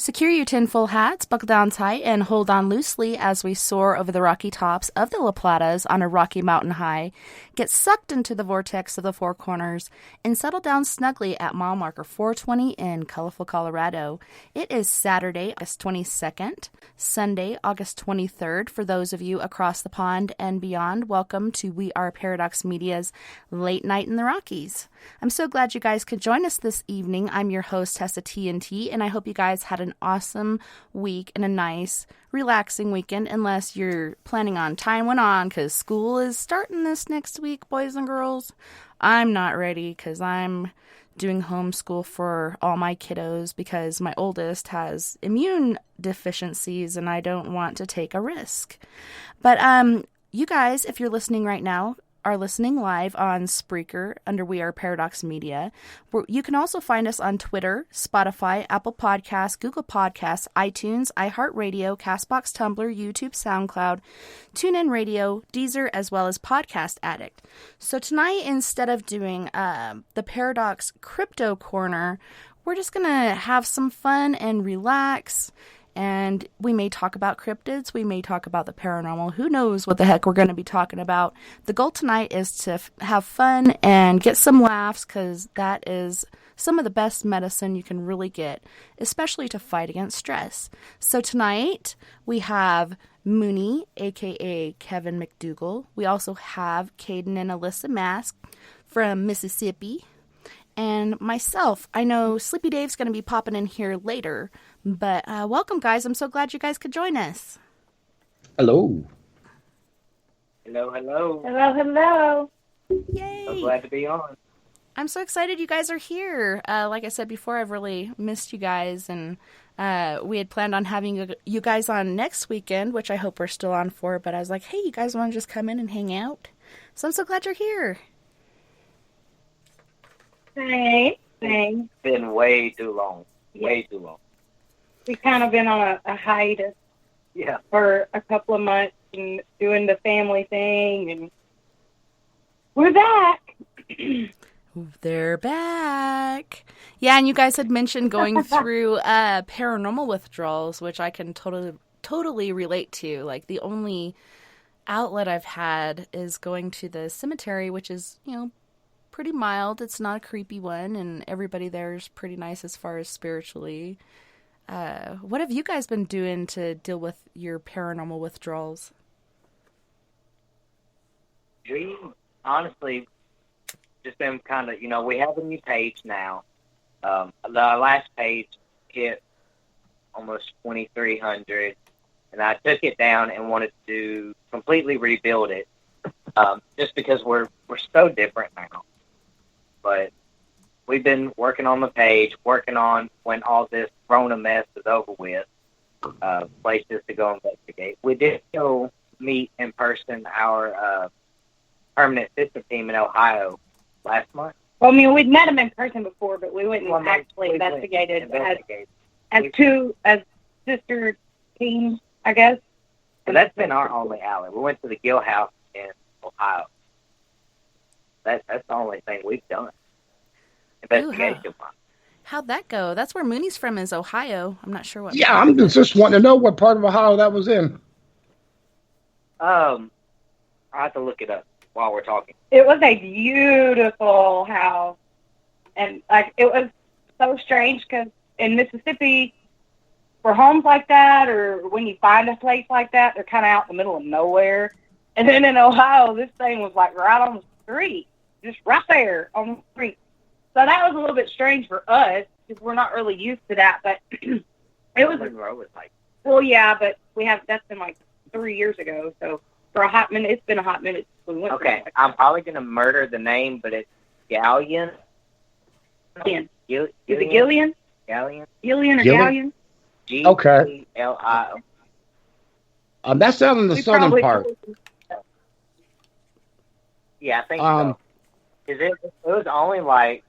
Secure your tinfoil hats, buckle down tight, and hold on loosely as we soar over the rocky tops of the La Platas on a rocky mountain high, get sucked into the vortex of the Four Corners, and settle down snugly at mile marker 420 in colorful Colorado. It is Saturday, August 22nd, Sunday, August 23rd. For those of you across the pond and beyond, welcome to We Are Paradox Media's Late Night in the Rockies. I'm so glad you guys could join us this evening. I'm your host, TessaTNT, and I hope you guys had an awesome week and a nice, relaxing weekend, unless you're planning on tying one on, because school is starting this next week, boys and girls. I'm not ready, because I'm doing homeschool for all my kiddos, because my oldest has immune deficiencies, and I don't want to take a risk. But you guys, if you're listening right now, are listening live on Spreaker under We Are Paradox Media. You can also find us on Twitter, Spotify, Apple Podcasts, Google Podcasts, iTunes, iHeartRadio, CastBox, Tumblr, YouTube, SoundCloud, TuneIn Radio, Deezer, as well as Podcast Addict. So tonight, instead of doing the Paradox Crypto Corner, we're just going to have some fun and relax. And we may talk about cryptids, we may talk about the paranormal, who knows what the heck we're going to be talking about. The goal tonight is to have fun and get some laughs, because that is some of the best medicine you can really get, especially to fight against stress. So tonight we have Mooney, aka Kevin McDougal. We also have Caden and Alyssa Mask from Mississippi. And myself. I know Sleepy Dave's going to be popping in here later, but welcome, guys. I'm so glad you guys could join us. Hello. Hello, hello. Hello, hello. Yay. So glad to be on. I'm so excited you guys are here. Like I said before, I've really missed you guys, and we had planned on having you guys on next weekend, which I hope we're still on for, but I was like, hey, you guys want to just come in and hang out? So I'm so glad you're here. Thanks. It's been way too long. Way too long. We've kind of been on a hiatus for a couple of months and doing the family thing, and we're back. They're back. Yeah, and you guys had mentioned going through paranormal withdrawals, which I can totally relate to. Like, the only outlet I've had is going to the cemetery, which is, pretty mild. It's not a creepy one, and everybody there is pretty nice as far as spiritually. What have you guys been doing to deal with your paranormal withdrawals? We honestly just been kind of, we have a new page now. The last page hit almost 2,300, and I took it down and wanted to completely rebuild it, just because we're so different now. But we've been working on the page, working on when all this Rona mess is over with, places to go investigate. We did go meet in person our permanent system team in Ohio last month. Well, we'd met them in person before, but we went and actually investigated as sister teams, I guess. So that's been our only outing. We went to the Gill House in Ohio. That's the only thing we've done. Investigation. How'd that go? That's where Mooney's from, is Ohio. I'm not sure what. Yeah, I'm just wanting to know what part of Ohio that was in. I have to look it up while we're talking. It was a beautiful house, and it was so strange because in Mississippi, for homes like that, or when you find a place like that, they're kind of out in the middle of nowhere. And then in Ohio, this thing was like right on the street. Just right there on the street. So that was a little bit strange for us because we're not really used to that. But it was. Well, yeah, but that's been like 3 years ago. So for a hot minute, it's been a hot minute since we went. Okay, I'm probably gonna murder the name, but it's Galleon. Is it Gillian? Galleon. Gillian or Galleon? Okay. Glio. That's down in the southern part. Yeah, I think so. It was only like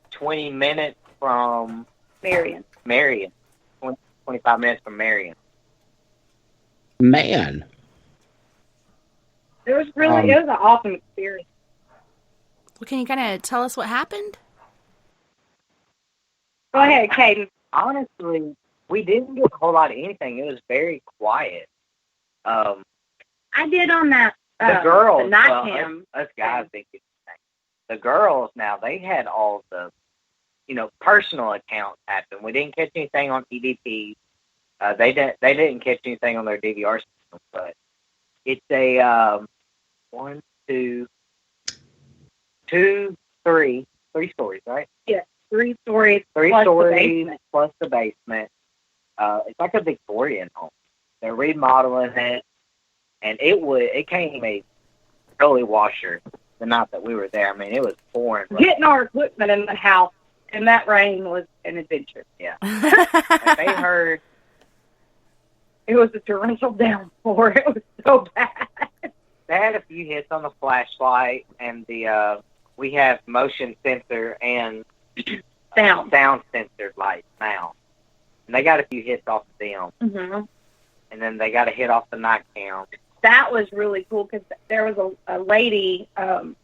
20 minutes from Marion. 25 minutes from Marion. Man. It was an awesome experience. Well, can you kind of tell us what happened? Go ahead, Caden. Honestly, we didn't get a whole lot of anything. It was very quiet. I did on that. The girls, the night cam. Us guys think it's the same. The girls now, they had all the, personal accounts happen. We didn't catch anything on EDP. They didn't catch anything on their DVR system, but it's a 3 stories, right? Yeah, 3 stories. Plus the basement. It's like a Victorian home. They're remodeling it, and it came a early washer the night that we were there. I mean, it was pouring. Getting our equipment in the house in that rain was an adventure. Yeah. And they heard. It was a torrential downpour. It was so bad. They had a few hits on the flashlight, and we have motion sensor and sound sensor lights now. And they got a few hits off of them. Mm-hmm. And then they got a hit off the night cam. That was really cool because there was a lady, I'll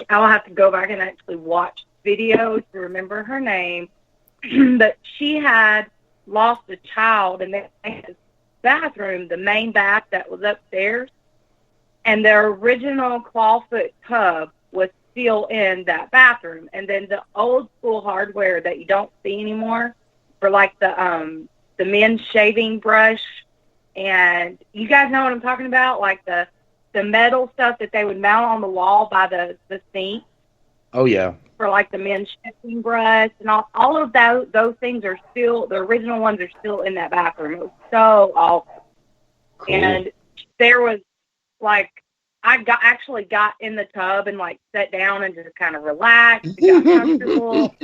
have to go back and actually watch videos to remember her name, but she had lost a child in the bathroom, the main bath that was upstairs, and their original clawfoot tub was still in that bathroom. And then the old school hardware that you don't see anymore for like the men's shaving brush, and you guys know what I'm talking about, like the metal stuff that they would mount on the wall by the sink. Oh yeah. For like the men's shaving brush and all of those things are still, the original ones are still in that bathroom. It was so awesome. Cool. And there was like, I actually got in the tub and like sat down and just kind of relaxed, got comfortable.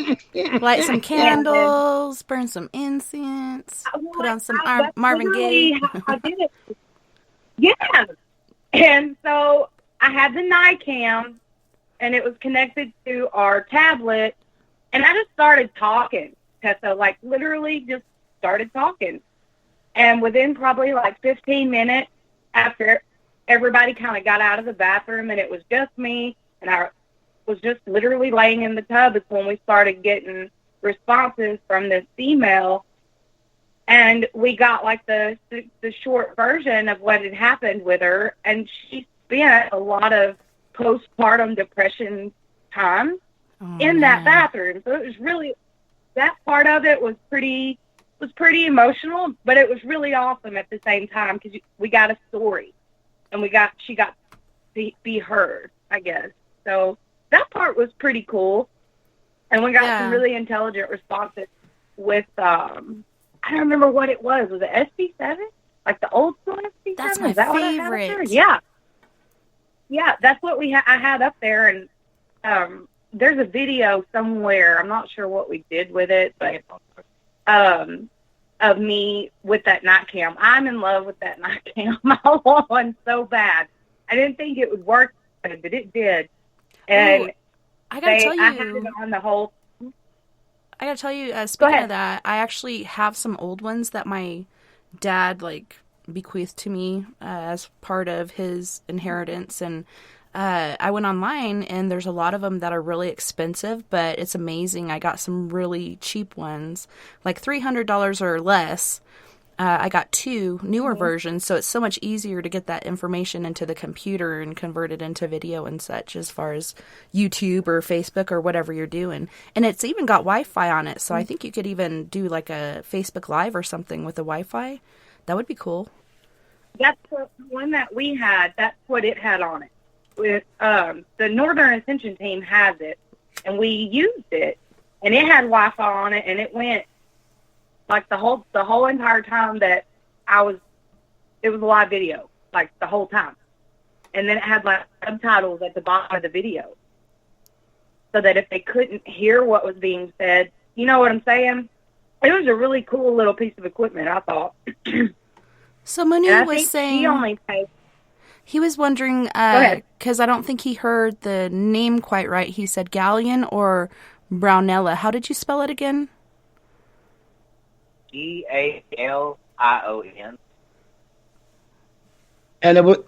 Light some candles, burn some incense, put on some Marvin Gaye. I did it. Yeah. And so I had the night cam, and it was connected to our tablet, and I just started talking. Tessa, like, literally just started talking. And within probably, like, 15 minutes after everybody kind of got out of the bathroom and it was just me, and I was just literally laying in the tub, is when we started getting responses from this female, and we got, like, the short version of what had happened with her, and she spent a lot of postpartum depression time in that bathroom. So it was really, that part of it was pretty emotional, but it was really awesome at the same time because we got a story, and she got to be heard, I guess. So that part was pretty cool, and we got some really intelligent responses with I don't remember what it was. Was it SB7? Like the old school SB7? That's my favorite. Yeah, that's what I had up there, and there's a video somewhere. I'm not sure what we did with it, but of me with that night cam. I'm in love with that night cam. I want one so bad. I didn't think it would work, but it did. And I had it on the whole. I gotta tell you, speaking of that, I actually have some old ones that my dad, bequeathed to me as part of his inheritance, and I went online, and there's a lot of them that are really expensive, but it's amazing. I got some really cheap ones, like $300 or less. I got 2 newer versions, so it's so much easier to get that information into the computer and convert it into video and such, as far as YouTube or Facebook or whatever you're doing. And it's even got Wi-Fi on it, so I think you could even do like a Facebook Live or something with the Wi-Fi. That would be cool. That's the one that we had. That's what it had on it. With the Northern Ascension team has it, and we used it, and it had Wi-Fi on it, and it went like the whole entire time that it was a live video, like the whole time. And then it had like subtitles at the bottom of the video, so that if they couldn't hear what was being said, you know what I'm saying? It was a really cool little piece of equipment, I thought. So Monique was saying he was wondering, because I don't think he heard the name quite right. He said Gallion or Brownella. How did you spell it again? Galion. And that was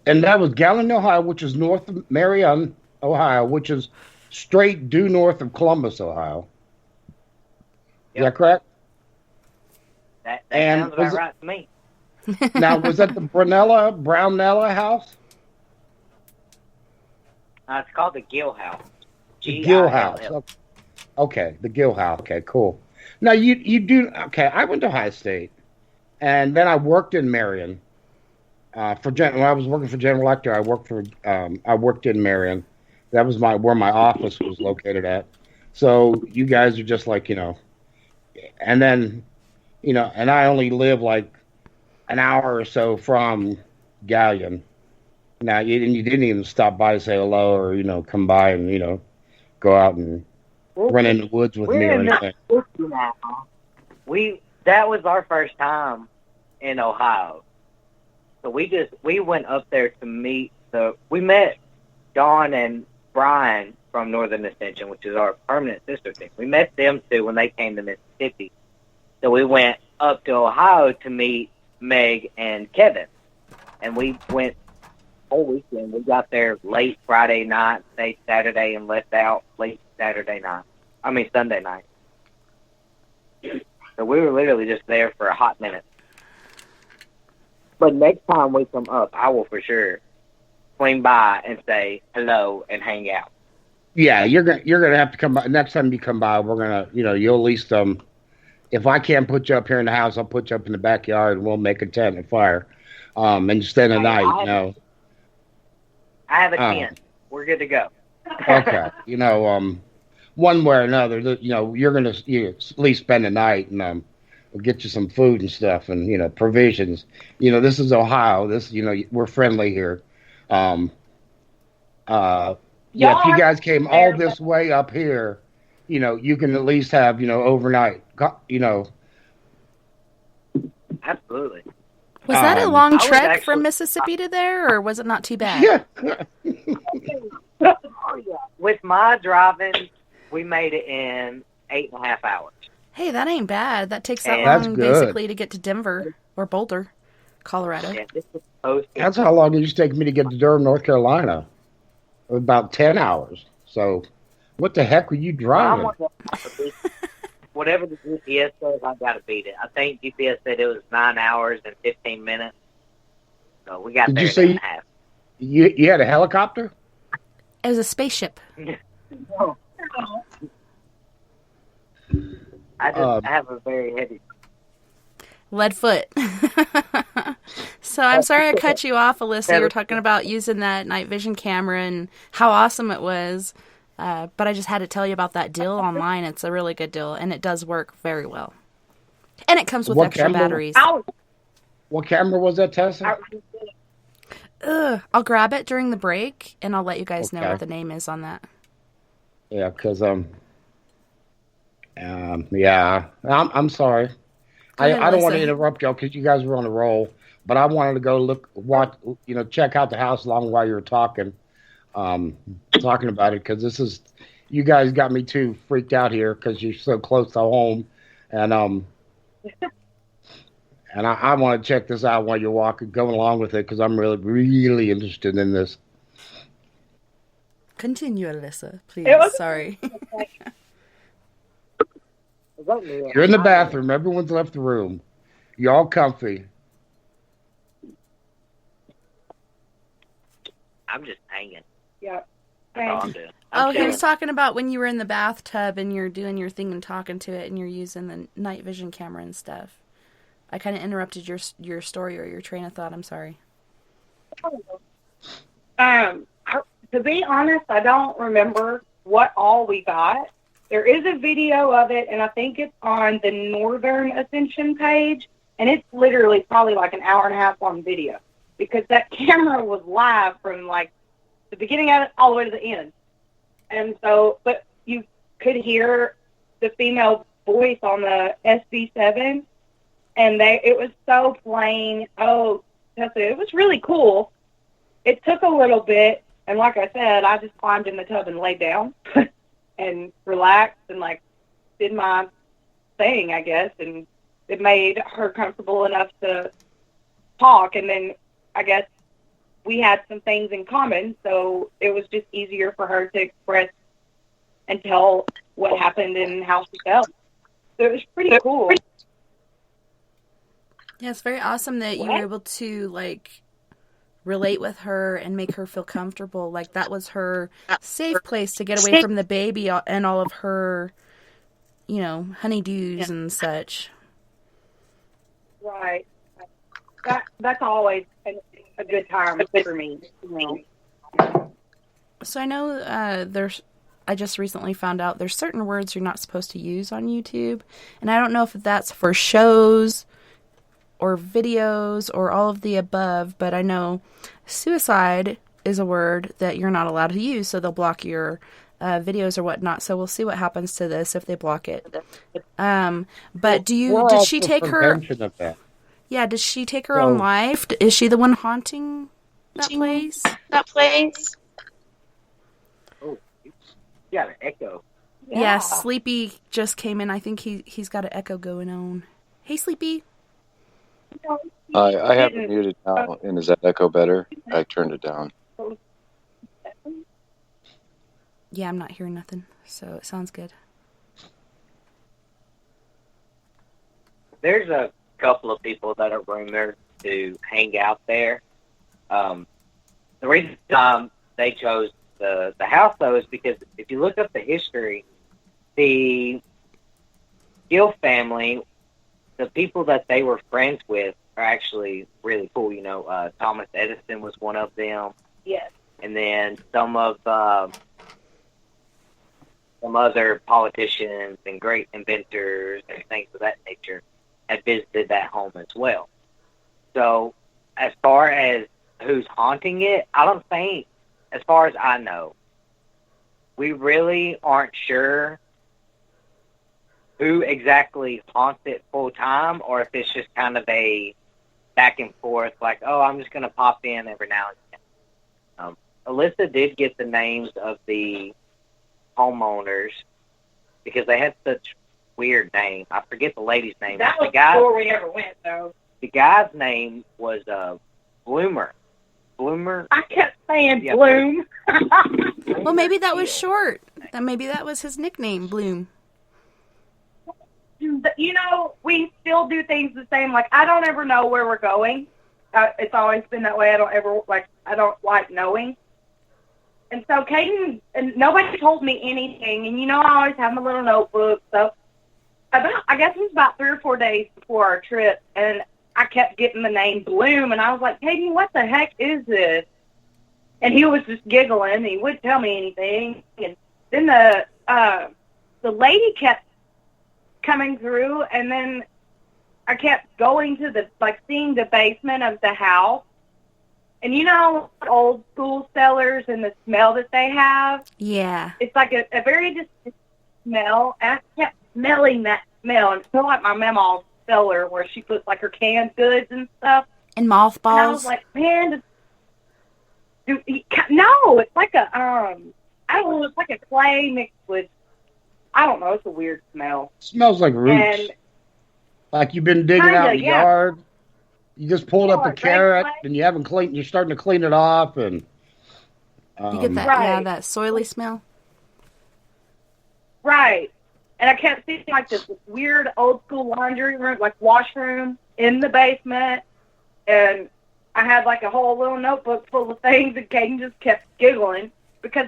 Gallion, Ohio, which is north of Marion, Ohio, which is straight due north of Columbus, Ohio. Is that correct? That And sounds about right to me. Now, was that the Brownella house? It's called the Gill House. The Gill House. Gill. Okay, the Gill House. Okay, cool. Now you do okay. I went to High State, and then I worked in Marion. When I was working for General Electric, I worked in Marion. That was where my office was located at. So you guys are just like, and then, and I only live like an hour or so from Galleon. Now you didn't even stop by to say hello or come by and go out and run in the woods with me or anything. That was our first time in Ohio. So we went up there to meet. So we met Dawn and Brian from Northern Ascension, which is our permanent sister team. We met them two when they came to Mississippi. So we went up to Ohio to meet Meg and Kevin, and we went whole weekend. We got there late Friday night, stayed Saturday, and left out late Sunday night. So we were literally just there for a hot minute. But next time we come up, I will for sure swing by and say hello and hang out. Yeah, you're gonna have to come by next time you come by. We're gonna, you'll at least if I can't put you up here in the house, I'll put you up in the backyard and we'll make a tent and fire, and spend the night. I have a tent. We're good to go. Okay, one way or another, you're gonna at least spend the night and we'll get you some food and stuff and provisions. This is Ohio. We're friendly here. If you guys came all this way up here, you can at least have, overnight, Absolutely. Was that a long trek from Mississippi to there, or was it not too bad? Yeah. With my driving, we made it in 8.5 hours. Hey, that ain't bad. That takes that That's long, good. basically, to get to Denver or Boulder, Colorado. Yeah, this is supposed to. That's how long it used to take me to get to Durham, North Carolina. About 10 hours. So, what the heck were you driving? Whatever the GPS says, I gotta beat it. I think GPS said it was 9 hours and 15 minutes. So we got there in 8.5. You had a helicopter? It was a spaceship. I have a very heavy. Lead foot. So I'm sorry I cut you off, Alyssa. You were talking about using that night vision camera and how awesome it was. But I just had to tell you about that deal online. It's a really good deal, and it does work very well. And it comes with extra batteries. What camera was that, Tessa? I'll grab it during the break, and I'll let you guys know what the name is on that. Yeah, because I'm sorry. I don't want to interrupt y'all because you guys were on a roll, but I wanted to go check out the house while you were talking about it, because you guys got me too freaked out here because you're so close to home, and I want to check this out while you're going along with it because I'm really, really interested in this. Continue, Alyssa, please. Sorry. You're in the bathroom. Everyone's left the room. You're all comfy. I'm just hanging. Yeah. He was talking about when you were in the bathtub and you're doing your thing and talking to it and you're using the night vision camera and stuff. I kind of interrupted your story or your train of thought. I'm sorry. To be honest, I don't remember what all we got. There is a video of it, and I think it's on the Northern Ascension page, and it's literally probably like an hour and a half long video because that camera was live from like the beginning of it all the way to the end. And so, but you could hear the female voice on the SB7, and it was so plain. Oh, it was really cool. It took a little bit, and like I said, I just climbed in the tub and laid down. And relaxed and like did my thing, I guess, and it made her comfortable enough to talk. And then I guess we had some things in common, so it was just easier for her to express and tell what happened and how she felt. So it was pretty cool. Yeah, it's very awesome that you were able to, like, relate with her and make her feel comfortable. Like, that was her safe place to get away from the baby and all of her, you know, honeydews and such. Right. That's always a good time for me. You know. So I know I just recently found out there's certain words you're not supposed to use on YouTube. And I don't know if that's for shows or videos or all of the above, but I know suicide is a word that you're not allowed to use, so they'll block your videos or whatnot. So we'll see what happens to this if they block it. But did she take her? Yeah, did she take her own life? Is she the one haunting that place? Oh, you got an echo. Yeah, Sleepy just came in. I think he's got an echo going on. Hey, Sleepy. I have it muted now, and is that echo better? I turned it down. Yeah, I'm not hearing nothing, so it sounds good. There's a couple of people that are rumored to hang out there. The reason they chose the house, though, is because if you look up the history, the Gill family, the people that they were friends with are actually really cool. You know, Thomas Edison was one of them. Yes. And then some other politicians and great inventors and things of that nature had visited that home as well. So as far as who's haunting it, I don't think, as far as I know, we really aren't sure who exactly haunts it full time, or if it's just kind of a back and forth, like, oh, I'm just going to pop in every now and then. Alyssa did get the names of the homeowners because they had such weird names. I forget the lady's name. That was before we ever went, though. The guy's name was Bloomer. Bloomer? I kept saying Bloom. Well, maybe that was short. Maybe that was his nickname, Bloom. You know, we still do things the same. Like, I don't ever know where we're going. It's always been that way. I don't like knowing. And so Caden, and nobody told me anything. And, you know, I always have my little notebook. So I guess it was about 3 or 4 days before our trip, and I kept getting the name Bloom. And I was like, Caden, what the heck is this? And he was just giggling. He wouldn't tell me anything. And then the lady kept coming through, and then I kept going to seeing the basement of the house. And you know, old school cellars and the smell that they have? Yeah. It's like a very distinct smell. And I kept smelling that smell. And it smelled like my mama's cellar where she puts like her canned goods and stuff. And mothballs. And I was like, man, no, it's like a, I don't know, it's like a clay mixed with, I don't know, it's a weird smell. It smells like roots. And like you've been digging out in the yard. You just pulled up a carrot and you haven't cleaned. You're starting to clean it off, and you get that that soily smell. Right, and I kept seeing like this weird old school laundry room, like washroom in the basement, and I had like a whole little notebook full of things, and Caden just kept giggling because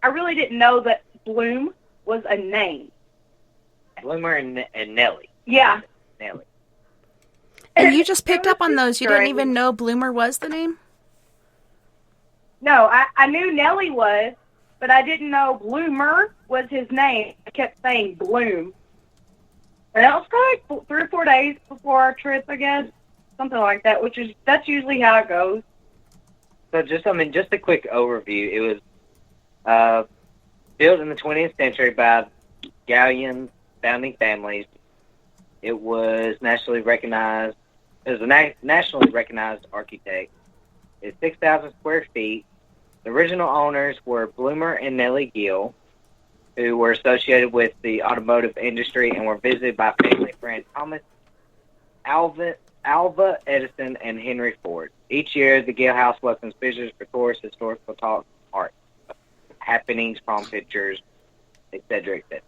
I really didn't know that Bloom was a name. Bloomer and Nellie. Yeah. Nellie. And you just picked up on those. You didn't even know Bloomer was the name? No, I knew Nellie was, but I didn't know Bloomer was his name. I kept saying Bloom. And that was probably 3 or 4 days before our trip, I guess. Something like that, that's usually how it goes. So just a quick overview. It was built in the 20th century by Gallian founding families. It was nationally recognized. It was a nationally recognized architect. It's 6,000 square feet. The original owners were Bloomer and Nellie Gill, who were associated with the automotive industry and were visited by family friends Thomas Alva Edison and Henry Ford. Each year, the Gill House welcomes visitors for tours, historical talks, art, happenings, prom pictures, etc., etc.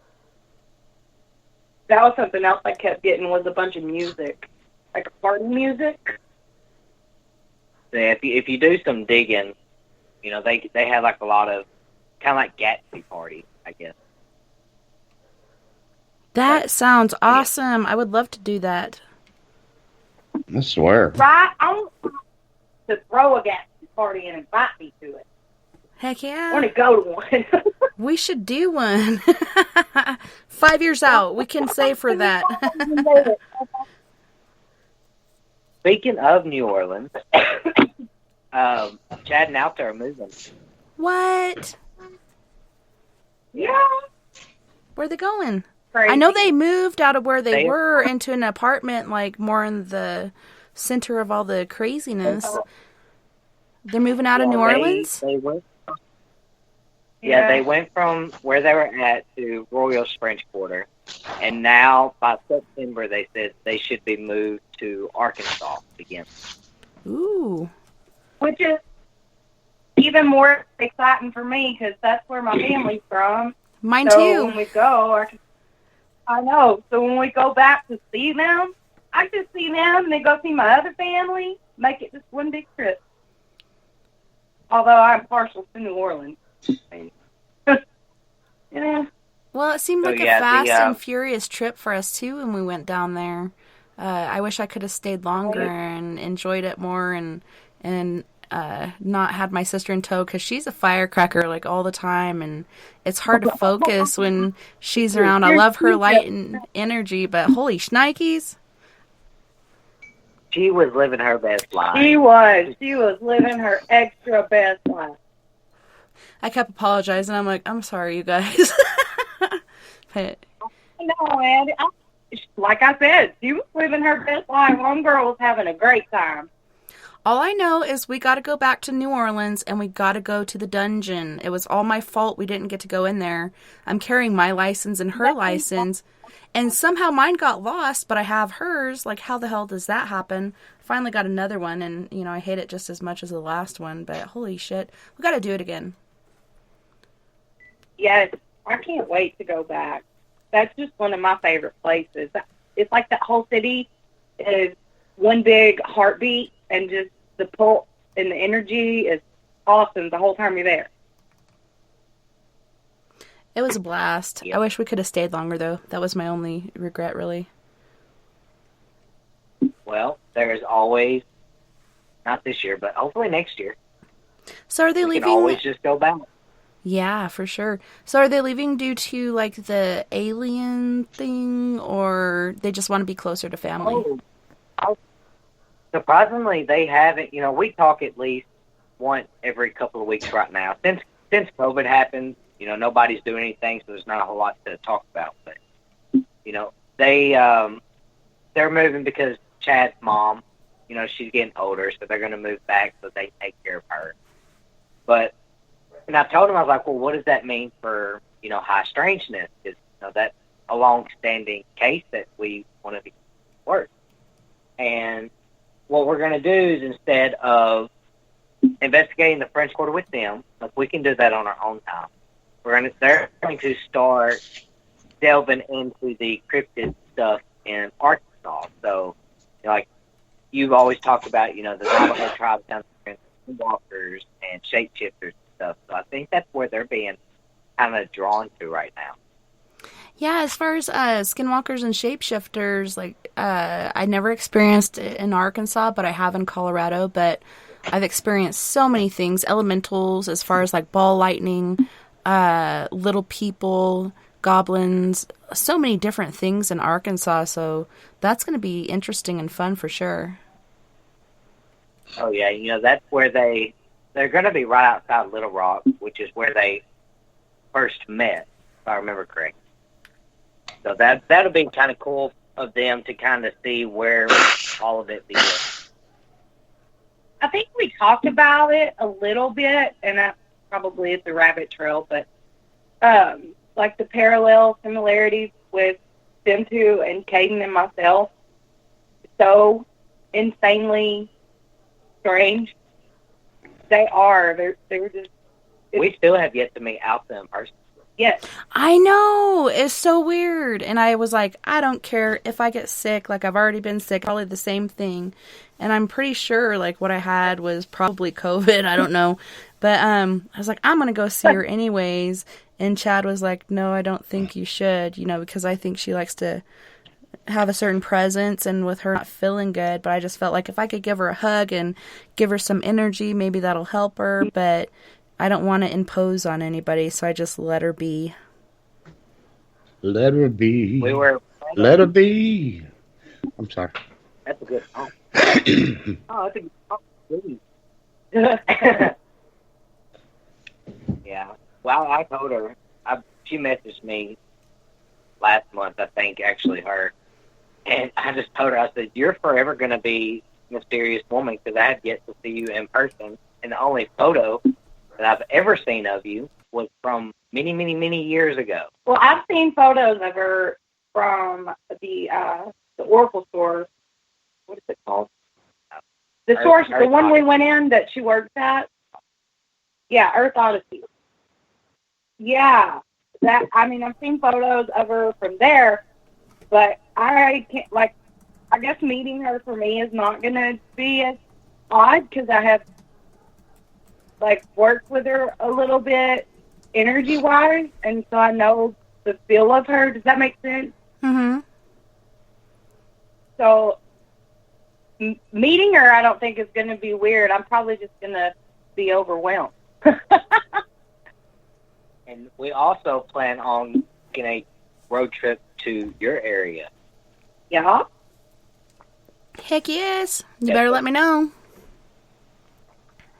That was something else I kept getting was a bunch of music. like party music. Yeah, if you do some digging, you know, they have like a lot of kind of like Gatsby parties, I guess. That sounds awesome. I would love to do that. I swear. Right? I want to throw a Gatsby party and invite me to it. Heck I want yeah. to go to one. We should do one. 5 years out, we can save for that. Speaking of New Orleans, Chad and Alta are moving. What? Yeah. Where are they going? Crazy. I know they moved out of where they They- were into an apartment, like more in the center of all the craziness. They're moving out of New Orleans? They went. They went from where they were at to Royal's French Quarter, and now by September they said they should be moved to Arkansas again. Ooh. Which is even more exciting for me because that's where my family's from. Mine So too. when we go, I know. So when we go back to see them, I just see them and then go see my other family. Make it just one big trip. Although I'm partial to New Orleans. Yeah. Well, it seemed So, like yeah, a fast the, and furious trip for us too when we went down there. I wish I could have stayed longer and enjoyed it more and not had my sister in tow because she's a firecracker like all the time and it's hard to focus when she's around. I love her light and energy, but holy shnikes. She was living her best life. She was living her extra best life. I kept apologizing. I'm like, I'm sorry, you guys. But No, man. Like I said, she was living her best life. Homegirl was having a great time. all I know is we got to go back to New Orleans and we got to go to the dungeon. It was all my fault we didn't get to go in there. I'm carrying my license and her license. And somehow mine got lost, but I have hers. Like, how the hell does that happen? Finally got another one, and, you know, I hate it just as much as the last one, but holy shit. We got to do it again. Yes, I can't wait to go back. That's just one of my favorite places. It's like that whole city is one big heartbeat, and just the pulse and the energy is awesome the whole time you're there. It was a blast. Yep. I wish we could have stayed longer, though. That was my only regret, really. Well, there's always, not this year, but hopefully next year. So are they We can leaving? always just go back. Yeah, for sure. So are they leaving due to, like, the alien thing, or they just want to be closer to family? Surprisingly, they haven't. You know, we talk at least once every couple of weeks right now. Since COVID happened, you know, nobody's doing anything, so there's not a whole lot to talk about. But, you know, they're moving because Chad's mom, you know, she's getting older, so they're going to move back so they take care of her. But, and I told him, I was like, well, what does that mean for, you know, high strangeness? Because, you know, that's a long-standing case that we want to work. And what we're going to do is, instead of investigating the French Quarter with them, like, we can do that on our own time. They're going to start delving into the cryptid stuff in Arkansas. So, you know, like, you've always talked about, you know, the Navajo tribes down there, and walkers and shapeshifters and stuff. So I think that's where they're being kind of drawn to right now. Yeah, as far as skinwalkers and shapeshifters, like, I never experienced it in Arkansas, but I have in Colorado. But I've experienced so many things, elementals, as far as, like, ball lightning, little people, goblins, so many different things in Arkansas. So that's going to be interesting and fun for sure. Oh, yeah, you know, that's where they're going to be right outside Little Rock, which is where they first met, if I remember correctly. So that'll be kind of cool of them to kind of see where all of it begins. I think we talked about it a little bit, and that probably is a rabbit trail, but like the parallel similarities with them two and Caden and myself, so insanely strange. They are. They're just. We still have yet to meet Alpha in person. Yes. I know. It's so weird. And I was like, I don't care if I get sick. Like, I've already been sick. Probably the same thing. And I'm pretty sure, like, what I had was probably COVID. I don't know. But I was like, I'm going to go see her anyways. And Chad was like, no, I don't think you should, because I think she likes to have a certain presence, and with her not feeling good. But I just felt like if I could give her a hug and give her some energy, maybe that'll help her. But I don't want to impose on anybody, so I just let her be. Let her be. We were. Let her be. I'm sorry. That's a good song. Oh, that's a good song. Yeah. Well, I told her. She messaged me last month, I think, actually, her. And I just told her, I said, you're forever going to be Mysterious Woman, because I have yet to see you in person. And the only photo that I've ever seen of you was from many, many, many years ago. Well, I've seen photos of her from the Oracle store. What is it called? The store, the one we went in that she works at. Yeah, Earth Odyssey. Yeah, I've seen photos of her from there, but I can't, I guess meeting her for me is not going to be as odd, because I have, worked with her a little bit energy-wise, and so I know the feel of her. Does that make sense? Mm-hmm. So, meeting her, I don't think is going to be weird. I'm probably just going to be overwhelmed. And we also plan on taking a road trip to your area. Yeah? Heck yes. You better let me know.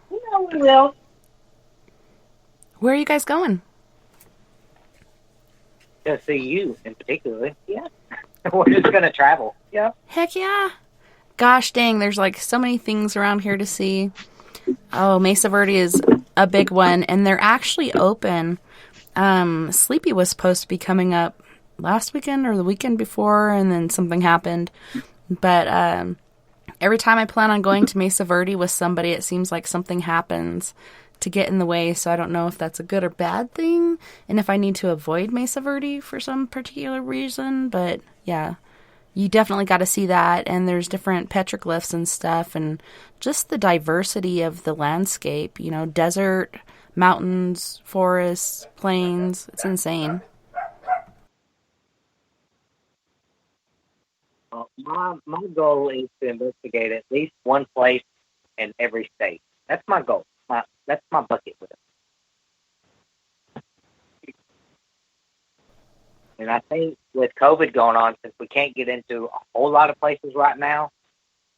You know we will. Where are you guys going? To see you in particular. Yeah. We're just going to travel. Yeah. Heck yeah. Gosh dang, there's so many things around here to see. Oh, Mesa Verde is a big one, and they're actually open. Sleepy was supposed to be coming up last weekend or the weekend before, and then something happened. But every time I plan on going to Mesa Verde with somebody, it seems like something happens to get in the way, so I don't know if that's a good or bad thing, and if I need to avoid Mesa Verde for some particular reason. But yeah, you definitely got to see that, and there's different petroglyphs and stuff, and just the diversity of the landscape, desert, mountains, forests, plains. It's insane. My goal is to investigate at least one place in every state. That's my goal. That's my bucket list. And I think with COVID going on, since we can't get into a whole lot of places right now,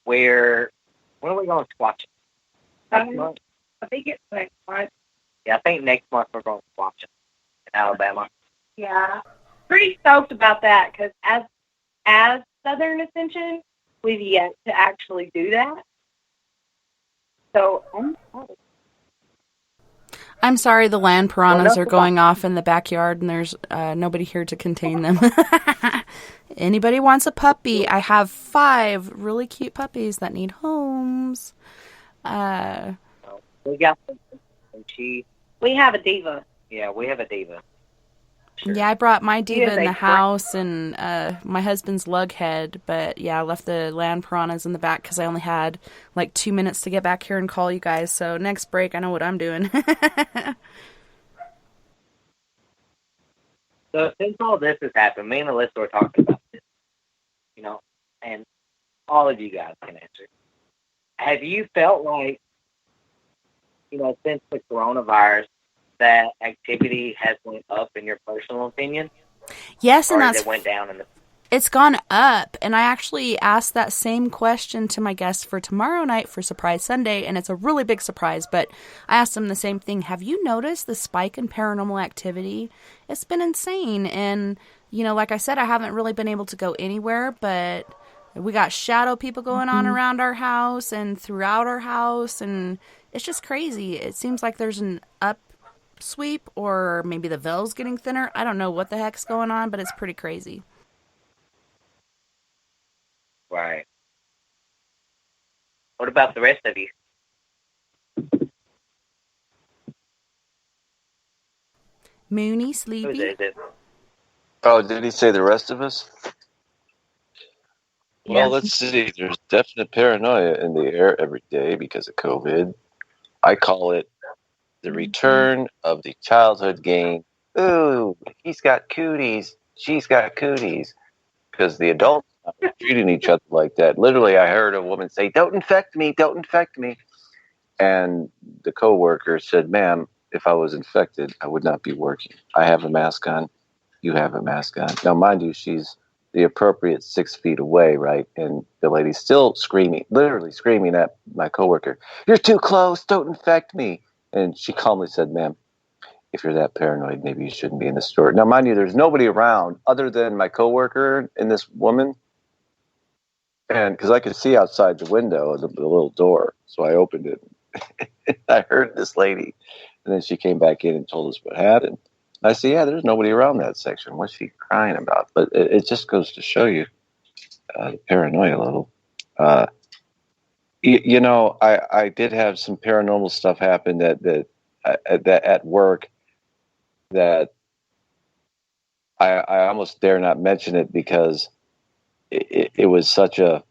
when are we going to Squatch? Next month? I think it's next month. Yeah, I think next month we're going to Squatch in Alabama. Yeah. Pretty stoked about that, because as Southern Ascension, we've yet to actually do that. So, I'm sorry, the land piranhas are going off in the backyard, and there's nobody here to contain them. Anybody wants a puppy? I have 5 really cute puppies that need homes. We got we have a diva. Yeah, we have a diva. Sure. Yeah, I brought my diva in the house and my husband's lug head, but yeah, I left the land piranhas in the back because I only had 2 minutes to get back here and call you guys. So next break, I know what I'm doing. So since all this has happened, me and Alyssa were talking about this, and all of you guys can answer. Have you felt like, since the coronavirus, that activity has went up in your personal opinion? Yes, and it went down in the... It's gone up, and I actually asked that same question to my guests for tomorrow night for Surprise Sunday, and it's a really big surprise, but I asked them the same thing. Have you noticed the spike in paranormal activity? It's been insane, and, like I said, I haven't really been able to go anywhere, but we got shadow people going on around our house and throughout our house, and it's just crazy. It seems like there's an upsweep, or maybe the veil's getting thinner. I don't know what the heck's going on, but it's pretty crazy. Right. What about the rest of you? Mooney, Who is Sleepy. it? Is it? Oh, did he say the rest of us? Yeah. Well, let's see. There's definite paranoia in the air every day because of COVID. I call it the return of the childhood game. Ooh, he's got cooties. She's got cooties. Because the adults are treating each other like that. Literally, I heard a woman say, "Don't infect me, don't infect me." And the coworker said, "Ma'am, if I was infected, I would not be working. I have a mask on. You have a mask on." Now, mind you, she's the appropriate 6 feet away, right? And the lady's still screaming, literally screaming at my coworker, "You're too close. Don't infect me." And she calmly said, "Ma'am, if you're that paranoid, maybe you shouldn't be in the store." Now, mind you, there's nobody around other than my coworker and this woman. And because I could see outside the window, the little door. So I opened it. I heard this lady. And then she came back in and told us what happened. I said, "Yeah, there's nobody around that section. What's she crying about?" But it just goes to show you the paranoia level. I did have some paranormal stuff happen that at work that I almost dare not mention it because it was such a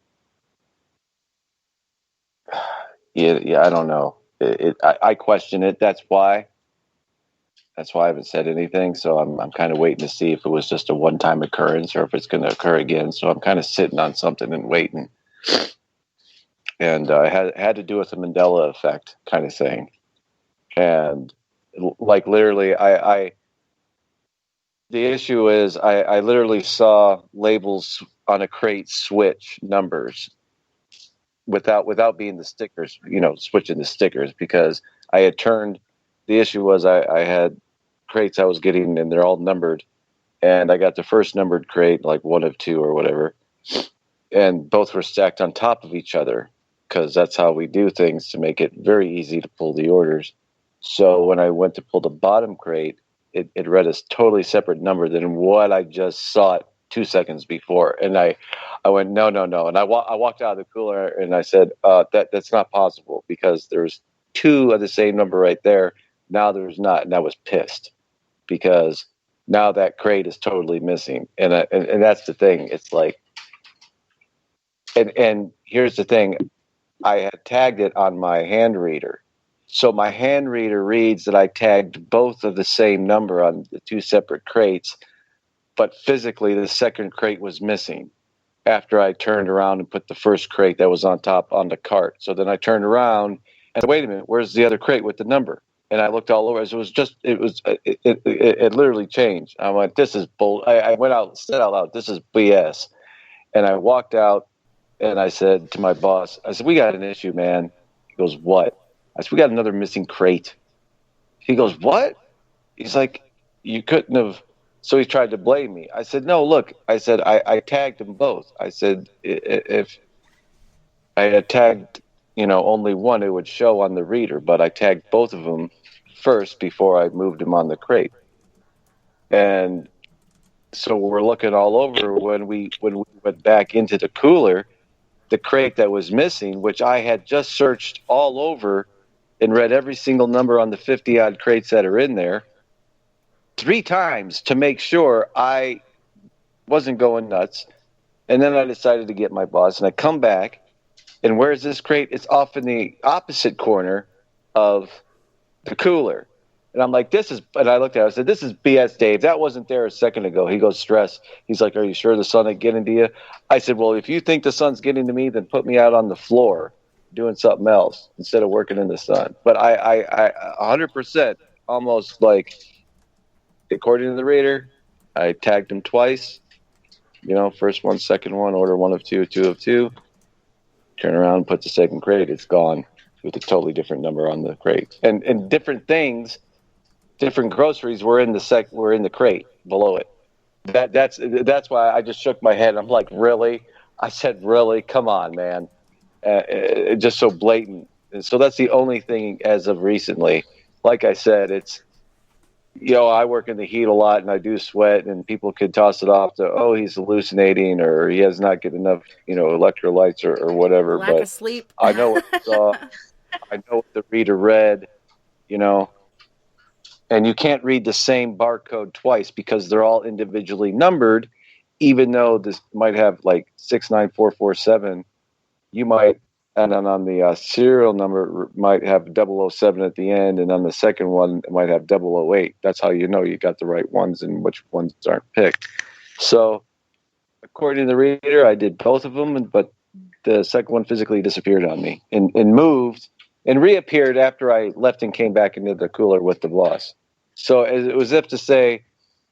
I don't know. I question it. That's why I haven't said anything. So I'm kind of waiting to see if it was just a one-time occurrence or if it's going to occur again. So I'm kind of sitting on something and waiting. And I had to do with the Mandela effect kind of thing. And like literally, the issue is I literally saw labels on a crate switch numbers without being the stickers, switching the stickers, because I had turned. The issue was I had crates I was getting and they're all numbered, and I got the first numbered crate, like 1 of 2 or whatever, and both were stacked on top of each other because that's how we do things to make it very easy to pull the orders. So when I went to pull the bottom crate, it read a totally separate number than what I just saw it 2 seconds before. And I went, no. And I walked out of the cooler and I said, that's not possible because there's 2 of the same number right there. Now there's not. And I was pissed because now that crate is totally missing. And that's the thing. It's like, and here's the thing. I had tagged it on my hand reader. So my hand reader reads that I tagged both of the same number on the 2 separate crates, but physically the second crate was missing after I turned around and put the first crate that was on top on the cart. So then I turned around and wait a minute, where's the other crate with the number? And I looked all over. It literally changed. I went, this is bull. I went out, said out loud, this is BS. And I walked out and I said to my boss, I said, "We got an issue, man." He goes, "What?" I said, "We got another missing crate." He goes, "What?" He's like, "You couldn't have." So he tried to blame me. I said, "No, look," I said, I tagged them both. I said, if I had tagged, only one, it would show on the reader, but I tagged both of them first before I moved them on the crate. And so we're looking all over when we went back into the cooler, the crate that was missing, which I had just searched all over and read every single number on the 50-odd crates that are in there 3 times to make sure I wasn't going nuts. And then I decided to get my boss, and I come back, and where's this crate? It's off in the opposite corner of the cooler. And I'm like, and I looked at it, I said, "This is BS, Dave. That wasn't there a second ago." He goes, "Stress." He's like, "Are you sure the sun ain't getting to you?" I said, "Well, if you think the sun's getting to me, then put me out on the floor doing something else instead of working in the sun." But I 100% almost like, according to the reader, I tagged him twice. First one, second one, order 1 of 2, 2 of 2. Turn around, put the second crate, it's gone with a totally different number on the crate. And different things, different groceries were in the crate below it. That's why I just shook my head. I'm like, really? I said, really? Come on, man. Just so blatant. And so that's the only thing as of recently. Like I said, it's, I work in the heat a lot and I do sweat, and people could toss it off to, oh, he's hallucinating or he has not get enough, electrolytes or whatever. Lack of sleep. I know what I saw. I know what the reader read, And you can't read the same barcode twice because they're all individually numbered, even though this might have like 69447. You might, and then on the serial number might have 007 at the end, and on the second one it might have 008. That's how you know you got the right ones and which ones aren't picked. So, according to the reader, I did both of them, but the second one physically disappeared on me and moved and reappeared after I left and came back into the cooler with the boss. So it was as if to say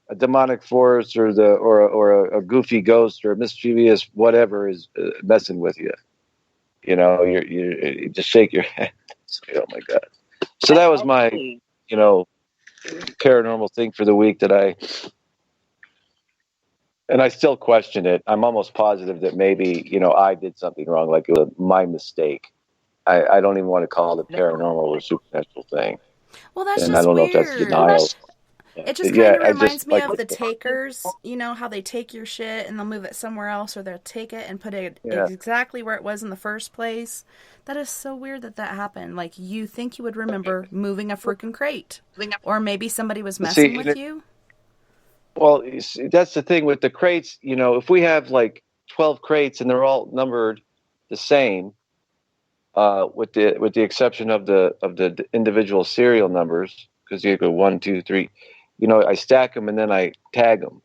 a demonic force or a goofy ghost or a mischievous whatever is messing with you. You know, you just shake your head. Oh my God. So that was my, paranormal thing for the week and I still question it. I'm almost positive that maybe, I did something wrong. Like it was my mistake. I don't even want to call it paranormal or supernatural thing. Well, that's And just I don't know weird. if that's denial. It just kind of reminds me of the takers, how they take your shit and they'll move it somewhere else, or they'll take it and put it exactly where it was in the first place. That is so weird that happened. Like, you think you would remember moving a freaking crate. Or maybe somebody was messing with you. Well, that's the thing with the crates. If we have like 12 crates and they're all numbered the same, with the exception of the individual serial numbers, because you go 1, 2, 3, I stack them and then I tag them,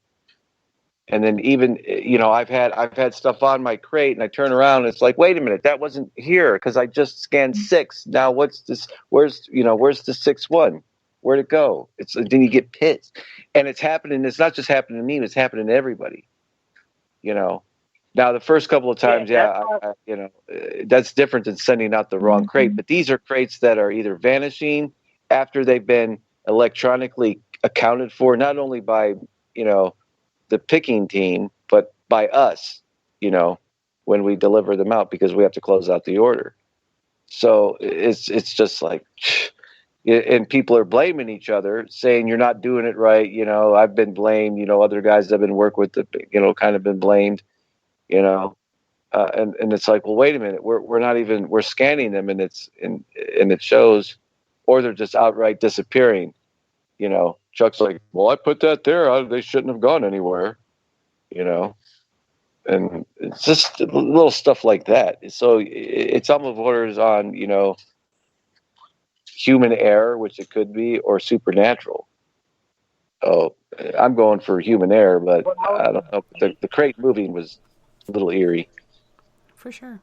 and then even I've had stuff on my crate and I turn around and it's like, wait a minute, that wasn't here because I just scanned 6. Now what's this? Where's the 6th one? Where'd it go? Then you get pissed, and it's happening. It's not just happening to me; it's happening to everybody. Now, the first couple of times, that's different than sending out the wrong crate. But these are crates that are either vanishing after they've been electronically accounted for, not only by, the picking team, but by us, when we deliver them out because we have to close out the order. So it's just like, and people are blaming each other, saying you're not doing it right. I've been blamed. Other guys I've been working with, kind of been blamed. And it's like, well, wait a minute, we're scanning them and it shows, or they're just outright disappearing. Chuck's like, well, I put that there. They shouldn't have gone anywhere. And it's just little stuff like that. So it's almost borders on, human error, which it could be, or supernatural. Oh, I'm going for human error, but I don't know. The crate moving was a little eerie. For sure.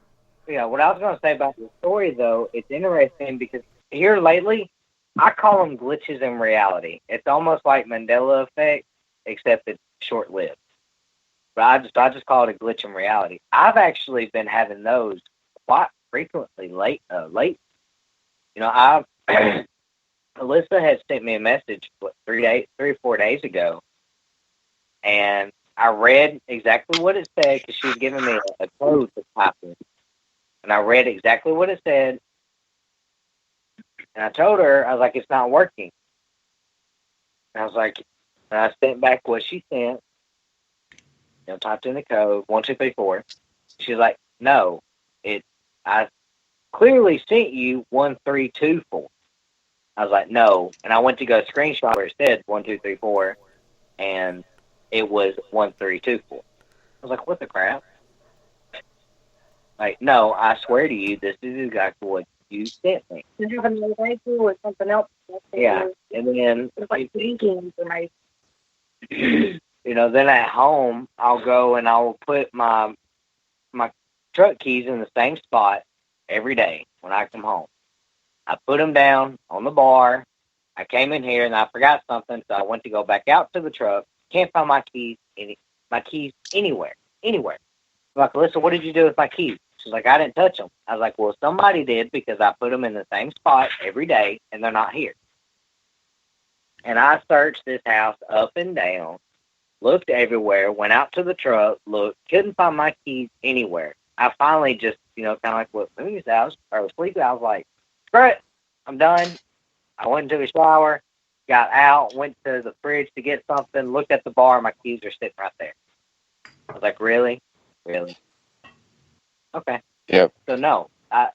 Yeah, what I was going to say about the story, though, it's interesting because here lately, I call them glitches in reality. It's almost like Mandela effect, except it's short-lived. But I just call it a glitch in reality. I've actually been having those quite frequently late. Alyssa had sent me a message 3 or 4 days ago, and I read exactly what it said because she was giving me a code to type in, and I read exactly what it said, and I told her, I was like, it's not working. And I was like, and I sent back what she sent, typed in the code 1, 2, 3, 4. She's like, no, I clearly sent you 1, 3, 2, 4. I was like, no. And I went to go screenshot where it said 1, 2, 3, 4, and it was 1, 3, 2, 4. I was like, what the crap? Like, no, I swear to you, this is exactly what you sent me. Did you have another way to or something else? Yeah. And then it's like thinking information. Then at home I'll go and I'll put my truck keys in the same spot every day when I come home. I put them down on the bar. I came in here and I forgot something, so I went to go back out to the truck. Can't find my keys anywhere. I'm like, Alyssa, what did you do with my keys? She's like, I didn't touch them. I was like, well, somebody did because I put them in the same spot every day and they're not here. And I searched this house up and down, looked everywhere, went out to the truck, looked, couldn't find my keys anywhere. I finally just, kind of like what Mooney's house, or was sleeping. I was like, screw it, I'm done. I went into the shower, got out, went to the fridge to get something, looked at the bar, my keys are sitting right there. I was like, really? Okay. Yep. So no, I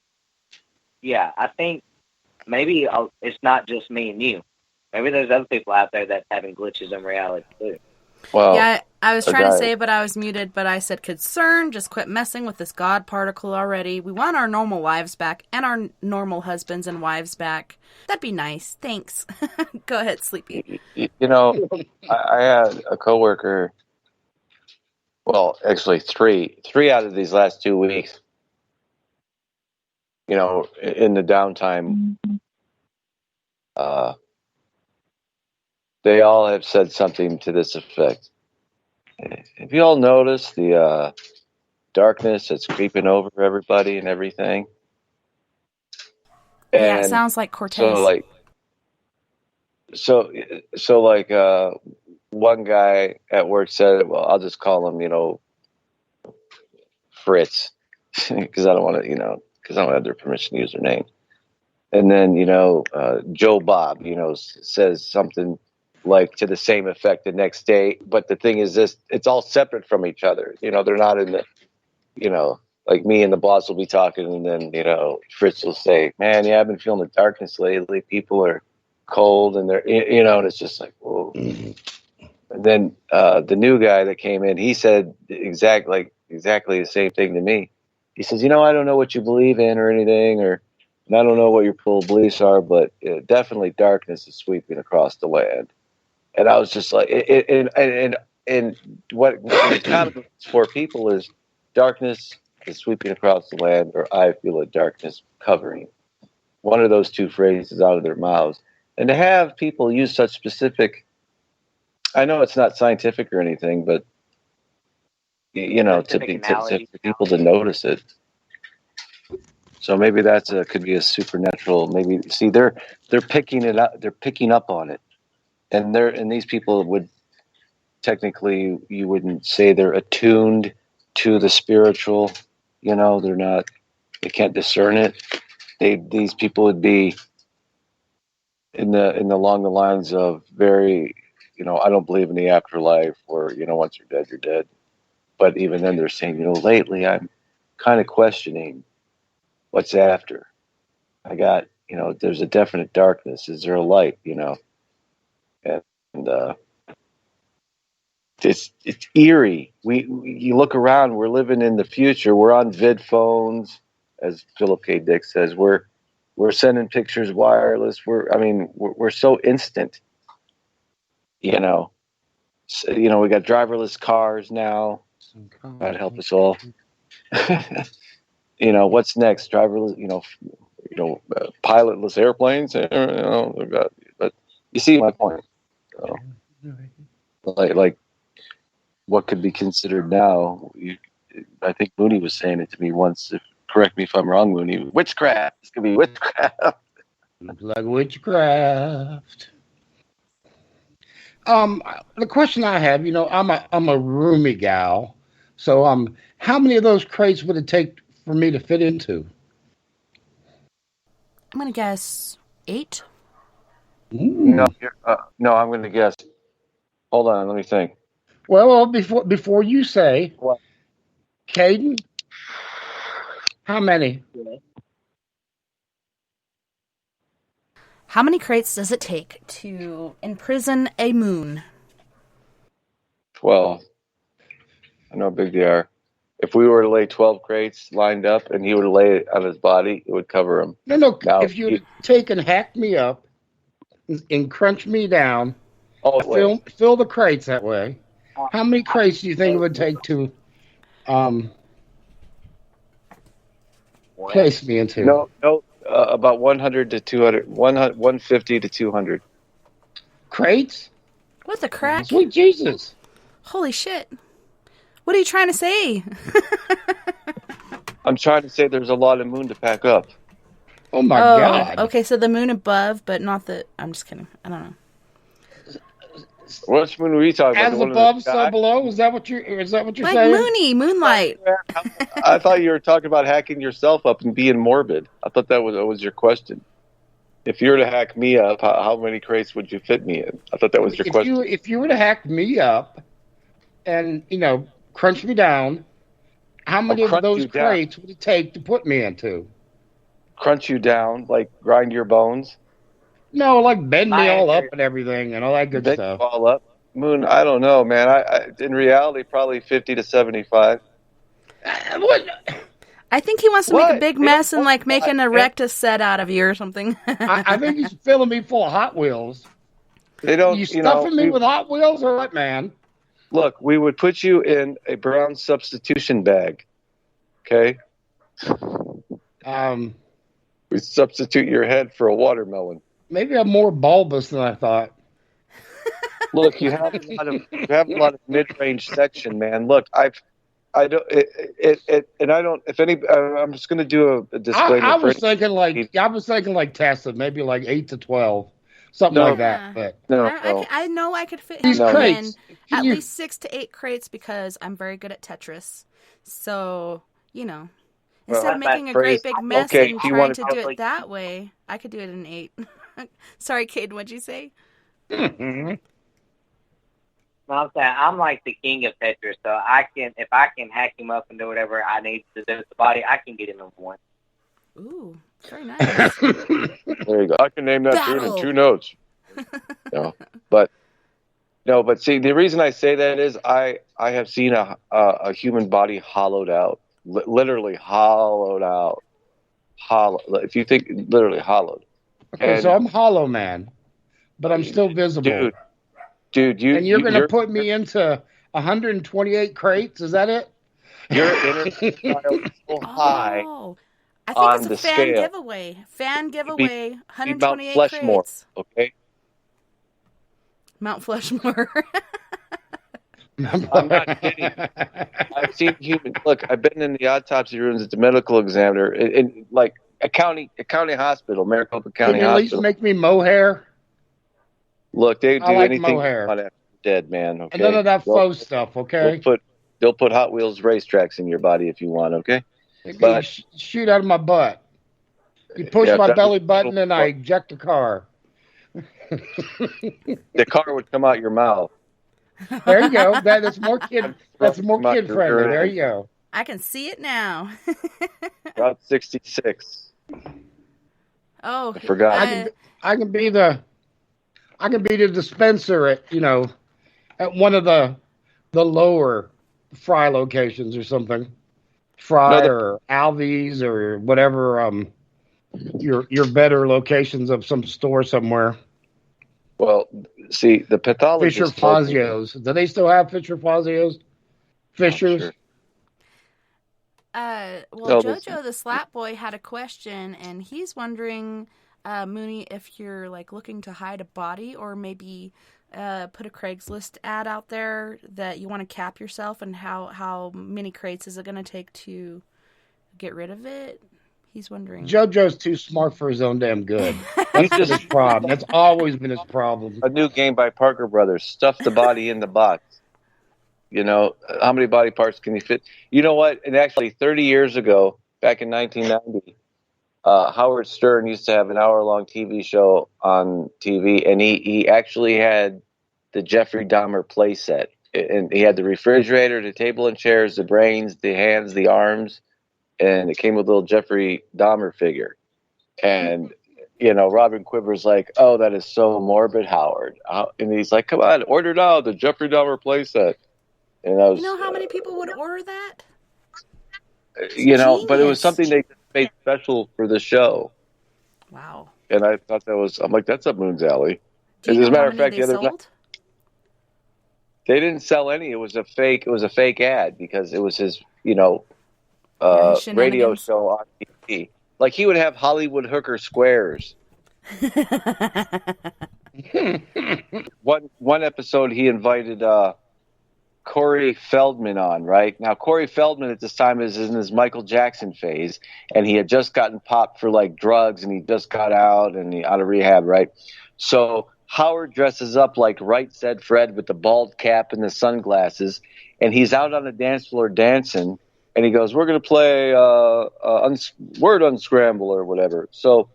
think maybe it's not just me and you. Maybe there's other people out there that's having glitches in reality too. Well, Yeah, I was trying to say it, but I was muted. But I said, concern, just quit messing with this God particle already. We want our normal lives back and our normal husbands and wives back. That'd be nice. Thanks. Go ahead, Sleepy. you know, I had a coworker. Well, actually, three out of these last 2 weeks. You know, in the downtime, they all have said something to this effect. Have you all noticed the darkness that's creeping over everybody and everything? And Yeah, it sounds like Cortez. So like one guy at work said, well, I'll just call him, Fritz, because I don't want to, because I don't have their permission to use their name. And then, Joe Bob, says something like to the same effect the next day. But the thing is this, it's all separate from each other. They're not in the, like me and the boss will be talking, and then, Fritz will say, man, yeah, I've been feeling the darkness lately. People are cold, and they're, and it's just like, whoa. And then the new guy that came in, he said exactly the same thing to me. He says, I don't know what you believe in or anything, and I don't know what your full beliefs are, but definitely darkness is sweeping across the land. And I was just like, and what common for people is darkness is sweeping across the land, or I feel a darkness covering. One of those two phrases out of their mouths. And to have people use such specific, I know it's not scientific or anything, but to people to notice it. So maybe that's could be a supernatural. Maybe see they're picking it up. They're picking up on it, and these people would technically, you wouldn't say they're attuned to the spiritual. They're not. They can't discern it. These people would be in the along the lines of very, I don't believe in the afterlife, or once you're dead, you're dead. But even then, they're saying, lately I'm kind of questioning what's after. I got, there's a definite darkness. Is there a light? And it's eerie. You look around. We're living in the future. We're on vid phones, as Philip K. Dick says. We're sending pictures wireless. We're so instant. We got driverless cars now. God help us all. What's next? Driverless, pilotless airplanes. But you see my point. So, like, what could be considered now? I think Mooney was saying it to me once. Correct me if I'm wrong, Mooney. Witchcraft. This could be witchcraft. Looks like witchcraft. The question I have, I'm a roomy gal, so how many of those crates would it take for me to fit into? I'm gonna guess 8. No, I'm going to guess. Hold on, let me think. Well, before you say, what, Caden, how many? How many crates does it take to imprison a moon? 12. I know how big they are. If we were to lay 12 crates lined up and he would lay it on his body, it would cover him. No. Now, if you take and hack me up and crunch me down, fill the crates that way, how many crates do you think it would take to place me into? No, about 100 to 200, 150 to 200. Crates? What the crack? Sweet Jesus. Holy shit. What are you trying to say? I'm trying to say there's a lot of moon to pack up. Oh my God. Okay, so the moon above, but not the... I'm just kidding. I don't know. Which moon were you talking about? As above, so below? Is that what you're saying? Like moonlight. I thought you were talking about hacking yourself up and being morbid. I thought that was your question. If you were to hack me up, how many crates would you fit me in? I thought that was your question. If you were to hack me up and, crunch me down, how many of those crates would it take to put me into? Crunch you down, like grind your bones? No, like bend My me all up answer- and everything and all that good Big stuff. ball up. Moon, I don't know, man. I in reality, probably 50 to 75. What? I think he wants to make a What? big They mess don't and like make an man. erectus set out of you or something. I think he's filling me full of Hot Wheels. They don't, You stuffing me with Hot Wheels or what, man? look, we would put you in a brown substitution bag. Okay? We substitute your head for a watermelon. Maybe I'm more bulbous than I thought. Look, you have a lot of mid-range section, man. Look, I don't, and I don't. If any, I'm just going to do a disclaimer. I was thinking like Tessa, maybe like 8 to 12, something like that. But no, I know I could fit these him in crates, at least 6 to 8 crates because I'm very good at Tetris. So, instead of making a great big mess and trying to do it that way, I could do it in 8. Sorry, Caden, what'd you say? No, I'm saying I'm like the king of Tetris, so if I can hack him up and do whatever I need to do with the body, I can get him in one. Ooh, very nice. There you go. I can name that tune in 2 notes. But see, the reason I say that is I have seen a human body hollowed out, literally hollowed out, hollow. If you think literally hollowed. Okay, so I'm Hollow Man, but I'm still visible. Dude, you're going to put me into 128 crates? Is that it? Your inner child is so high. I think on it's a the fan scale. giveaway. Fan giveaway. 128 Mount Fleshmore, crates. okay? Mount Fleshmore. I'm not kidding. I've seen humans. Look, I've been in the autopsy rooms at the medical examiner in like a county hospital, Maricopa County Can you at Hospital. least make me mohair? Look, they do I like anything mohair. on after dead, man. Okay, And none of that faux stuff, okay? They'll put Hot Wheels racetracks in your body if you want, okay? But shoot out of my butt. You push my belly button and I eject the car. The car would come out your mouth. There you go. That's more kid. That's more kid friendly. There you go. I can see it now. Route 66. Oh, I forgot. I can be the dispenser at one of the lower Fry locations or something. Fry or Alvy's or whatever your better locations of some store somewhere. Well, see, the pathologist... Fisher Fazio's. Do they still have Fisher Fazio's? Fishers? Sure. Jojo the Slap Boy had a question, and he's wondering, Mooney, if you're like looking to hide a body or maybe put a Craigslist ad out there that you want to cap yourself, and how many crates is it going to take to get rid of it? He's wondering. JoJo's too smart for his own damn good. That's been his problem. That's always been his problem. A new game by Parker Brothers. Stuff the body in the box. How many body parts can you fit? You know what? And actually, 30 years ago, back in 1990, Howard Stern used to have an hour-long TV show on TV, and he actually had the Jeffrey Dahmer playset. And he had the refrigerator, the table and chairs, the brains, the hands, the arms, and it came with a little Jeffrey Dahmer figure. And, Robin Quiver's like, oh, that is so morbid, Howard. And he's like, come on, order now the Jeffrey Dahmer playset. And I was, you know how many people would order that? But it was something they made special for the show. Wow. And I thought I'm like, that's up Moon's alley. As a matter of fact, the other night, they didn't sell any. It was a fake ad because it was his, radio show on TV. Like he would have Hollywood hooker squares. One episode he invited Corey Feldman on, right? Now, Corey Feldman at this time is in his Michael Jackson phase, and he had just gotten popped for like drugs, and he just got out out of rehab, right? So Howard dresses up like Right Said Fred with the bald cap and the sunglasses, and he's out on the dance floor dancing, and he goes, we're going to play Word Unscramble or whatever. So,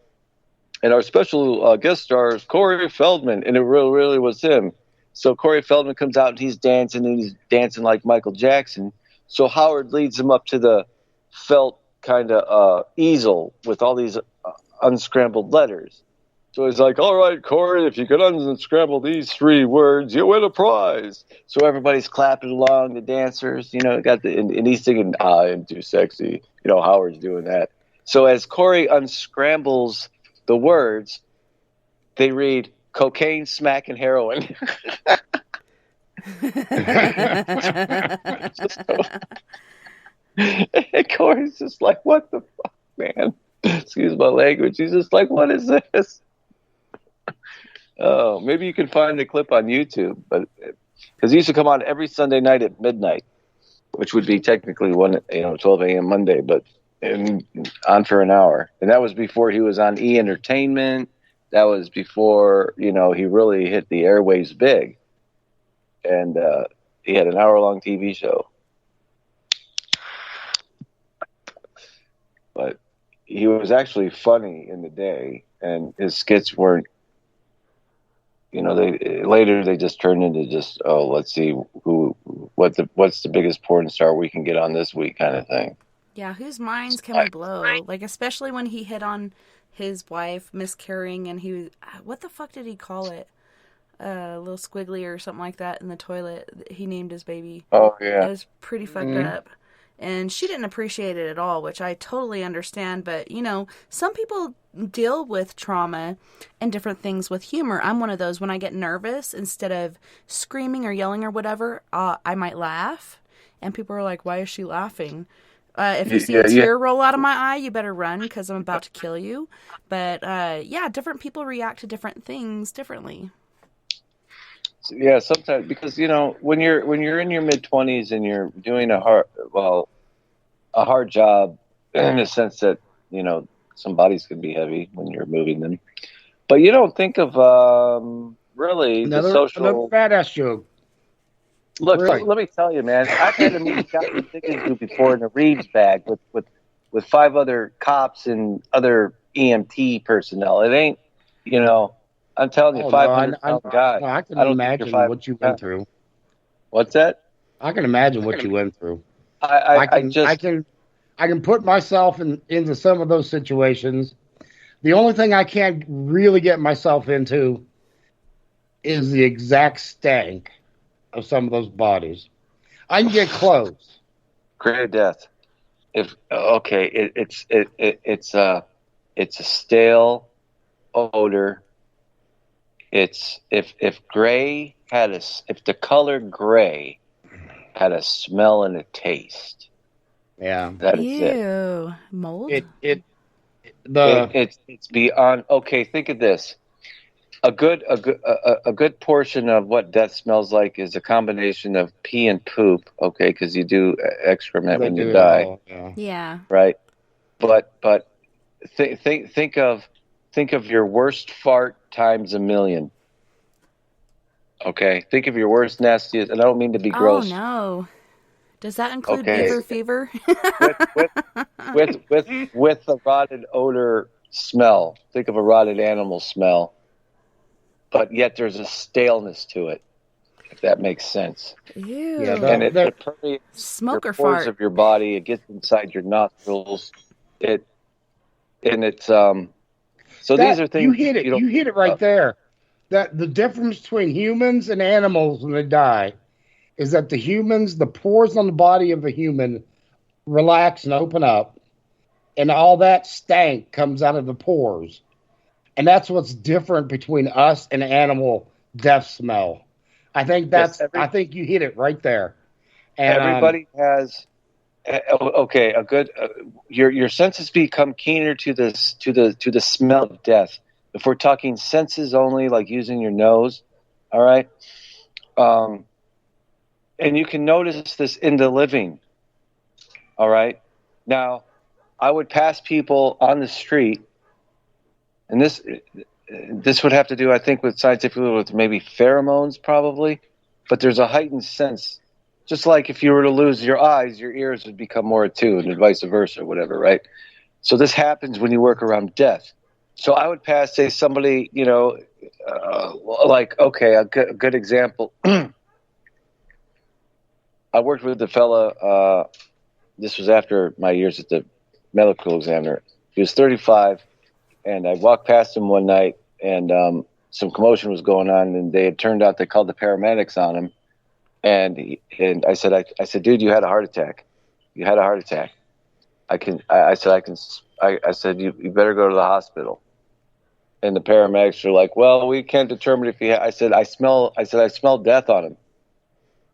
and our special guest star is Corey Feldman, and it really was him. So Corey Feldman comes out and he's dancing like Michael Jackson. So Howard leads him up to the felt kind of easel with all these unscrambled letters. So he's like, all right, Corey, if you can unscramble these 3 words, you win a prize. So everybody's clapping along, the dancers, and he's singing, I am too sexy. Howard's doing that. So as Corey unscrambles the words, they read cocaine, smack, and heroin. And Corey's just like, what the fuck, man? Excuse my language. He's just like, what is this? Oh, maybe you can find the clip on YouTube, but because he used to come on every Sunday night at midnight, which would be technically 12 a.m. Monday, but on for an hour. And that was before he was on E! Entertainment. That was before, he really hit the airwaves big. And he had an hour-long TV show. But he was actually funny in the day, and his skits weren't, they just turned into just, let's see what's the biggest porn star we can get on this week kind of thing. Yeah, whose minds can we blow? Like, especially when he hit on his wife miscarrying, and he was, what the fuck did he call it? A little squiggly or something like that in the toilet. He named his baby. Oh, yeah. It was pretty fucked up. And she didn't appreciate it at all, which I totally understand. But, some people deal with trauma and different things with humor. I'm one of those. When I get nervous, instead of screaming or yelling or whatever, I might laugh. And people are like, why is she laughing? If you see a tear roll out of my eye, you better run because I'm about to kill you. But, different people react to different things differently. Yeah, sometimes because when you're in your mid-20s and you're doing a hard job in the sense that some bodies can be heavy when you're moving them, but you don't think of really the social. Another badass joke. Look, let me tell you, man. I've had to meet Captain Dickens before in a Reeves bag with 5 other cops and other EMT personnel. It ain't I'm telling you, 500-pound guy. No, I can imagine what you went through. What's that? I can imagine what you went through. I can put myself into some of those situations. The only thing I can't really get myself into is the exact stank of some of those bodies. I can get close. Great death. It's a stale odor. It's if the color gray had a smell and a taste. Yeah, that is it. Mold. It's beyond. Okay, think of this. A good portion of what death smells like is a combination of pee and poop. Okay, because you do excrement when you die. Yeah. Right. But think of your worst fart times 1,000,000. Okay, think of your worst, nastiest, and I don't mean to be gross. Oh no, does that include beaver fever? with the rotted odor smell. Think of a rotted animal smell, but yet there's a staleness to it. If that makes sense. Ew. Yeah, and it permeates smoke your or pores fart of your body. It gets inside your nostrils. So these are things you hit it. You hit it right there. That the difference between humans and animals when they die is that the pores on the body of a human relax and open up, and all that stank comes out of the pores. And that's what's different between us and animal death smell. I think I think you hit it right there. And everybody has a good your senses become keener to the smell of death. If we're talking senses only, like using your nose, all right? And you can notice this in the living, all right? Now, I would pass people on the street, and this would have to do, I think, with maybe pheromones probably, but there's a heightened sense. Just like if you were to lose your eyes, your ears would become more attuned and vice versa, whatever, right? So this happens when you work around death. So I would pass, say, somebody, a good example. I worked with the fella, this was after my years at the medical examiner. He was 35, and I walked past him one night, and some commotion was going on, and they called the paramedics on him, and I said, dude, you had a heart attack. You had a heart attack. I said, you better go to the hospital. And the paramedics are like, well, we can't determine if he. I said, I smell death on him.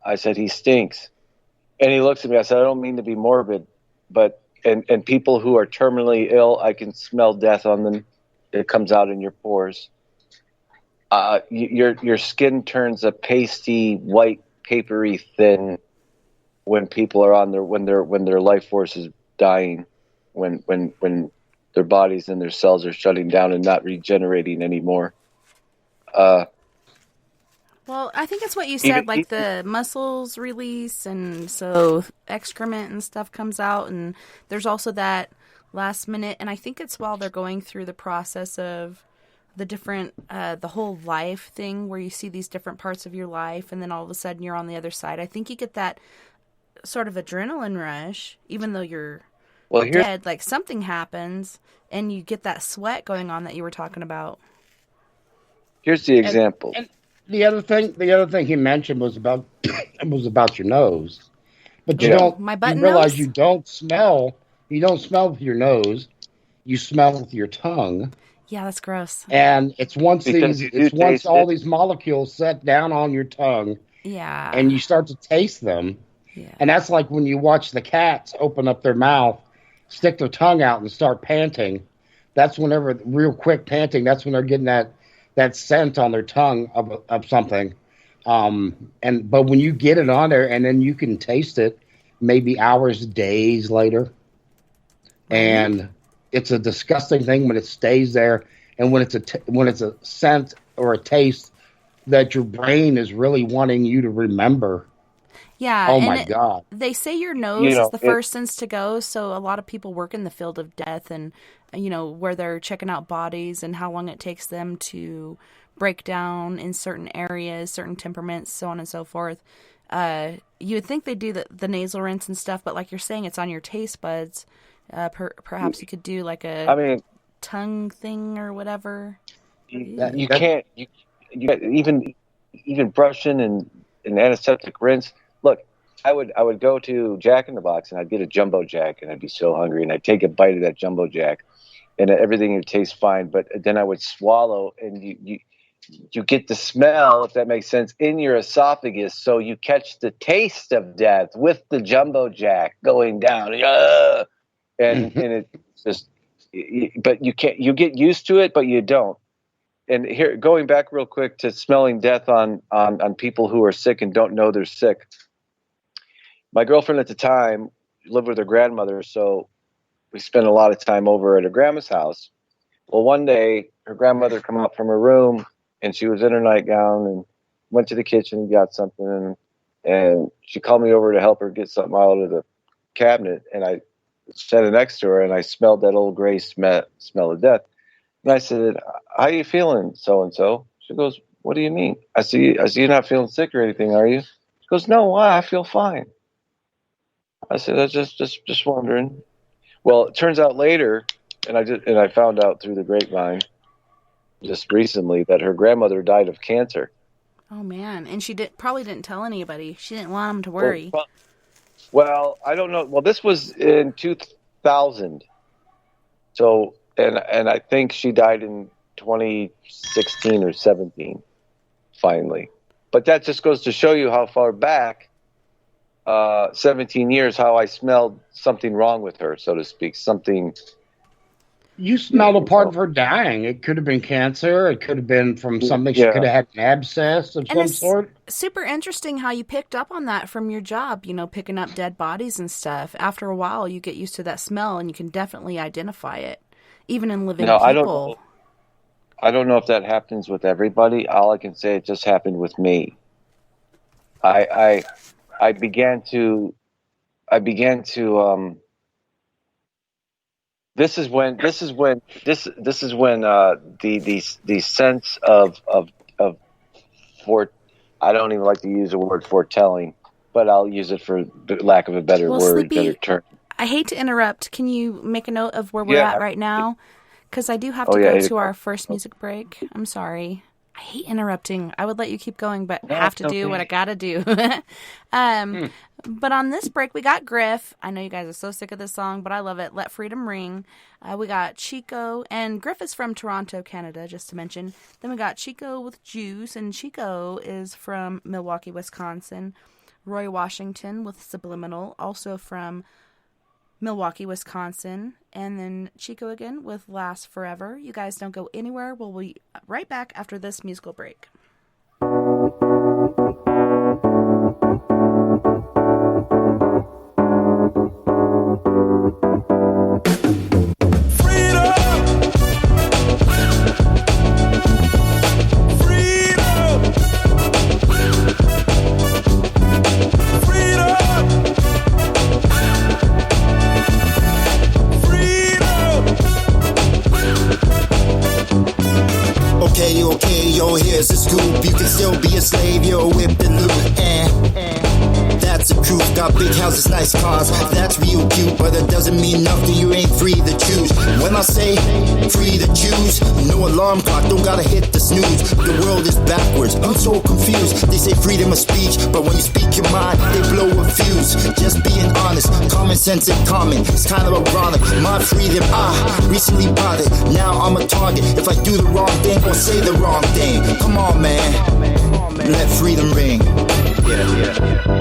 I said, he stinks. And he looks at me. I said, I don't mean to be morbid, but and people who are terminally ill, I can smell death on them. It comes out in your pores. Your skin turns a pasty, white, papery thin when people are when their life force is dying, when their bodies and their cells are shutting down and not regenerating anymore. Well, I think it's what you said, like the muscles release, and so excrement and stuff comes out, and there's also that last minute, and I think it's while they're going through the process of the different, the whole life thing, where you see these different parts of your life, and then all of a sudden you're on the other side. I think you get that sort of adrenaline rush, even though you're dead, like something happens, and you get that sweat going on that you were talking about. Here's the example. And the other thing he mentioned was about your nose, but you realize you don't smell with your nose, you smell with your tongue. Yeah, that's gross. And it's once all these molecules set down on your tongue, and you start to taste them, and that's like when you watch the cats open up their mouth, stick their tongue out, and start panting. That's whenever real quick panting. That's when they're getting that scent on their tongue of something. But when you get it on there, and then you can taste it, maybe hours, days later, and it's a disgusting thing when it stays there, and when it's a scent or a taste that your brain is really wanting you to remember. Yeah. Oh my God. They say your nose is the first sense to go. So a lot of people work in the field of death, and where they're checking out bodies and how long it takes them to break down in certain areas, certain temperaments, so on and so forth. You would think they do the nasal rinse and stuff, but like you're saying, it's on your taste buds. Perhaps you could do like tongue thing or whatever. You can't. You even brushing and antiseptic rinse. Look, I would go to Jack in the Box, and I'd get a jumbo jack, and I'd be so hungry, and I'd take a bite of that jumbo jack, and everything would taste fine. But then I would swallow, and you get the smell, if that makes sense, in your esophagus, so you catch the taste of death with the jumbo jack going down. And it's just, but you can't. You get used to it, but you don't. And here, going back real quick to smelling death on people who are sick and don't know they're sick. My girlfriend at the time lived with her grandmother, so we spent a lot of time over at her grandma's house. Well, one day her grandmother come out from her room, and she was in her nightgown and went to the kitchen and got something, and she called me over to help her get something out of the cabinet, and I sat next to her, and I smelled that old gray smell of death. And I said, "How you feeling, so-and-so?" She goes, "What do you mean?" I see you're not feeling sick or anything, are you? She goes, "No, why? I feel fine." I said, "I just wondering." Well, it turns out later, and I found out through the grapevine just recently that her grandmother died of cancer. Oh man, and she probably didn't tell anybody. She didn't want them to worry. Well, I don't know. Well, this was in 2000. So, and I think she died in 2016 or 17, finally. But that just goes to show you how far back, 17 years, how I smelled something wrong with her, so to speak. Something. You smelled a part of her dying. It could have been cancer. It could have been from something. She could have had an abscess of some sort. Super interesting how you picked up on that from your job, picking up dead bodies and stuff. After a while, you get used to that smell, and you can definitely identify it, even in living people. I don't know if that happens with everybody. All I can say, it just happened with me. I began to. This is when the sense of I don't even like to use the word foretelling, but I'll use it for lack of a better word, Sleepy, better term. I hate to interrupt. Can you make a note of where we're at right now? Because I do have to go to our first music break. I'm sorry. I hate interrupting. I would let you keep going, but have to do what I gotta do. But on this break, we got Griff. I know you guys are so sick of this song, but I love it. Let Freedom Ring. We got Chico, and Griff is from Toronto, Canada, just to mention. Then we got Chico with Juice, and Chico is from Milwaukee, Wisconsin. Roy Washington with Subliminal, also from Milwaukee, Wisconsin. And then Chico again with Last Forever. You guys don't go anywhere. We'll be right back after this musical break. Okay, yo, here's the scoop. You can still be a slave, yo, whip the loop, that's the truth. Got big houses, nice cars, that's real cute, but it doesn't mean nothing, you ain't free to choose. When I say free to choose, no alarm clock, don't gotta hit the snooze. The world is backwards, I'm so confused. They say freedom of speech, but when you speak your mind, they blow a fuse. Just being honest, common sense and common, it's kind of ironic. My freedom, I recently bought it, now I'm a target. If I do the wrong thing or say the wrong thing, come on, man, let freedom ring. Yeah.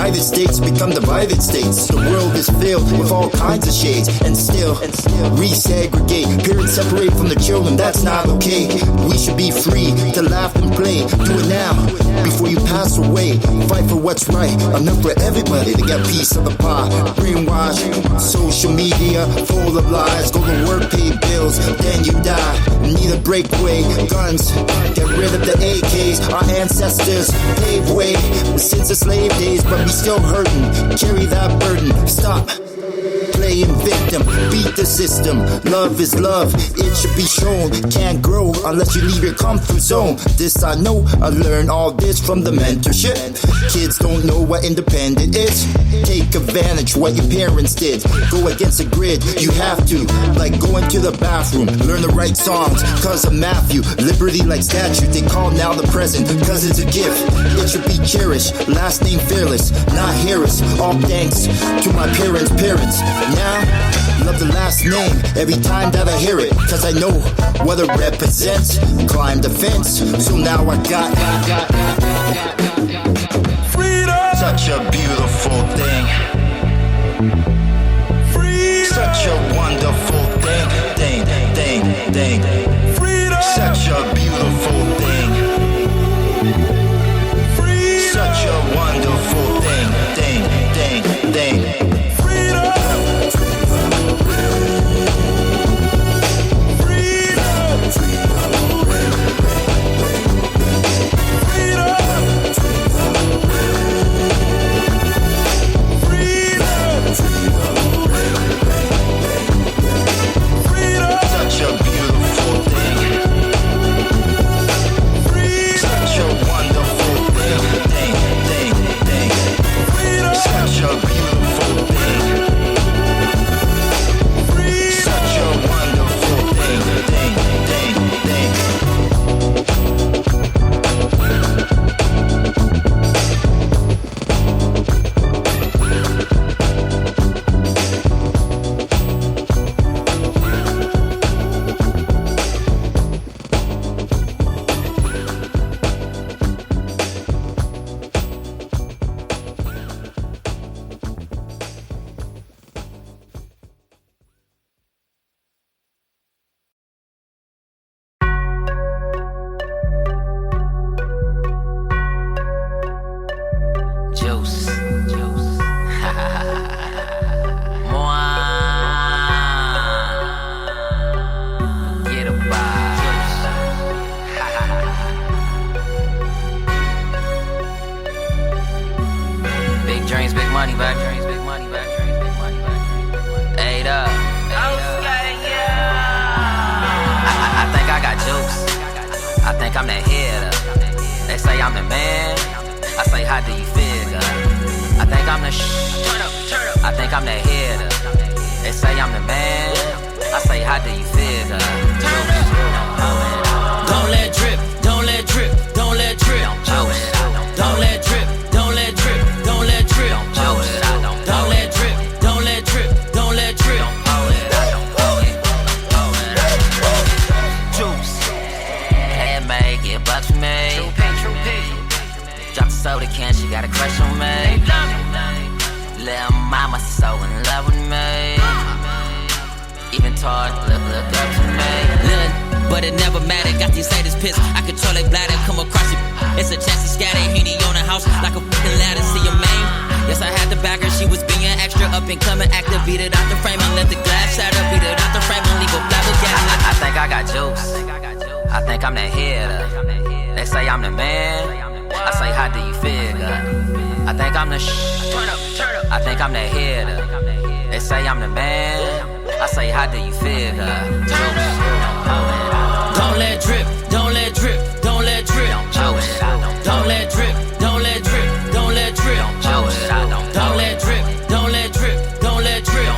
United States become divided states. The world is filled with all kinds of shades, and still resegregate. Parents separate from the children, that's not okay. We should be free to laugh and play. Do it now before you pass away. Fight for what's right, enough for everybody to get a piece of the pie. Brainwash, social media full of lies. Go to work, pay bills, then you die. Need a breakaway, guns, get rid of the AKs. Our ancestors paved way since the slave days, but we still hurting. Carry that burden. Stop playing victim, beat the system. Love is love, it should be shown. Can't grow unless you leave your comfort zone. This I know, I learned all this from the mentorship. Kids don't know what independent is. Take advantage what your parents did. Go against the grid, you have to. Like going to the bathroom, learn the right songs. Cause of Matthew, liberty like statue. They call now the present, cause it's a gift. It should be cherished, last name fearless, not Harris. All thanks to my parents' parents. Now, love the last name every time that I hear it, cause I know what it represents. Climb the fence, so now I got freedom. Such a beautiful thing. Freedom. Such a wonderful thing. Freedom. Such a beautiful thing. Freedom. Such a wonderful thing. Such a beautiful I think I'm that hitter. They say I'm the man. I say, how do you figure? I think I'm the I think I'm that hitter. They say I'm the man. I say, how do you figure? Don't let drip, don't let drip, don't let drip. Don't let drip, don't let drip, don't let drip. Don't let drip, don't let drip, don't let drip. Juice. Handmade, get bucks for me. Drop the soda can, she got a crush on me. Little mama so in love with me. Even taught, look up to me. Look, but it never mattered. Got these haters pissed. I control their bladder, come across it. It's a chance to scatter. Henny on the house like a fucking ladder. See your main. Yes, I had to back her. She was being extra up and coming active. Beat it out the frame and let the glass shatter. Beat it out the frame and leave a flabbergasted. I think I got juice. I think I'm that hitter. They say I'm the man. I say, how do you figure? I think I'm the I think I'm that hitter. They say I'm the man. I say, how do you figure? Don't let drip, don't let drip, don't let drip. Don't let drip, don't let drip, don't let drip. Don't let drip, don't let drip, don't let drip.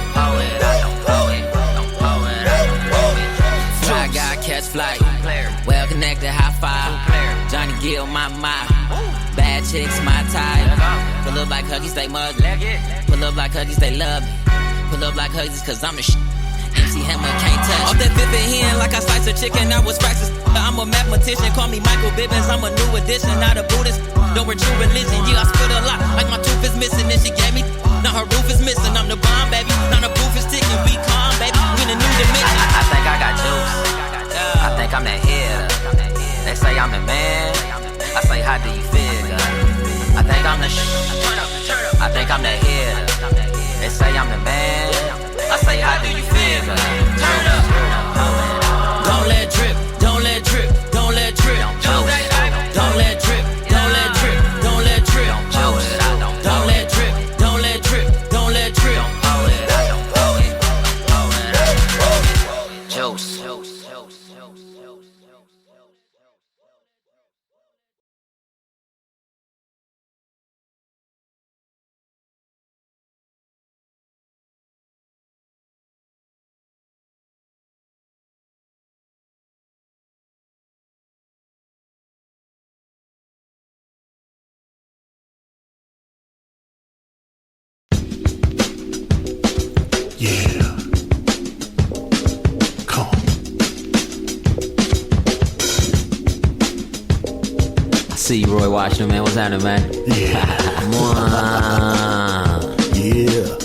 Fly guy catch flight, well connected high five. Johnny Gill my mind. Bad chicks my type. Pull up like Huggies they mug. Pull up like Huggies they love me. Pull up like Huggies cause I'm the MC Hammer can't touch. Off that fifth hand like I slice a chicken, I was practiced. I'm a mathematician, call me Michael Bibbins. I'm a new addition, not a Buddhist. Don't wear true religion, yeah, I spit a lot. Like my tooth is missing and she gave me. Now her roof is missing, I'm the bomb, baby. Now the proof is ticking, be calm, baby. We in a new dimension. I think I got juice. I think I'm that hitter. They say I'm the man. I say, how do you figure? I think I'm the I think I'm that hitter. They say I'm the man. I say, how do you figure? Don't let drip, don't let drip, don't let drip. Don't let drip, don't let drip, don't let drip. Don't let drip, don't let drip, don't let drip. Juice. Yeah. Come on. I see you, Roy Washington, man. What's happening, man? Yeah. Come on. Yeah.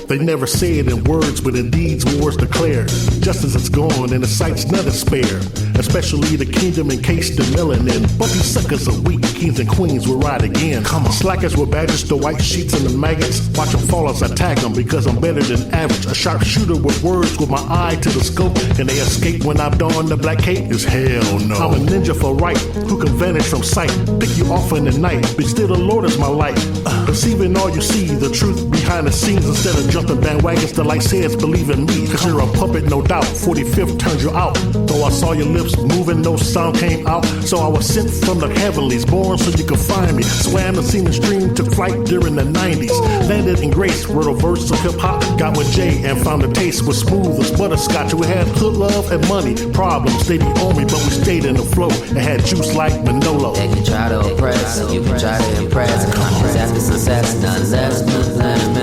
They never say it in words, but in deeds wars declared. Justice is gone and the sight's none to spare. Especially the kingdom encased in melanin. But these suckers are weak, kings and queens will ride again. Come on. Slackers with badges, the white sheets and the maggots. Watch them fall as I tag them because I'm better than average. A sharpshooter with words with my eye to the scope. Can they escape when I've donned the black cape? Is hell no. I'm a ninja for right, who can vanish from sight. Pick you off in the night, but still the Lord is my light. Perceiving all you see, the truth behind the scenes. Instead of jumping bandwagons, the light says believe in me. Cause you're a puppet, no doubt. 45th turned you out. Though I saw your lips moving, no sound came out. So I was sent from the heavenlies, born so you could find me. Swam the scene and stream, took flight during the 90s. Landed in grace, wrote a verse of hip hop. Got with Jay and found the taste was smooth as butterscotch. We had hood love and money. Problems, they be on me, but we stayed in the flow. It had juice like Manolo. They can try to oppress, you can try to impress. Cause after success, none less.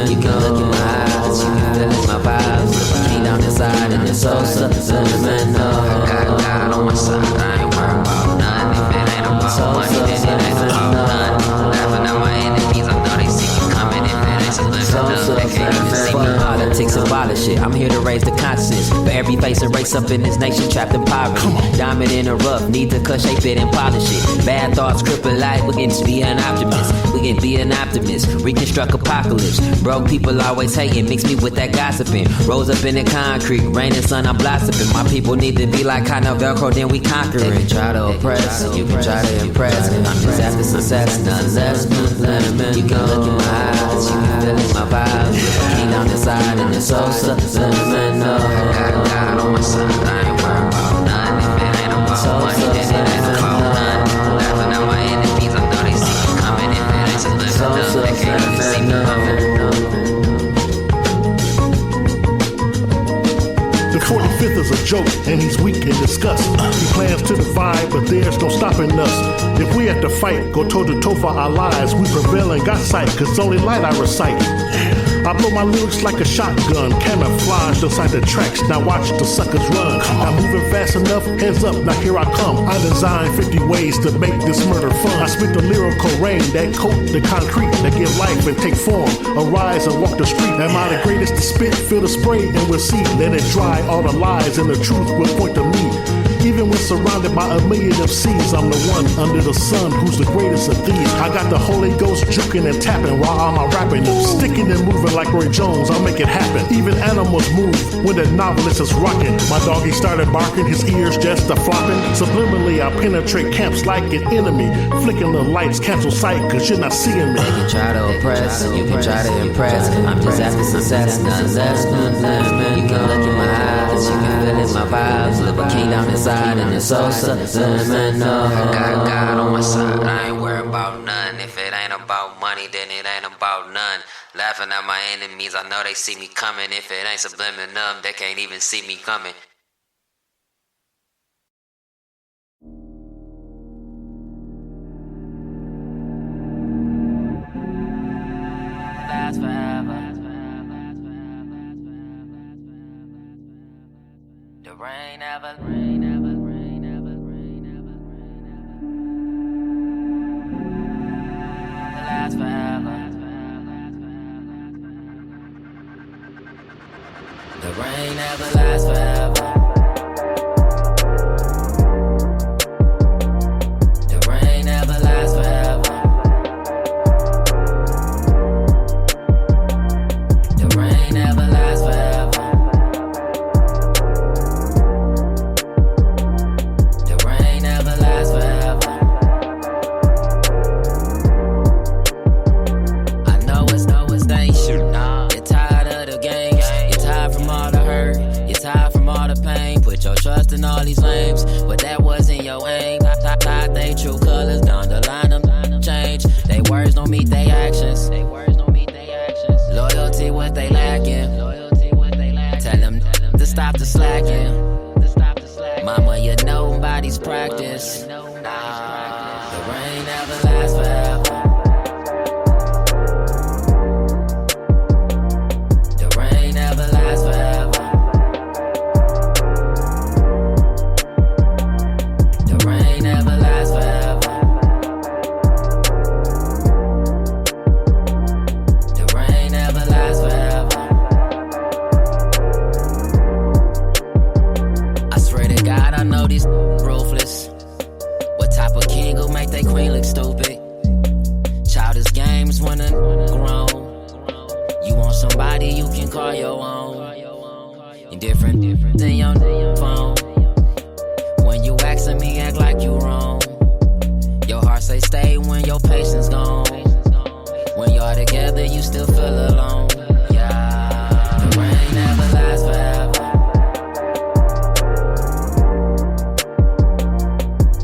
You can look in my eyes, you can feel in my vibes. King down inside and it's so subliminal. I got God on my side, I ain't worried about none. If it ain't about money, then it ain't about none. Laughing at my enemies, I know they see me coming. If it ain't subliminal, they can't even see me. Politics and violent shit, I'm here to raise the consciousness. For every face and race up in this nation trapped in poverty. Diamond in the rough, need to cut, shape it and polish it. Bad thoughts cripple life, we can be an optimist. We can be an optimist, reconstruct apocalypse. Broke people always hating, mix me with that gossiping. Rose up in the concrete, rain and sun, I'm blossoming. My people need to be like kind of Velcro, then we conquering. They can try to oppress, you can try to impress. I'm just after success, none less. You can look in my eyes, you can feel in my vibes. King down inside and it's so subliminal. is a joke, and he's weak in disgust. He plans to divide, but there's no stopping us. If we have to fight, go toe-to-toe for our lives, we prevail and got sight, cause only light I recite. I blow my lyrics like a shotgun, camouflaged inside the tracks. Now watch the suckers run. Now moving fast enough, heads up, now here I come. I designed 50 ways to make this murder fun. I spit the lyrical rain that coat the concrete, that give life and take form. Arise and walk the street. Am I the greatest to spit? Feel the spray and we'll see. Let it dry, all the lies and the truth will point to me. Even when surrounded by a million MCs, I'm the one under the sun who's the greatest of these. I got the Holy Ghost juking and tapping while I'm rapping. Sticking and moving like Roy Jones, I'll make it happen. Even animals move when the novelist is rocking. My doggy started barking, his ears just a-flopping. Subliminally, I penetrate camps like an enemy. Flicking the lights, cancel sight, cause you're not seeing me. You can try to oppress, you can try to impress. I'm just after success, none less, none less. You can look in my eyes, you can feel in my vibes. Live a king down inside and it's so subliminal. I got God on my side, I ain't worried about none. If it ain't about money, then it ain't about none. Laughing at my enemies, I know they see me coming. If it ain't subliminal, they can't even see me coming. Last forever. The rain never, rain never, rain never, rain never, rain never. The last forever. The rain never lasts forever. The rain never lasts forever. The rain never lasts forever. The rain never lasts forever. I know it's dangerous. You're tired of the games. You're tired from all the hurt. You're tired from all the pain. Put your trust in all these lames, but that wasn't your aim. Hide they true colors, down the line them change. They words don't meet they actions. Loyalty what they lacking. Tell them to stop the slacking. Mama, you know nobody's practice. The rain never lasts forever. The rain never lasts forever. The rain never lasts forever. The rain never lasts forever. I swear to God, I know these ruthless. What type of king will make they queen look stupid? Childish games when they're grown. You want somebody you can call your own. Indifferent than your phone. When you asking me, act like you wrong. Your heart say stay when your patience gone. When y'all together, you still feel alone. Yeah, the rain never lasts forever.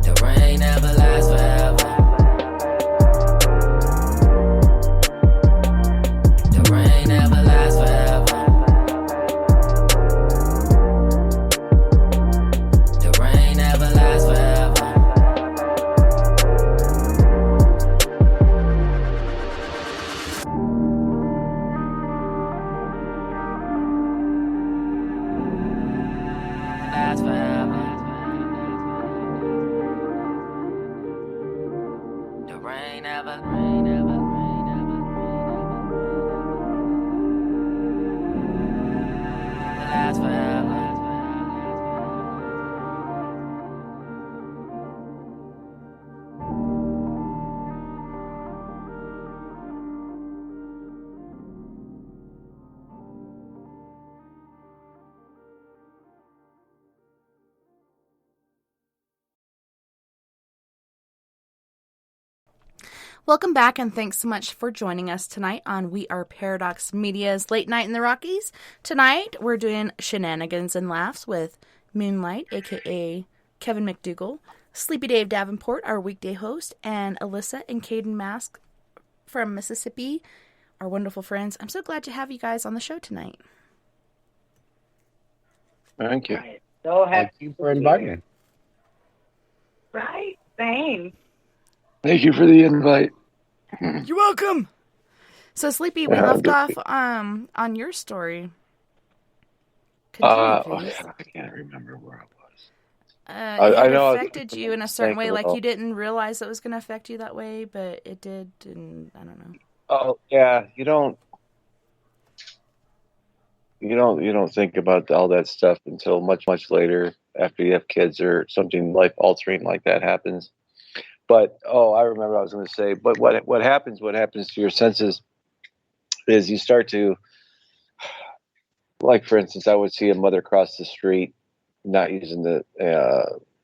The rain never lasts forever. The rain never lasts forever. The rain never lasts forever. Lasts forever. The rain never, rain never, rain never, rain never. It lasts forever. Welcome back, and thanks so much for joining us tonight on We Are Paradox Media's Late Night in the Rockies. Tonight, we're doing Shenanigans and Laughs with Moonlight, a.k.a. Kevin McDougall, Sleepy Dave Davenport, our weekday host, and Alyssa and Caden Mask from Mississippi, our wonderful friends. I'm so glad to have you guys on the show tonight. Thank you. So Thank happy. you for inviting. Right? Same. Thank you for the invite. You're welcome. So, Sleepy, we left off on your story. Continue, please. I can't remember where I was. It affected you in a certain way. Like, you didn't realize it was going to affect you that way, but it did, and I don't know. Oh, yeah. You don't think about all that stuff until much, much later after you have kids or something life-altering like that happens. But, I remember what I was going to say. But what happens to your senses is you start to, like, for instance, I would see a mother cross the street not using the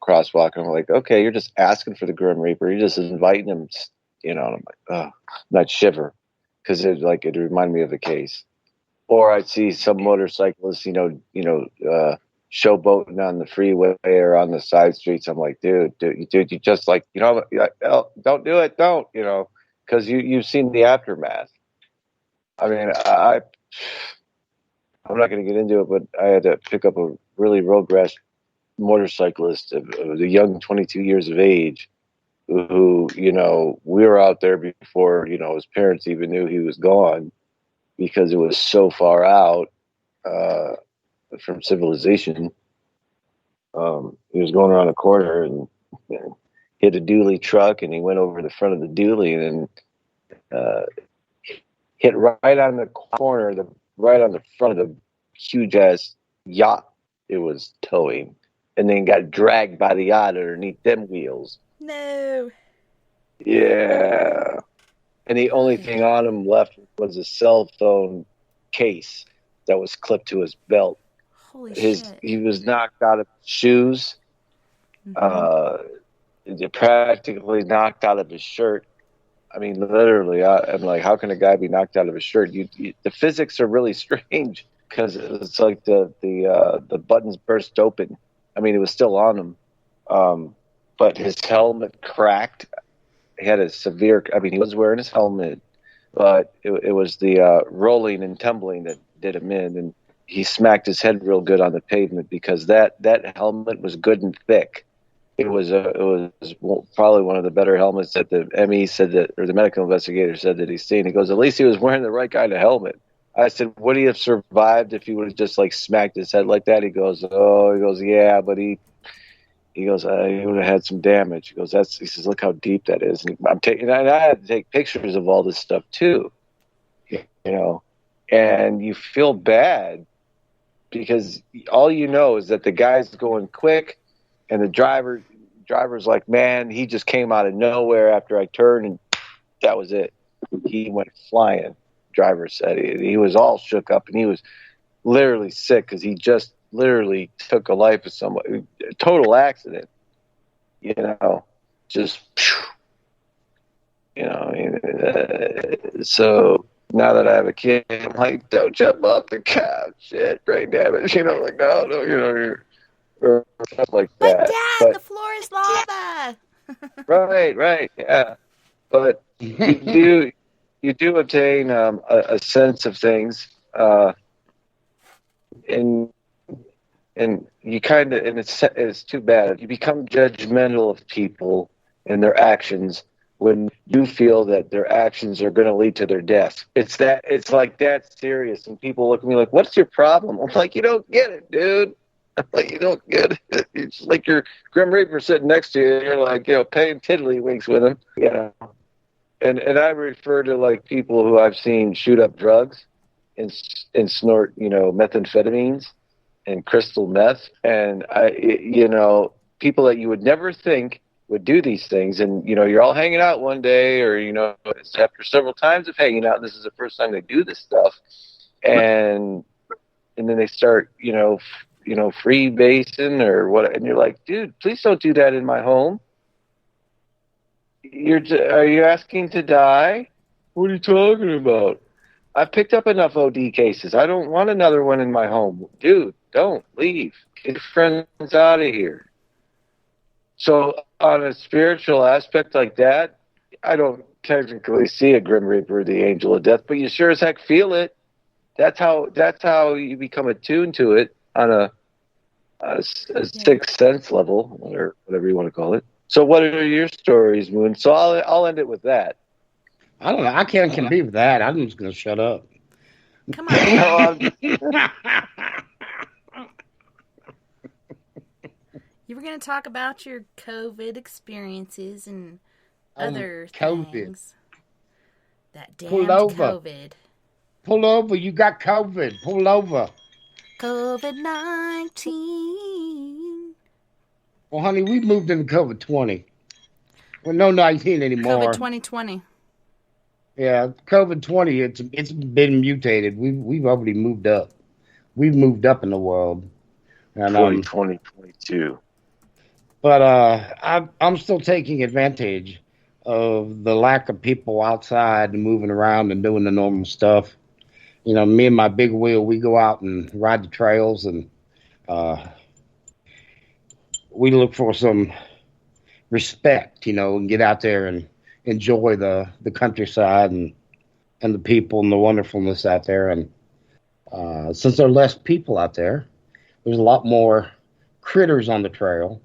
crosswalk. And I'm like, okay, you're just asking for the Grim Reaper. You're just inviting them, and I'm like, oh, not shiver, because it reminded me of a case. Or I'd see some motorcyclists, showboating on the freeway or on the side streets. I'm like, dude, you just don't do it, don't, because you've seen the aftermath. I mean, I'm not going to get into it, but I had to pick up a really road rash motorcyclist of a young 22 years of age who, we were out there before, his parents even knew he was gone because it was so far out from civilization. He was going around a corner and hit a dually truck, and he went over the front of the dually and hit right on the corner, right on the front of the huge ass yacht it was towing, and then got dragged by the yacht underneath them wheels. No. Yeah. And the only thing on him left was a cell phone case that was clipped to his belt. Holy shit. He was knocked out of his shoes, practically knocked out of his shirt. I mean, literally, I'm like, how can a guy be knocked out of his shirt? The physics are really strange because it's like the buttons burst open. I mean, it was still on him, but his helmet cracked. He had a severe. I mean, he was wearing his helmet, but it was the rolling and tumbling that did him in, and he smacked his head real good on the pavement because that helmet was good and thick. It was probably one of the better helmets that the ME said that, or the medical investigator said that he's seen. He goes, at least he was wearing the right kind of helmet. I said, would he have survived if he would have just like smacked his head like that? He goes, yeah, but he goes, he would have had some damage. He goes, he says, look how deep that is. And I had to take pictures of all this stuff too, and you feel bad because all you know is that the guy's going quick, and the driver's like, man, he just came out of nowhere after I turned, and that was it. He went flying. Driver said he was all shook up, and he was literally sick because he just literally took a life of somebody. Total accident, just, so now that I have a kid, I'm like, don't jump off the couch, shit, brain damage, like, no, or stuff like that. Dad, the floor is lava. Right, yeah. But you do obtain a sense of things, and you kind of, and it's too bad. You become judgmental of people and their actions when you feel that their actions are going to lead to their death. It's like that serious, and people look at me like, "What's your problem?" I'm like, "You don't get it, dude." I'm like, "You don't get it." It's like your Grim Reaper sitting next to you, and you're like, paying tiddlywinks with him, And I refer to like people who I've seen shoot up drugs and snort, methamphetamines and crystal meth, and people that you would never think would do these things, and you're all hanging out one day, or after several times of hanging out, this is the first time they do this stuff, and then they start, free basing or what, and you're like, dude, please don't do that in my home. Are you asking to die? What are you talking about? I've picked up enough OD cases. I don't want another one in my home. Dude, don't leave. Get your friends out of here. So on a spiritual aspect like that, I don't technically see a Grim Reaper, the angel of death, but you sure as heck feel it. That's how you become attuned to it on a sixth sense level, or whatever you want to call it. So, what are your stories, Moon? So, I'll end it with that. I don't know. I can't compete with that. I'm just going to shut up. Come on. You were going to talk about your COVID experiences and other things. That damned COVID. Pull over. You got COVID. Pull over. COVID-19. Well, honey, we moved into COVID-20. Well, no 19 anymore. COVID 2020. Yeah, COVID-20. It's been mutated. We've already moved up. We've moved up in the world. And 2022. But I'm still taking advantage of the lack of people outside and moving around and doing the normal stuff. You know, me and my big wheel, we go out and ride the trails, and we look for some respect, you know, and get out there and enjoy the countryside and the people and the wonderfulness out there. And since there are less people out there, there's a lot more critters on the trail.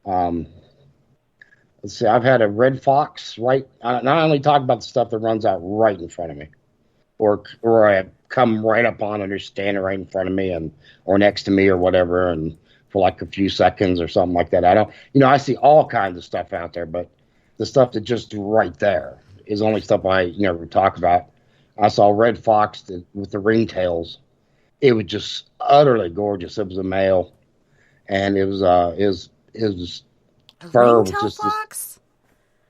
Let's see, I've had a red fox right. I only talk about the stuff that runs out right in front of me, or I come right up on it or standing right in front of me or next to me or whatever, and for like a few seconds or something like that. I don't, you know, I see all kinds of stuff out there, but the stuff that just right there is only stuff I never talk about. I saw a red fox with the ringtails. It was just utterly gorgeous. It was a male, and it was his fur was just fox?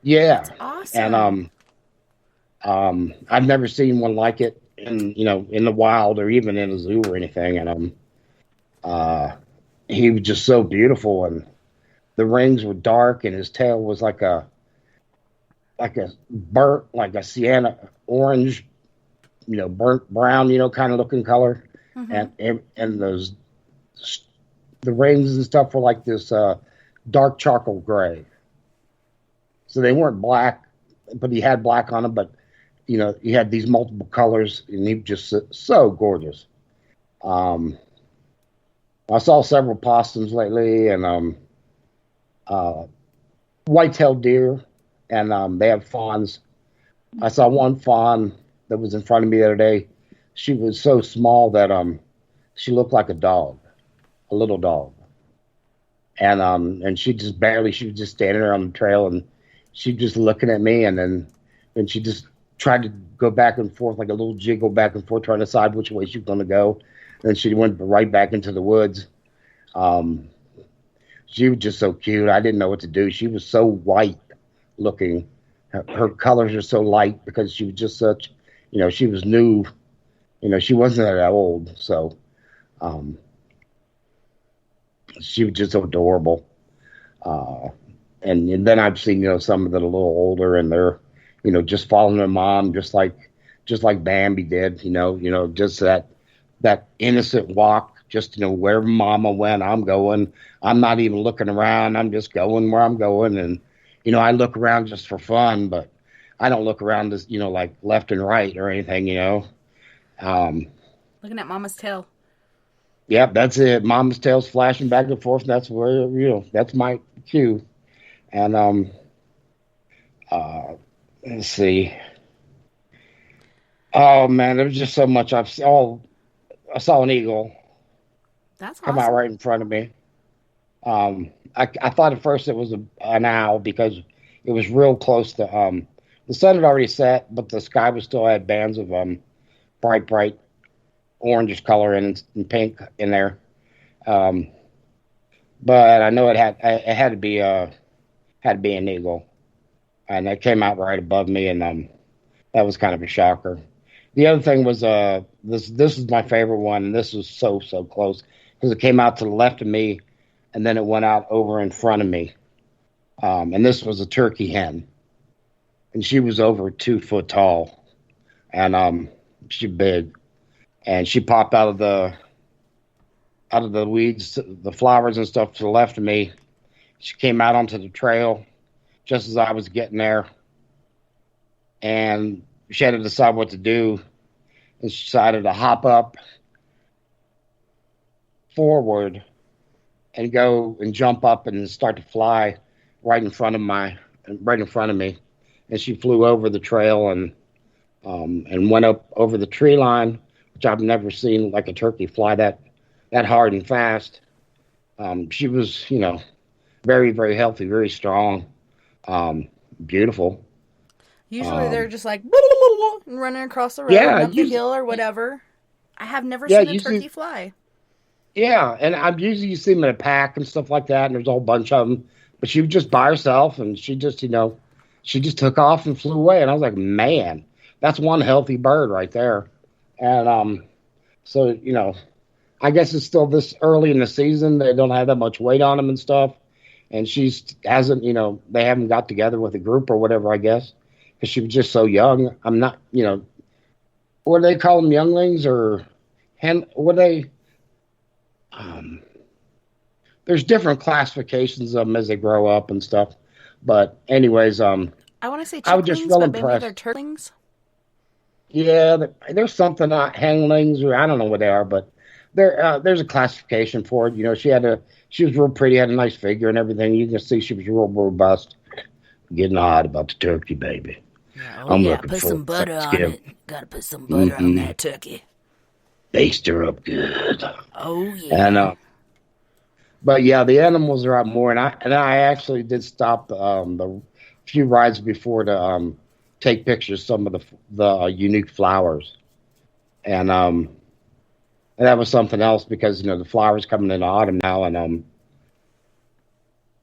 Yeah. That's awesome. And I've never seen one like it in the wild or even in a zoo or anything. And he was just so beautiful, and the rings were dark, and his tail was like a burnt, like a sienna orange, burnt brown, kind of looking color. Mm-hmm. And the rings and stuff were like this dark charcoal gray. So they weren't black, but he had black on them. But he had these multiple colors, and he was just so gorgeous. I saw several possums lately, and white-tailed deer, and they have fawns. I saw one fawn that was in front of me the other day. She was so small that she looked like a dog, a little dog. And she was just standing there on the trail, and she just looking at me, and then she just tried to go back and forth, like a little jiggle back and forth, trying to decide which way she was going to go. And she went right back into the woods. She was just so cute. I didn't know what to do. She was so white looking. Her colors are so light because she was just such, she was new. She wasn't that old. So she was just so adorable. And then I've seen, some of that are a little older, and they're, just following their mom, just like Bambi did, just that innocent walk, just, wherever mama went, I'm going. I'm not even looking around. I'm just going where I'm going. And, I look around just for fun, but I don't look around as, like left and right or anything, Looking at mama's tail. Yep, that's it. Mama's tail's flashing back and forth. And that's where, that's my cue. And, let's see. Oh man, there was just so much. I saw an eagle. That's come awesome. out right in front of me. I thought at first it was an owl because it was real close to the sun had already set, but the sky was still had bands of bright orangish color and pink in there. But I know it had to be an eagle, and it came out right above me, and that was kind of a shocker. The other thing was this is my favorite one, and this was so close because it came out to the left of me, and then it went out over in front of me. And this was a turkey hen, and she was over 2 foot tall, and she big, and she popped out of the weeds, the flowers and stuff to the left of me. She came out onto the trail just as I was getting there, and she had to decide what to do, and she decided to hop up forward and go and jump up and start to fly right in front of me. And she flew over the trail and went up over the tree line, which I've never seen like a turkey fly that hard and fast. She was, very, very healthy, very strong, beautiful. Usually they're just like and running across the road, up the hill or whatever. I have never seen a turkey fly. Yeah, and I'm usually you see them in a pack and stuff like that, and there's a whole bunch of them. But she was just by herself, and she just, she just took off and flew away. And I was like, man, that's one healthy bird right there. And so, I guess it's still this early in the season. They don't have that much weight on them and stuff. And they haven't got together with a group or whatever, I guess, because she was just so young. I'm not, what do they call them, younglings or what do they? There's different classifications of them as they grow up and stuff. But anyways, I want to say I was just real but maybe impressed. they're turtlings. Yeah, there's something hanglings, or I don't know what they are, but there's a classification for it. She was real pretty, had a nice figure and everything. You can see she was real robust. Getting hot about the turkey, baby. I'm looking put for some butter on skin. it. Gotta put some butter on that turkey. Baste her up good. Oh yeah. And but yeah, the animals are out more, and I actually did stop the few rides before to take pictures of some of the unique flowers, and that was something else because the flowers coming in autumn now, and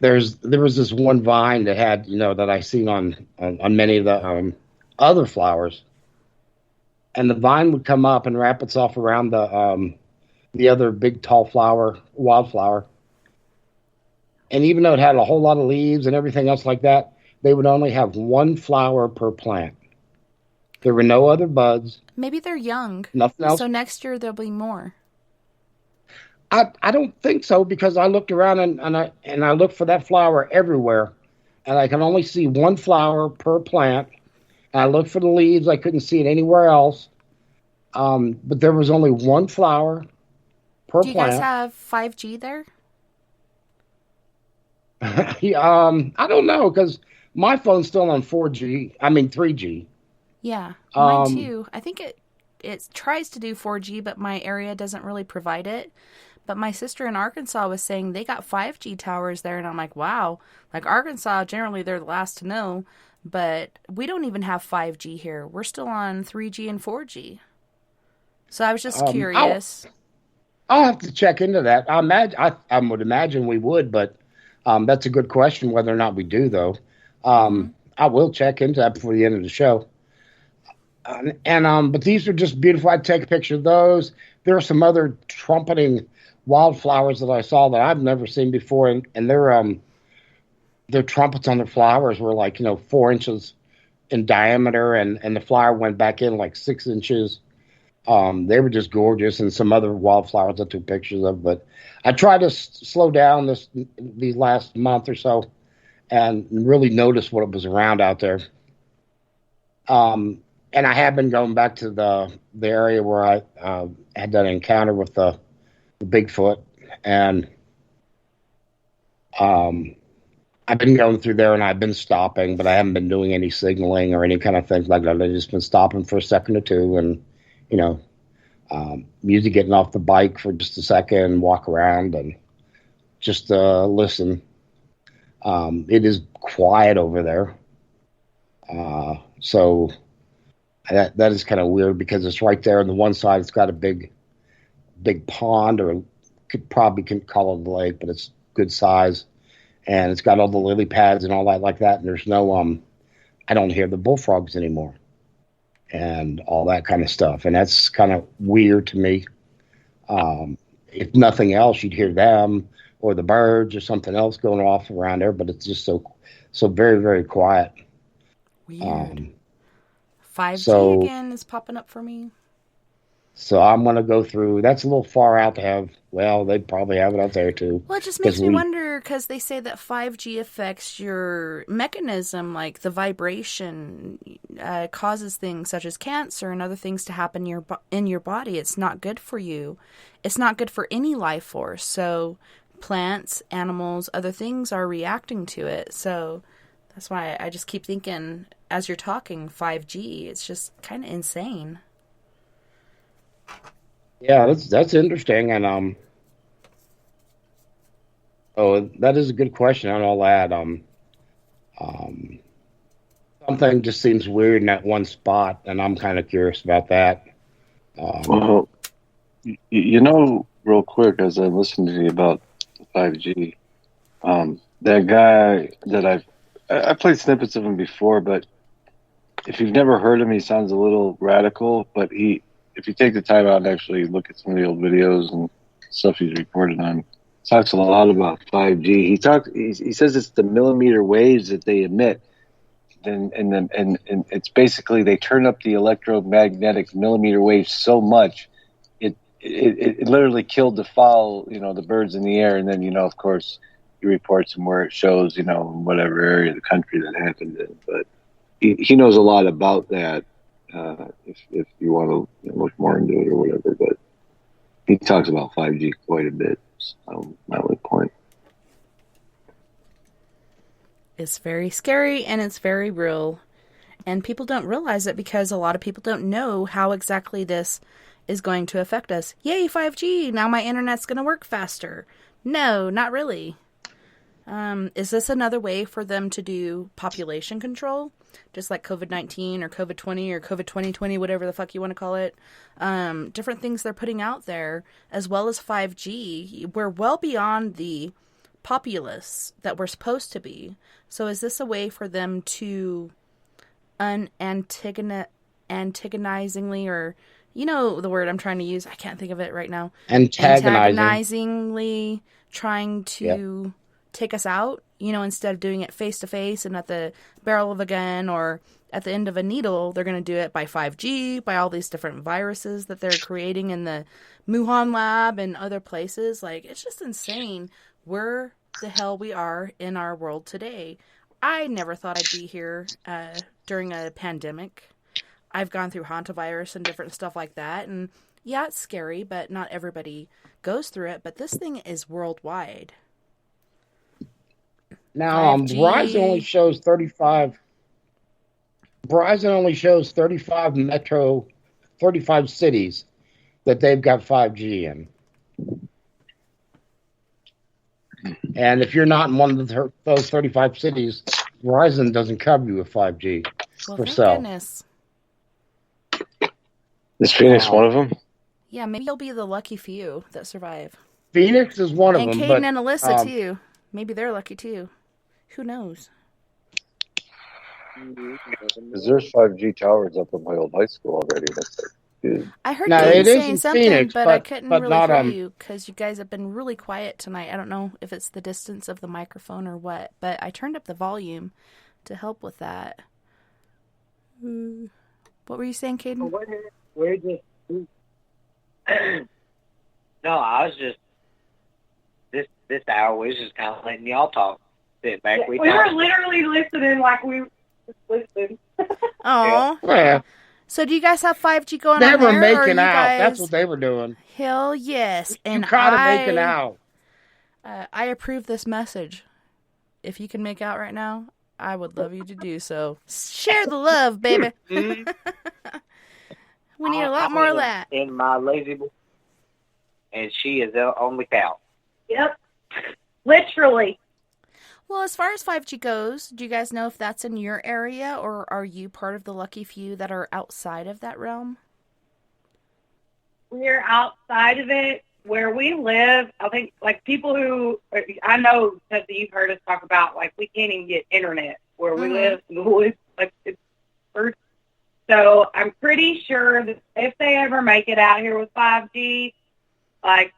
there was this one vine that had that I seen on many of the other flowers, and the vine would come up and wrap itself around the other big tall wildflower. And even though it had a whole lot of leaves and everything else like that, they would only have one flower per plant. There were no other buds. Maybe they're young. Nothing else. So next year there'll be more. I don't think so, because I looked around and I looked for that flower everywhere, and I can only see one flower per plant. And I looked for the leaves. I couldn't see it anywhere else. But there was only one flower per plant. Do you guys have 5G there? I don't know, because my phone's still on 3G. Yeah, mine too. I think it tries to do 4G, but my area doesn't really provide it. But my sister in Arkansas was saying they got 5G towers there, and I'm like, wow. Like Arkansas, generally they're the last to know, but we don't even have 5G here. We're still on 3G and 4G. So I was just curious. I'll have to check into that. I would imagine we would, but that's a good question whether or not we do, though. I will check into that before the end of the show. But these are just beautiful. I'd take a picture of those. There are some other trumpeting wildflowers that I saw that I've never seen before, and their trumpets on their flowers were like 4 inches in diameter, and the flower went back in like 6 inches. They were just gorgeous, and some other wildflowers I took pictures of. But I tried to slow down these last month or so and really notice what was around out there. And I have been going back to the area where I had that encounter with the Bigfoot, and I've been going through there, and I've been stopping, but I haven't been doing any signaling or any kind of things like that. I've just been stopping for a second or two, and usually getting off the bike for just a second, walk around, and just listen. It is quiet over there, so that is kind of weird because it's right there on the one side. It's got a big pond, or could call it a lake, but it's good size, and it's got all the lily pads and all that like that. And there's no I don't hear the bullfrogs anymore, and all that kind of stuff. And that's kind of weird to me. If nothing else, you'd hear them or the birds or something else going off around there, but it's just so very, very quiet. Weird. 5G again is popping up for me. So I'm going to go through. That's a little far out to have. Well, they probably have it out there too. Well, it just makes me wonder, because they say that 5G affects your mechanism, like the vibration causes things such as cancer and other things to happen in your body. It's not good for you. It's not good for any life force. So plants, animals, other things are reacting to it. So that's why I just keep thinking, as you're talking 5G, it's just kind of insane. Yeah, that's interesting, and oh, that is a good question on all that. Something just seems weird in that one spot, and I'm kind of curious about that. Well, you know, real quick, as I listened to you about 5G, that guy that I played snippets of him before, but if you've never heard him, he sounds a little radical. But if you take the time out and actually look at some of the old videos and stuff he's reported on, talks a lot about 5G. He says it's the millimeter waves that they emit. And it's basically they turn up the electromagnetic millimeter waves so much it literally killed the fowl, the birds in the air. And then of course he reports them where it shows whatever area of the country that happened in. But he knows a lot about that. If you want to look more into it or whatever, but he talks about 5G quite a bit. So my only point. It's very scary and it's very real. And people don't realize it because a lot of people don't know how exactly this is going to affect us. Yay, 5G! Now my internet's going to work faster. No, not really. Is this another way for them to do population control? Just like COVID-19 or COVID-20 or COVID-2020, whatever the fuck you want to call it. Different things they're putting out there, as well as 5G. We're well beyond the populace that we're supposed to be. So is this a way for them to antagonizingly, or the word I'm trying to use, I can't think of it right now. Antagonizingly trying to take us out, instead of doing it face to face and at the barrel of a gun or at the end of a needle, they're going to do it by 5G, by all these different viruses that they're creating in the Wuhan lab and other places. Like, it's just insane where the hell we are in our world today. I never thought I'd be here during a pandemic. I've gone through hantavirus and different stuff like that, and yeah, it's scary, but not everybody goes through it. But this thing is worldwide. Now, Verizon only shows 35. Verizon only shows 35 cities that they've got 5G in. And if you're not in one of those 35 cities, Verizon doesn't cover you with 5G for cell. Goodness. Is Phoenix one of them? Yeah, maybe you'll be the lucky few that survive. Phoenix is one of them. And Caden and Alyssa, too. Maybe they're lucky, too. Who knows? Because there's 5G towers up at my old high school already. That's like, dude. I heard you saying something, Phoenix, but I couldn't really hear you because you guys have been really quiet tonight. I don't know if it's the distance of the microphone or what, but I turned up the volume to help with that. What were you saying, Caden? We're just... No, I was just... This hour, we was just kind of letting y'all talk. Sit back. We were literally listening like we listened. Oh. Yeah. So do you guys have 5G going on there? They were making out. Guys... That's what they were doing. Hell yes. And making out. I approve this message. If you can make out right now, I would love you to do so. Share the love, baby. We need a lot more of that. In my lazy boy. And she is on the couch. Yep. Literally. Well, as far as 5G goes, do you guys know if that's in your area, or are you part of the lucky few that are outside of that realm? We're outside of it. Where we live, I think, like, people who, I know that you've heard us talk about, like, we can't even get internet where we live. Like, it's first. So I'm pretty sure that if they ever make it out here with 5G, like,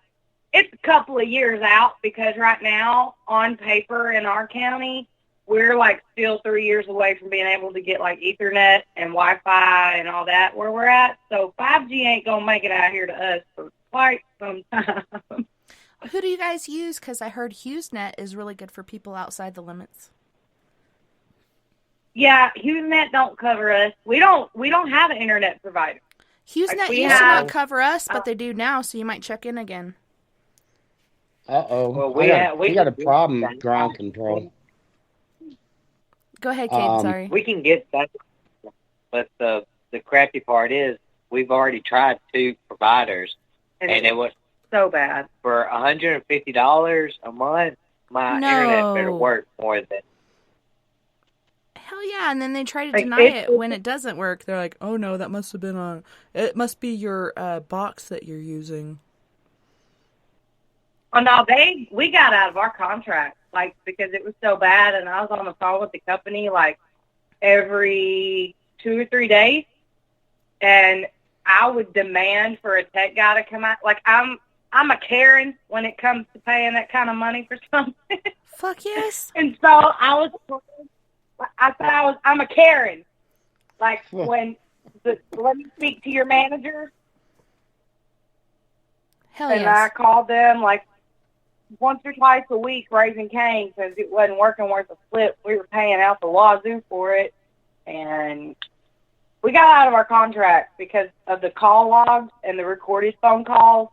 it's a couple of years out, because right now, on paper in our county, we're, like, still 3 years away from being able to get, like, Ethernet and Wi-Fi and all that where we're at. So 5G ain't going to make it out here to us for quite some time. Who do you guys use? Because I heard HughesNet is really good for people outside the limits. Yeah, HughesNet don't cover us. We don't have an internet provider. HughesNet used to not cover us, but they do now, so you might check in again. Uh-oh. Well, We got a problem with ground control. Go ahead, Kate. Sorry. We can get that, but the crappy part is we've already tried 2 providers, and it was so bad. For $150 a month. My internet better work more than. Hell yeah! And then they try to deny it when it doesn't work. They're like, "Oh no, that must have been it must be your box that you're using." Oh no, we got out of our contract because it was so bad, and I was on the phone with the company every 2 or 3 days, and I would demand for a tech guy to come out. I'm a Karen when it comes to paying that kind of money for something. Fuck yes. And so I'm a Karen. When let me speak to your manager. Hell and yes. I called them once or twice a week, raising Cain, because it wasn't working worth a flip. We were paying out the wazoo for it, and we got out of our contract because of the call logs and the recorded phone calls.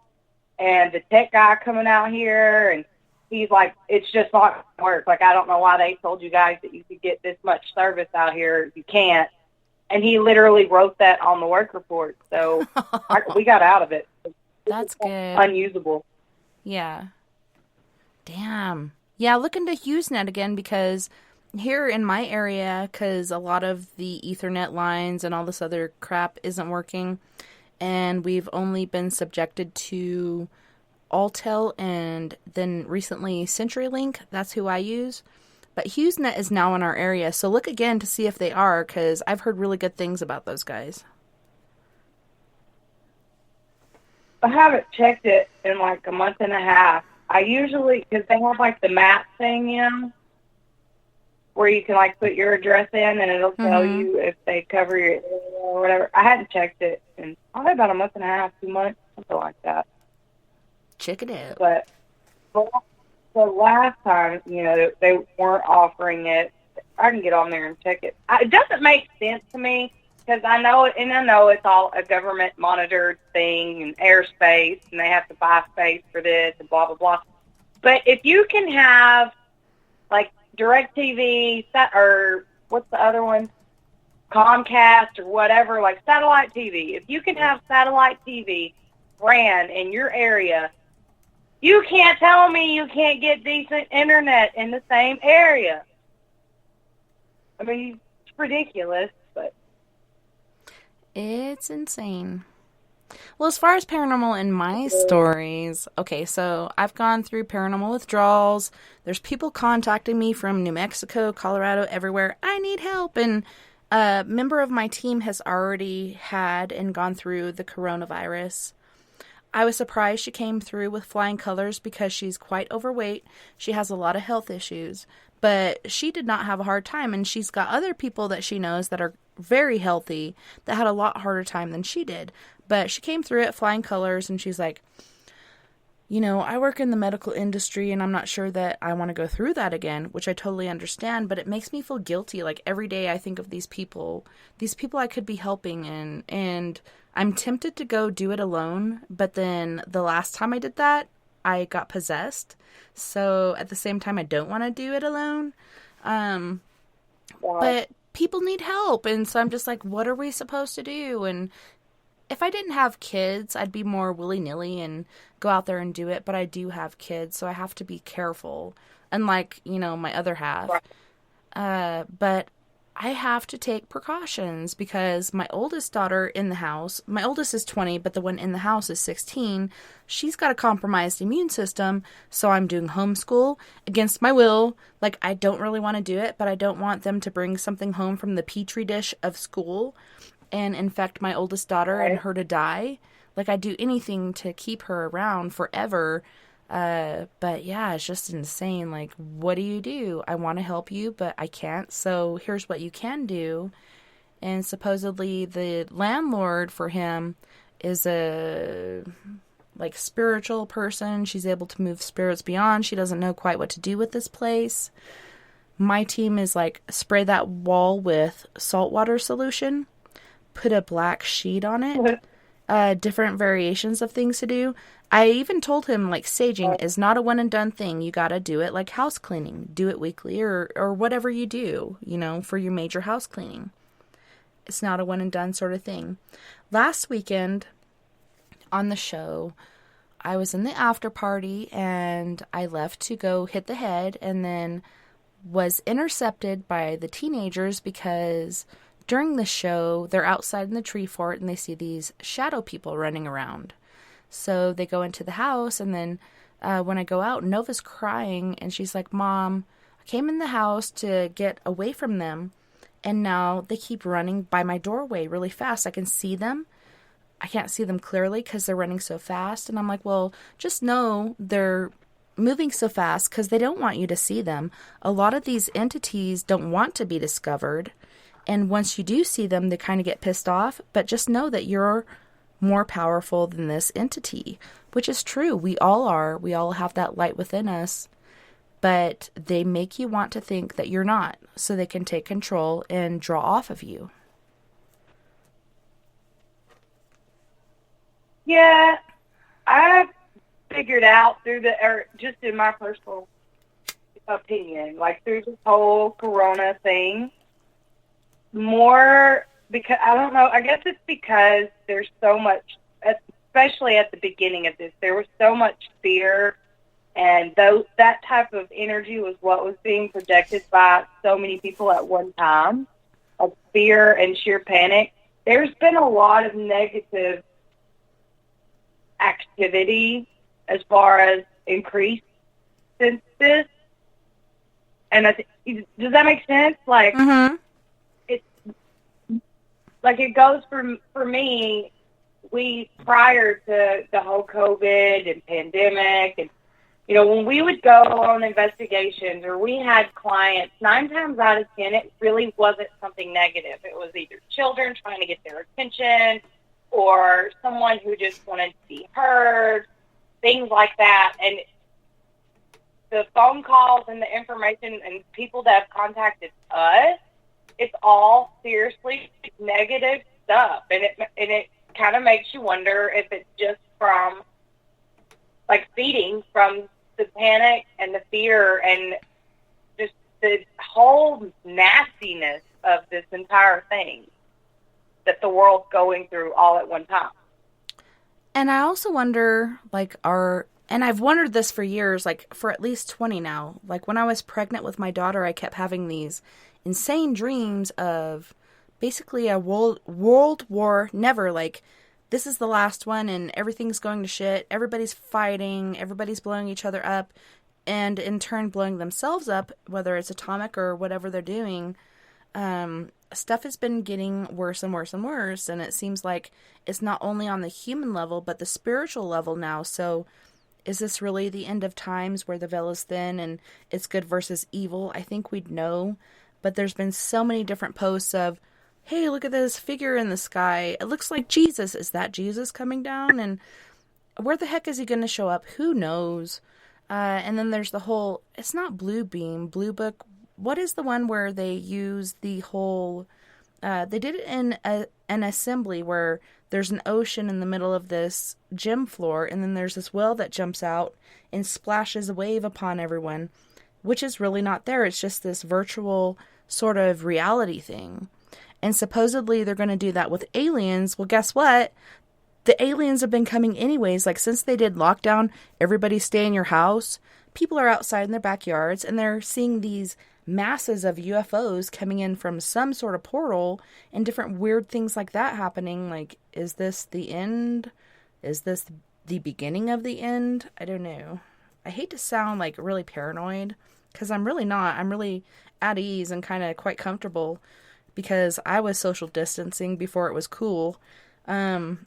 And the tech guy coming out here, and he's like, it's just not going to work. I don't know why they told you guys that you could get this much service out here. You can't. And he literally wrote that on the work report. So we got out of it. That's good. Unusable. Yeah. Damn. Yeah, look into HughesNet again, because here in my area, because a lot of the Ethernet lines and all this other crap isn't working, and we've only been subjected to Alltel and then recently CenturyLink. That's who I use. But HughesNet is now in our area, so look again to see if they are, because I've heard really good things about those guys. I haven't checked it in a month and a half. I usually, because they have the map thing, where you can put your address in and it'll tell you if they cover your area or whatever. I hadn't checked it in probably about a month and a half, 2 months, something like that. Check it out. But the last time, they weren't offering it. I can get on there and check it. It doesn't make sense to me, because I know it's all a government monitored thing and airspace, and they have to buy space for this and blah blah blah. But if you can have DirecTV, or what's the other one? Comcast or whatever, satellite TV. If you can have satellite TV ran in your area, you can't tell me you can't get decent internet in the same area. I mean, it's ridiculous, but it's insane. Well, as far as paranormal in my stories, okay, so I've gone through paranormal withdrawals. There's people contacting me from New Mexico, Colorado, everywhere. I need help. And a member of my team has already had and gone through the coronavirus. I was surprised she came through with flying colors because she's quite overweight. She has a lot of health issues, but she did not have a hard time. And she's got other people that she knows that are very healthy that had a lot harder time than she did. But she came through it flying colors, and she's like, I work in the medical industry, and I'm not sure that I want to go through that again, which I totally understand, but it makes me feel guilty. Every day I think of these people I could be helping, and I'm tempted to go do it alone, but then the last time I did that, I got possessed. So at the same time, I don't want to do it alone. But people need help, and so I'm just like, what are we supposed to do? And if I didn't have kids, I'd be more willy-nilly and go out there and do it, but I do have kids, so I have to be careful, unlike, my other half. But I have to take precautions because my oldest daughter in the house, my oldest is 20, but the one in the house is 16, she's got a compromised immune system, so I'm doing homeschool against my will. I don't really want to do it, but I don't want them to bring something home from the petri dish of school and infect my oldest daughter and her to die. I'd do anything to keep her around forever. But yeah, it's just insane. What do? I want to help you, but I can't. So here's what you can do. And supposedly the landlord for him is a spiritual person. She's able to move spirits beyond. She doesn't know quite what to do with this place. My team is spray that wall with saltwater solution, put a black sheet on it, different variations of things to do. I even told him, like, saging is not a one and done thing. You got to do it like house cleaning. Do it weekly or whatever you do, for your major house cleaning. It's not a one and done sort of thing. Last weekend on the show, I was in the after party and I left to go hit the head and then was intercepted by the teenagers because during the show, they're outside in the tree fort and they see these shadow people running around. So they go into the house, and then when I go out, Nova's crying, and she's like, Mom, I came in the house to get away from them, and now they keep running by my doorway really fast. I can see them. I can't see them clearly because they're running so fast. And I'm like, well, just know they're moving so fast because they don't want you to see them. A lot of these entities don't want to be discovered. And once you do see them, they kind of get pissed off. But just know that you're more powerful than this entity, which is true. We all are. We all have that light within us. But they make you want to think that you're not, so they can take control and draw off of you. Yeah, I figured out just in my personal opinion, like through this whole Corona thing, more because, I don't know, I guess it's because there's so much, especially at the beginning of this, there was so much fear, and that type of energy was what was being projected by so many people at one time, of fear and sheer panic. There's been a lot of negative activity as far as increase since this. And does that make sense? Like, it's like it goes for me. We, prior to the whole COVID and pandemic, and when we would go on investigations or we had clients, 9 times out of 10, it really wasn't something negative. It was either children trying to get their attention, or someone who just wanted to be heard, things like that. And the phone calls and the information and people that have contacted us, it's all seriously negative stuff. And it kind of makes you wonder if it's just from, like, feeding from the panic and the fear and just the whole nastiness of this entire thing that the world's going through all at one time. And I also wonder, like, and I've wondered this for years, like, for at least 20 now. Like, when I was pregnant with my daughter, I kept having these insane dreams of basically a world war, never, like, this is the last one and everything's going to shit. Everybody's fighting, everybody's blowing each other up, and in turn blowing themselves up, whether it's atomic or whatever they're doing. Stuff has been getting worse and worse and worse, and it seems like it's not only on the human level, but the spiritual level now. So is this really the end of times where the veil is thin and it's good versus evil? I think we'd know, but there's been so many different posts of, hey, look at this figure in the sky. It looks like Jesus. Is that Jesus coming down? And where the heck is he going to show up? Who knows? And then there's the whole, it's not Blue Book. What is the one where they use the whole, they did it in an assembly where there's an ocean in the middle of this gym floor, and then there's this whale that jumps out and splashes a wave upon everyone, which is really not there. It's just this virtual sort of reality thing. And supposedly they're going to do that with aliens. Well, guess what? The aliens have been coming anyways. Like, since they did lockdown, everybody stay in your house. People are outside in their backyards, and they're seeing these masses of UFOs coming in from some sort of portal and different weird things like that happening. Like, is this the end? Is this the beginning of the end? I don't know. I hate to sound like really paranoid, because I'm really not. I'm really at ease and kind of quite comfortable, because I was social distancing before it was cool. I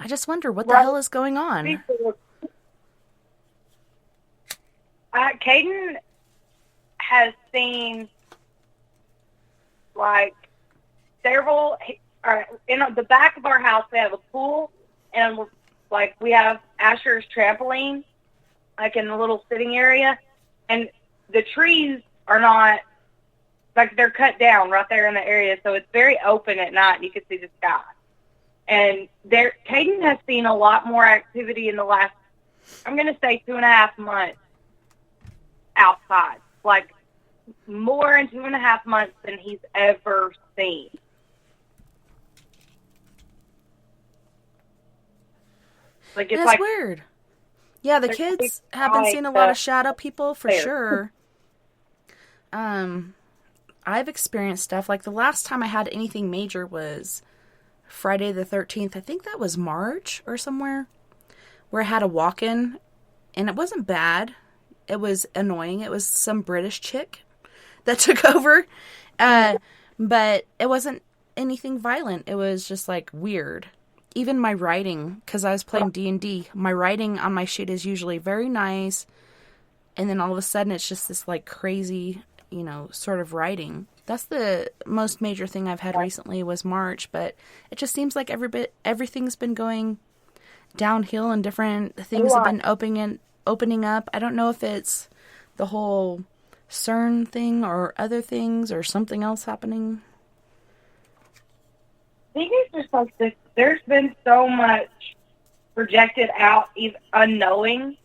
just wonder what the hell is going on. Caden has seen, like, several, in the back of our house, we have a pool, and, like, we have Asher's trampoline, like, in the little sitting area, and the trees are not, like, they're cut down right there in the area, so it's very open at night, and you can see the sky. And Caden has seen a lot more activity in the last, I'm going to say 2.5 months outside. Like, more in 2.5 months than he's ever seen. Like, it's That's weird. Yeah, the kids have been seeing a lot of shadow people for sure. I've experienced stuff. Like, the last time I had anything major was Friday the 13th. I think that was March or somewhere, where I had a walk-in, and it wasn't bad. It was annoying. It was some British chick that took over. But it wasn't anything violent. It was just, like, weird. Even my writing, because I was playing D&D, my writing on my sheet is usually very nice, and then all of a sudden it's just this, like, crazy, sort of writing. That's the most major thing I've had recently was March, but it just seems like everything's been going downhill and different things have been opening up. I don't know if it's the whole CERN thing or other things or something else happening. I think it's just like this. There's been so much projected out, unknowingly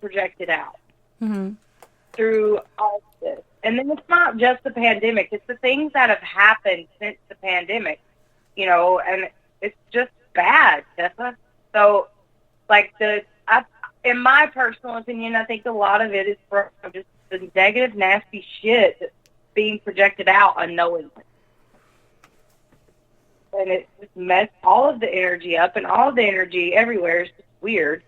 projected out through all this. And then it's not just the pandemic. It's the things that have happened since the pandemic, and it's just bad, Tessa. So, like, in my personal opinion, I think a lot of it is from just the negative, nasty shit that's being projected out unknowingly. And it just messed all of the energy up, and all of the energy everywhere is just weird.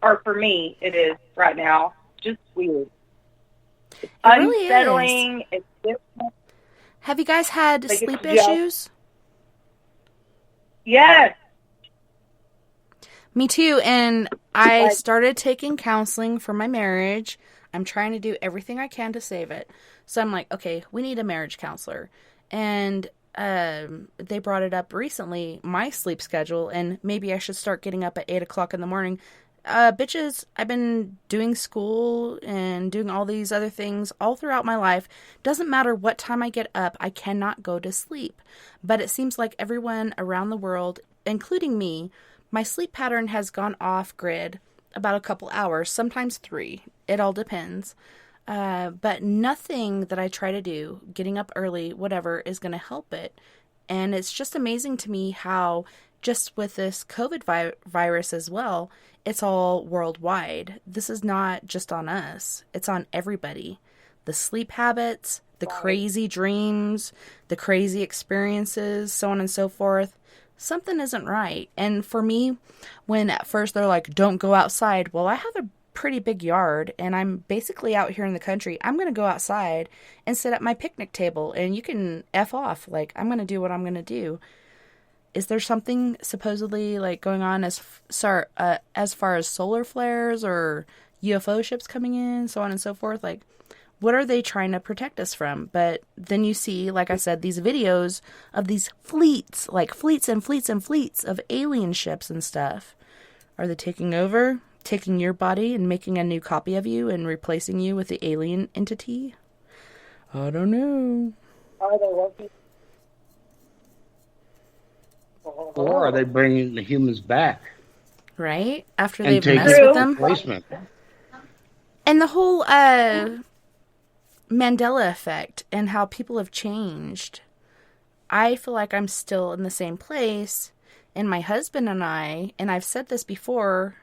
Or for me, it is right now. Just weird. It's unsettling. Really is. It's different. Have you guys had sleep issues? Yes. Me too. And I started taking counseling for my marriage. I'm trying to do everything I can to save it. So I'm like, okay, we need a marriage counselor. And they brought it up recently, my sleep schedule, and maybe I should start getting up at 8 o'clock in the morning. Bitches, I've been doing school and doing all these other things all throughout my life. Doesn't matter what time I get up, I cannot go to sleep. But it seems like everyone around the world, including me, my sleep pattern has gone off grid about a couple hours, sometimes 3. It all depends. But nothing that I try to do, getting up early, whatever, is going to help it. And it's just amazing to me how, just with this COVID virus as well, it's all worldwide. This is not just on us. It's on everybody. The sleep habits, the crazy dreams, the crazy experiences, so on and so forth. Something isn't right. And for me, when at first they're like, don't go outside. Well, I have a pretty big yard, and I'm basically out here in the country. I'm going to go outside and sit at my picnic table, and you can F off. Like, I'm going to do what I'm going to do. Is there something supposedly, like, going on as far as solar flares or UFO ships coming in, so on and so forth? Like, what are they trying to protect us from? But then you see, like I said, these videos of these fleets, like fleets and fleets and fleets of alien ships and stuff. Are they taking over? Taking your body and making a new copy of you and replacing you with the alien entity? I don't know. Are they working? Or are they bringing the humans back? Right? After And they've take messed with them. replacement. And the whole Mandela effect and how people have changed. I feel like I'm still in the same place, and my husband and I've said this before,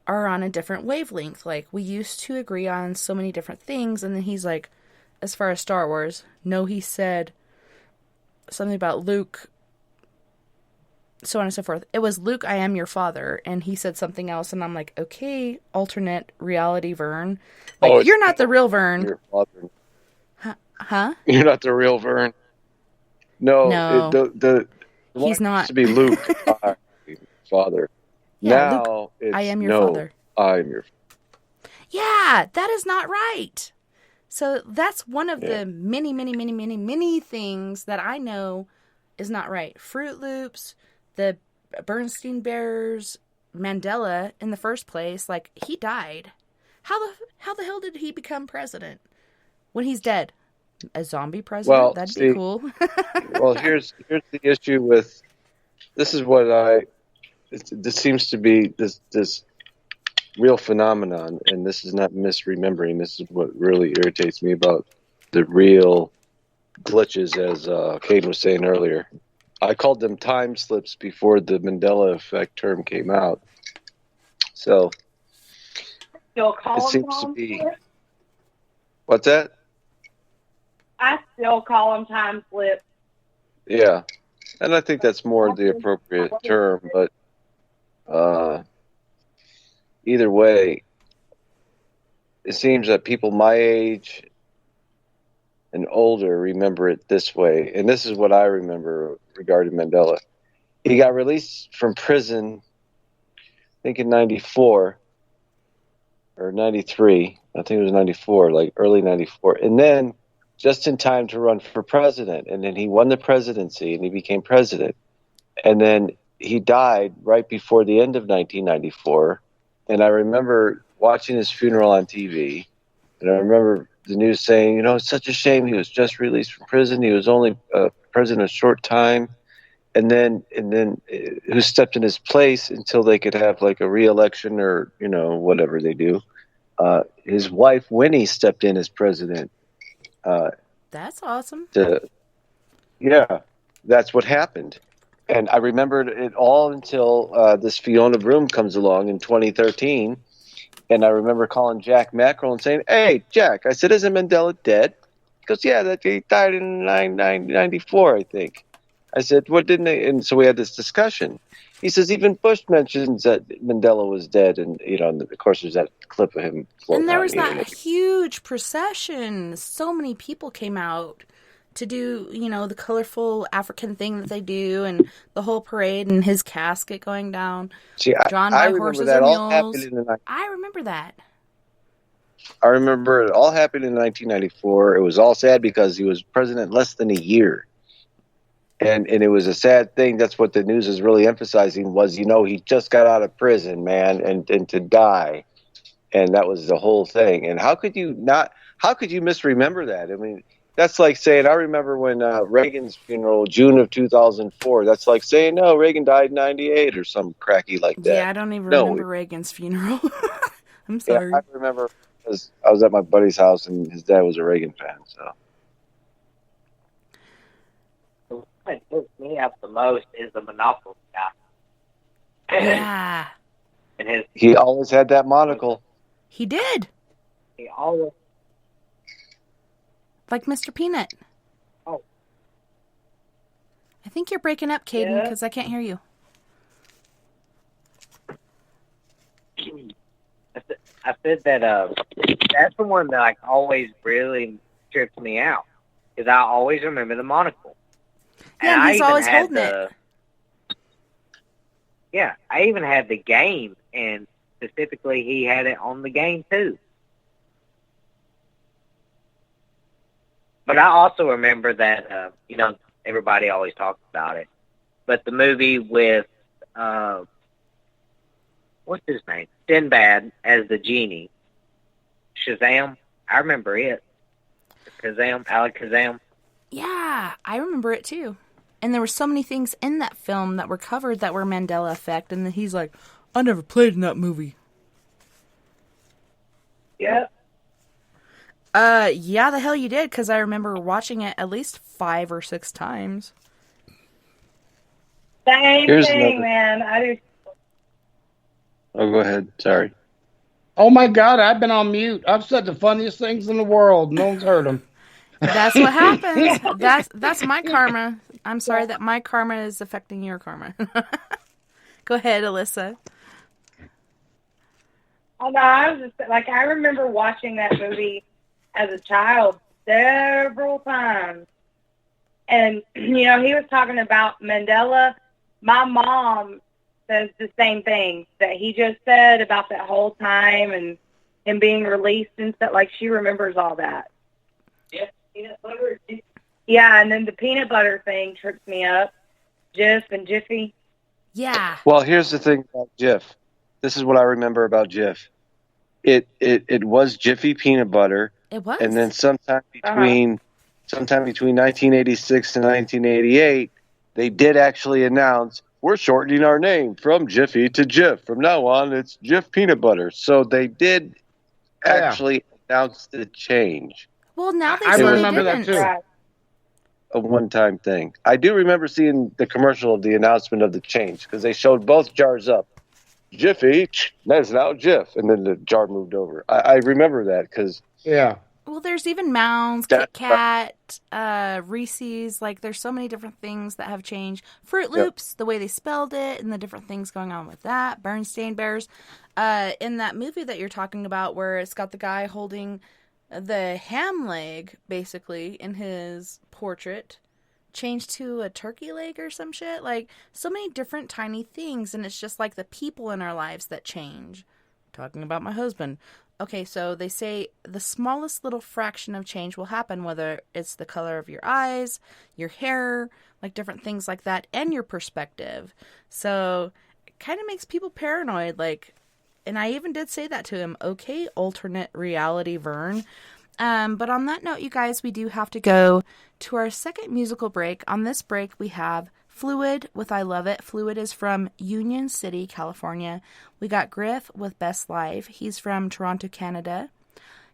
are on a different wavelength. Like, we used to agree on so many different things, and then he's like, as far as Star Wars, no, he said something about Luke, so on and so forth. It was Luke, I am your father, and he said something else, and I'm like, okay, alternate reality Vern. Like, you're not the real Vern. Your father. Huh? You're not the real Vern. No. He's not. To be Luke, I am your father. Yeah, now Luke, it's I am your father. I am your father. Yeah, that is not right. So that's one of the many, many, many, many, many things that I know is not right. Fruit Loops, the Bernstein Bears, Mandela in the first place, like, he died. How the hell did he become president when he's dead? A zombie president? Well, that'd be cool. Well, here's the issue with this is what this seems to be this real phenomenon, and this is not misremembering. This is what really irritates me about the real glitches, as Caden was saying earlier. I called them time slips before the Mandela effect term came out. So Still call it them seems to time be. slips? What's that? I still call them time slips. Yeah, and I think that's more the appropriate term, but either way, it seems that people my age and older remember it this way, and this is what I remember regarding Mandela. He got released from prison, I think in 94 or 93. I think it was 94, like early 94, and then just in time to run for president, and then he won the presidency and he became president, and then he died right before the end of 1994. And I remember watching his funeral on TV, and I remember the news saying, it's such a shame he was just released from prison. He was only president a short time, and then who stepped in his place until they could have like a re-election or whatever they do. His wife Winnie stepped in as president. That's awesome. That's what happened. And I remembered it all until this Fiona Broom comes along in 2013. And I remember calling Jack Mackerel and saying, "Hey, Jack," I said, "isn't Mandela dead?" He goes, "Yeah, he died in 1994, I think." I said, "What didn't they?" And so we had this discussion. He says, even Bush mentions that Mandela was dead. And, of course, there's that clip of him floating. And there was that huge procession. So many people came out to do, the colorful African thing that they do, and the whole parade and his casket going down. See, drawn I by remember horses that and all mules. happened in the I remember that. I remember it all happened in 1994. It was all sad because he was president less than a year. And it was a sad thing. That's what the news is really emphasizing was, he just got out of prison, man, and to die. And that was the whole thing. And how could you misremember that? I mean, that's like saying, I remember when Reagan's funeral, June of 2004. That's like saying, no, Reagan died in 98 or some cracky like that. Yeah, I don't even remember Reagan's funeral. I'm sorry. Yeah, I remember because I was at my buddy's house and his dad was a Reagan fan. So what picks me up the most is the Monopoly guy. Yeah. And he always had that monocle. He did. He always. Like Mr. Peanut. Oh. I think you're breaking up, Caden, because I can't hear you. I said that that's the one that always really trips me out, because I always remember the monocle. Yeah, and he's always holding it. Yeah, I even had the game, and specifically he had it on the game too. But I also remember that, everybody always talks about it, but the movie with, what's his name? Sinbad as the genie. Shazam. I remember it. Alakazam. Yeah, I remember it too. And there were so many things in that film that were covered that were Mandela effect, and then he's like, I never played in that movie. Yeah. Yeah, the hell you did, because I remember watching it at least 5 or 6 times. Same thing, man. I do. Oh, go ahead. Sorry. Oh, my God, I've been on mute. I've said the funniest things in the world. No one's heard them. That's what happens. That's my karma. I'm sorry that my karma is affecting your karma. Go ahead, Alyssa. Oh, no, I was just, I remember watching that movie as a child several times. And, he was talking about Mandela. My mom says the same thing that he just said about that whole time and him being released and stuff. She remembers all that. Yeah, peanut butter. Yeah, and then the peanut butter thing trips me up. Jif and Jiffy. Yeah. Well, here's the thing about Jif. This is what I remember about Jif. It was Jiffy peanut butter. It was. And then sometime between 1986 and 1988, they did actually announce we're shortening our name from Jiffy to Jif. From now on, it's Jif Peanut Butter. So they did actually announce the change. Well, now they I say remember they that didn't. too. A one-time thing. I do remember seeing the commercial of the announcement of the change because they showed both jars up. Jiffy, that's now Jif. And then the jar moved over. I remember that because... Yeah. Well, there's even Mounds, Kit Kat, Reese's. Like, there's so many different things that have changed. Fruit Loops, the way they spelled it, and the different things going on with that. Bernstein Bears. In that movie that you're talking about where it's got the guy holding the ham leg, basically, in his portrait, changed to a turkey leg or some shit. Like, so many different tiny things, and it's just like the people in our lives that change. Talking about my husband. Okay, so they say the smallest little fraction of change will happen, whether it's the color of your eyes, your hair, like different things like that, and your perspective. So it kind of makes people paranoid, like, and I even did say that to him. Okay, alternate reality, Vern. But on that note, you guys, we do have to go to our second musical break. On this break, we have Fluid with I Love It. Fluid is from Union City, California. We got Griff with Best Life. He's from Toronto, Canada.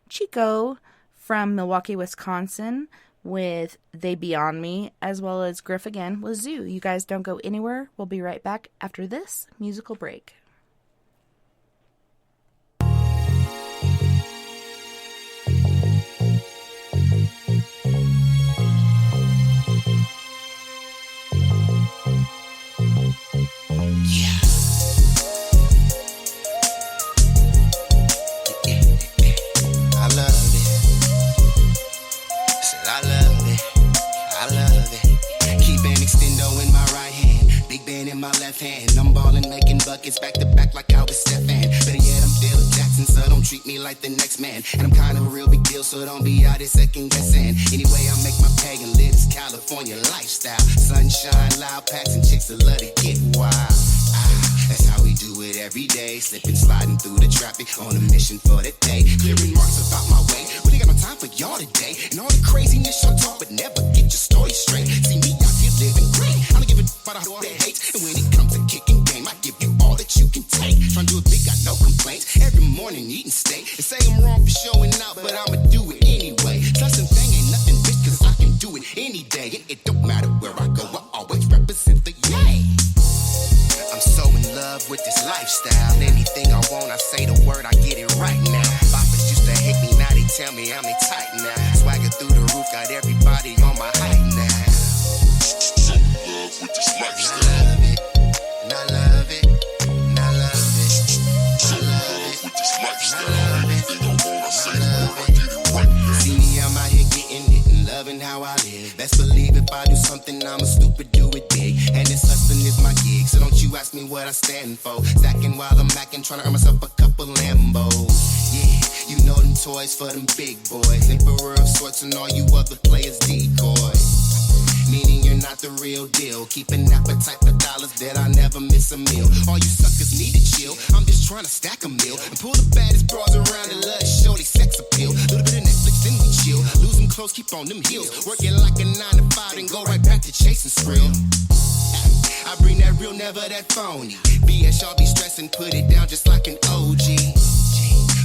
Chico from Milwaukee, Wisconsin with They Beyond Me, as well as Griff again with Zoo. You guys don't go anywhere. We'll be right back after this musical break. In my left hand, I'm ballin', making buckets back to back like I was Stefan. Better yet, I'm Dylan Jackson, so don't treat me like the next man. And I'm kind of a real big deal, so don't be out here second guessing. Anyway, I make my pay and live this California lifestyle. Sunshine, loud packs, and chicks that love to get wild. That's how we do it every day. Slipping, sliding through the traffic on a mission for the day. Clearing marks about my way. Really got no time for y'all today. And all the craziness y'all talk, but never get your story straight. See me out here living great. I don't give a about all that hate. And when it comes to kicking game, I give you all that you can take. Trying to do it big, got no complaints. Every morning eating steak. They say I'm wrong for showing out, but I'ma do it anyway. Plus and thing ain't nothing, bitch, cause I can do it any day. And it don't matter where I go, I always represent the yay. I'm so in love with this lifestyle. Anything I want, I say the word, I get it right now. Boppers used to hate me, now they tell me I'm they tight now. Swagger through the roof, got everybody on my height now. With this lifestyle. And I love it, and I love it, and I love it, with this lifestyle. They don't wanna say the word, I get it right now. See me, I'm out here getting it and loving how I live. Best believe if I do something, I'm a stupid, do it big. And this hustling is my gig, so don't you ask me what I stand for. Stacking while I'm macking, trying to earn myself a couple Lambos. Yeah, you know them toys for them big boys. Emperor of sorts and all you other players decoys. Meaning you're not the real deal. Keep an appetite for dollars that I never miss a meal. All you suckers need to chill. I'm just trying to stack a meal and pull the baddest bras around and let us show they sex appeal. Little bit of Netflix, then we chill. Lose them clothes, keep on them heels. Working like a 9 to 5 and go right back to chasing thrill. I bring that real, never that phony. BS, y'all be stressing, put it down just like an OG.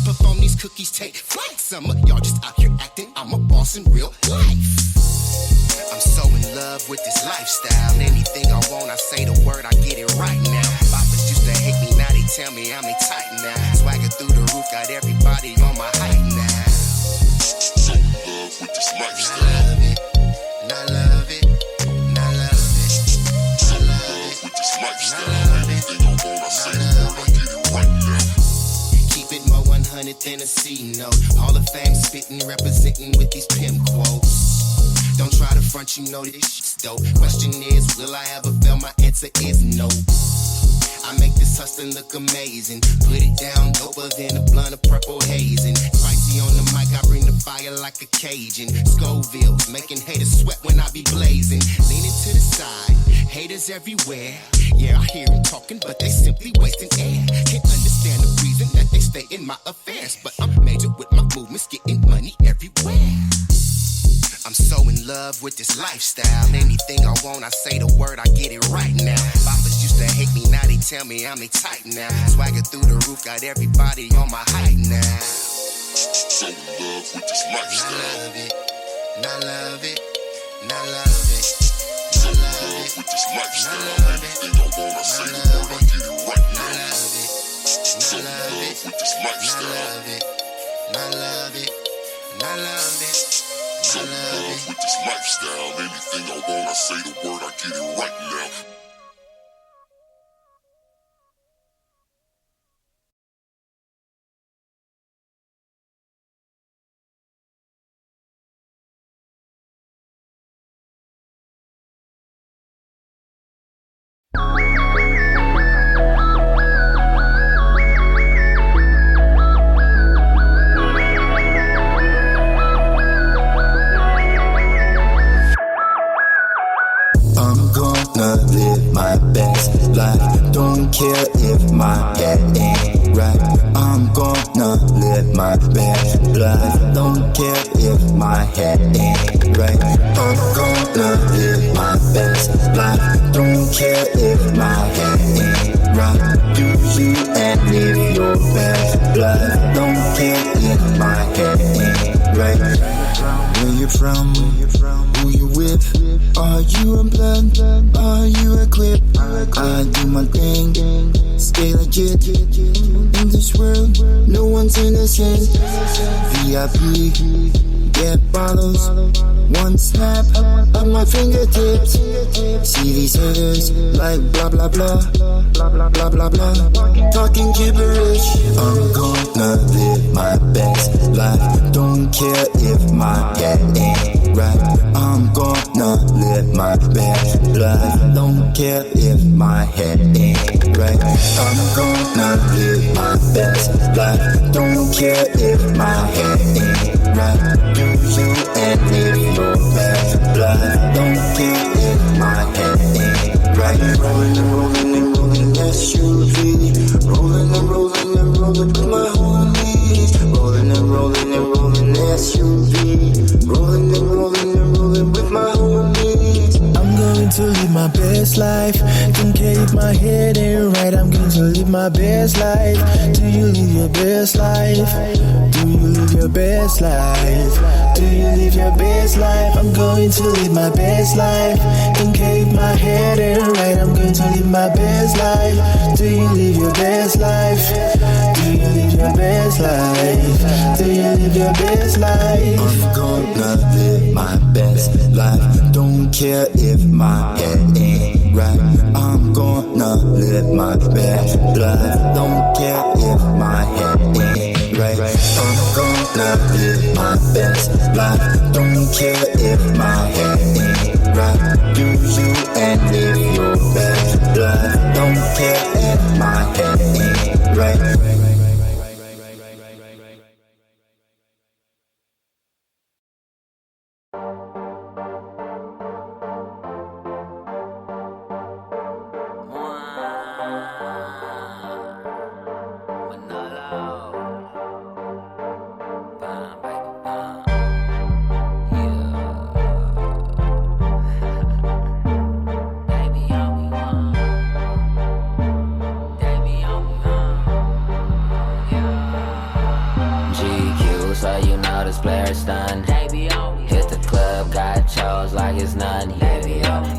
Perform these cookies, take flight. Some of y'all just out here acting. I'm a boss in real life. I'm so in love with this lifestyle. Anything I want, I say the word, I get it right now. Boppers used to hate me, now they tell me I'm they tight now. Swagger through the roof, got everybody on my height now. So in love with this lifestyle. And I love it, and I love it, and I love it. So in love with this lifestyle. Anything I want, I say the word, I get it right now. Keep it more 100 than a C note. Hall of Fame spitting, representing with these pimp quotes. Don't try to front, you know this shit's dope. Question is, will I ever fail? My answer is no. I make this hustling look amazing. Put it down doper than a blunt of purple hazing. Spicy on the mic, I bring the fire like a Cajun. Scoville, making haters sweat when I be blazing. Leaning to the side, haters everywhere. Yeah, I hear them talking, but they simply wasting air. Can't understand the reason that they stay in my affairs. But I'm major with my movements, getting money everywhere. I'm so in love love with this lifestyle. Anything I want, I say the word, I get it right now. Boppers used to hate me, now they tell me I'm they type now. Swagger through the roof, got everybody on my height now. So in love with this lifestyle. I love it, and I love it, and I love it. So in love with this lifestyle. Anything I want, I say the word, I get it right now. So in love with this lifestyle. And I love it, and I love it. So in love with this lifestyle. Anything I want, I say the word, I get it right now. Live my best life. Don't care if my head ain't right. I'm gonna live my best life. Don't care if my head ain't right. I'm gonna live my best life. Don't care if my head ain't right. Do you and live your best life. Don't care if my head ain't right. Where you from? Who you with? Are you unplugged? Are you equipped? I do my thing, stay legit. In this world, no one's innocent. VIP, get bottles. One snap of my fingertips. See these haters like blah blah blah, blah blah blah blah, talking gibberish. I'm gonna live my best life. Don't care if my head ain't right. I'm gonna live my best life. Don't care if my head ain't right. I'm gonna live my best life. Don't care if my head ain't right. Do you and live your best life. Don't care if my head ain't right. Rolling and rolling and rolling SUV. Rolling and rolling and rolling with my homies. Rolling and rolling and rolling SUV. Rolling and rolling and rolling with my homies. I'm going to live my best life. Don't care if my head ain't right. I'm going to live my best life. Do you live your best life? Do you live your best life? Do you live your best life? I'm going to live my best life. Don't care if my head ain't right. I'm going to live my best life. Do you live your best life? Do you live your best life? Do you live your best life? I'm gonna live my best life. Don't care if my head ain't right. I'm gonna live my best life. Don't care if my head ain't right. I'm gonna live my best life. Don't care if my head ain't right. Do you and live your best life. Don't care if my head ain't right. Hit the club, got chose like it's nothing.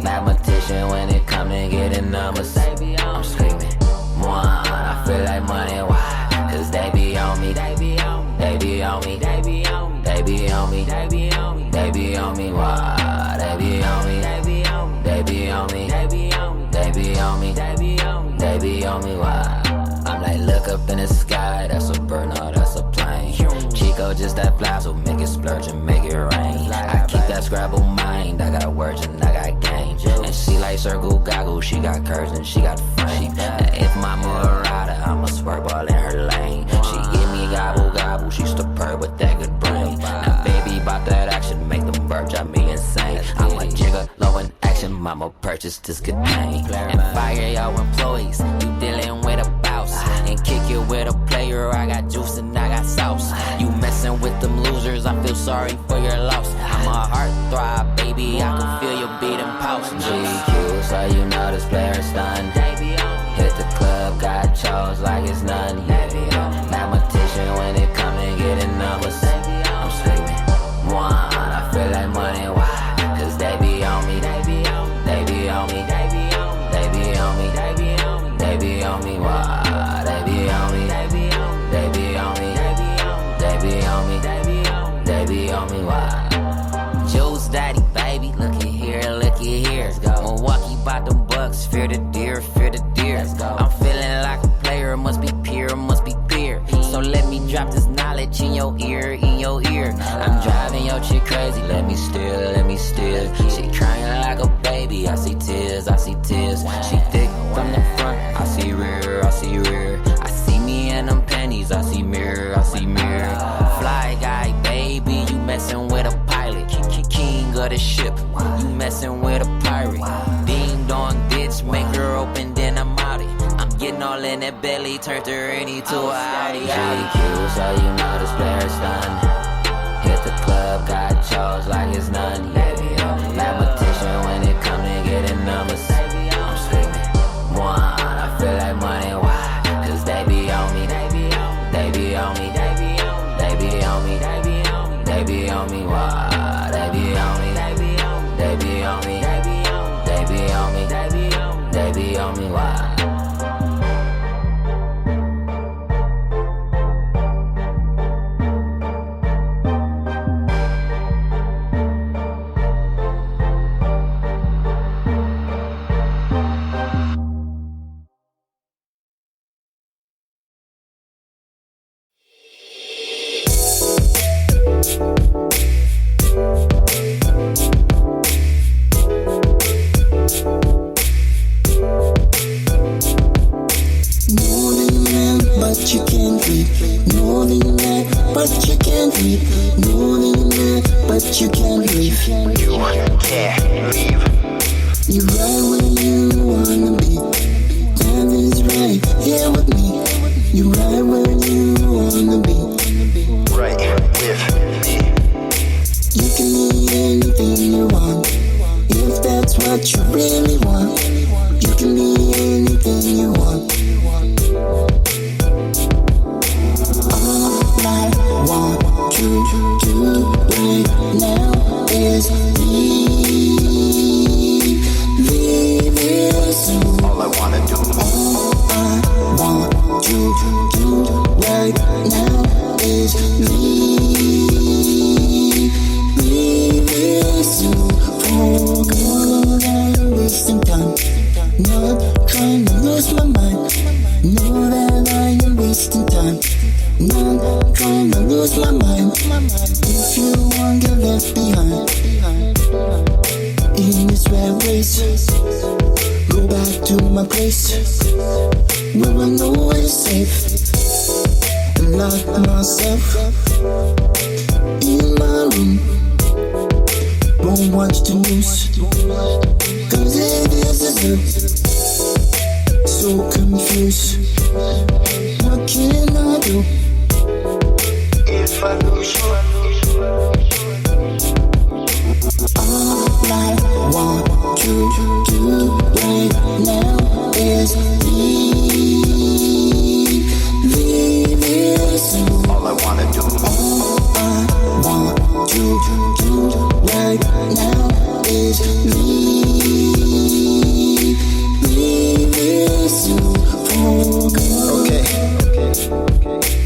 Mathematician when it come to getting numbers. I'm screaming, one, I feel like money, why? Cause they be on me, they be on me, they be on me, they be on me, they be on me, they be on me, they be on me, why? They be on me, they be on me, they be on me, they be on me, they be on me, they be on me, they be on me, why? I'm like, look up in the sky, that's a bird, no, that's a plane. Chico just that fly, so make it splurge and make it rain. I keep that Scrabble mind, I got words and I got game. And she like circle goggle, she got curves and she got frame. And if my Murata, I'ma swerve all in her lane. She give me gobble gobble, she superb with that good brain. Now baby, bout that action, make them bird drive me insane. I'm a jigger, low in action, mama purchase this good thing. And fire y'all employees, you dealing with a boss. And kick it with a player, I got juice and I got sauce. You messing with them losers, I feel sorry for your loss. I'm my heart throb, baby. I can feel your beating pulse. GQ, so you know this player stunned. Hit the club, got chose like it's none. Mathematician when it come and getting numbers. I'm screaming, one, I feel like money, why? Cause they be on me, they be on me, they be on me, they be on me, they be on me, they be on me, they be on me, why? They be on me, they be on me, they be on me, they be on me, they be on me, they be on me, why? Juice daddy, baby, looky here, looky here. Milwaukee bought them bucks, fear the deer, fear the deer. I'm feeling like a player, must be pure, must be clear. So let me drop this knowledge in your ear, in your ear. I'm driving your chick crazy, let me steal, let me steal. She crying like a baby, I see tears, I see tears. She thick from the front, I see rear, I see rear. I see me in them panties, I see mirror, I see mirror. Fly guy, baby, you messing with a pilot. King of the ship, you messing with a pirate. Ding dong bitch, make her open, then I'm out it. I'm getting all in that belly, turned her into a Audi. GQ, so you know this player's done. Hit the club, got chose like it's none. Mathematician when it come to getting numbers. I'm screaming, one, I feel like money, why? Cause they be on me, they be on me, they be on me, they be on me, they be on me, they be on me, they be on me, why? They be on me, they be on me, they be on me, they be on me, they be on me, they be on me, they be on me, why?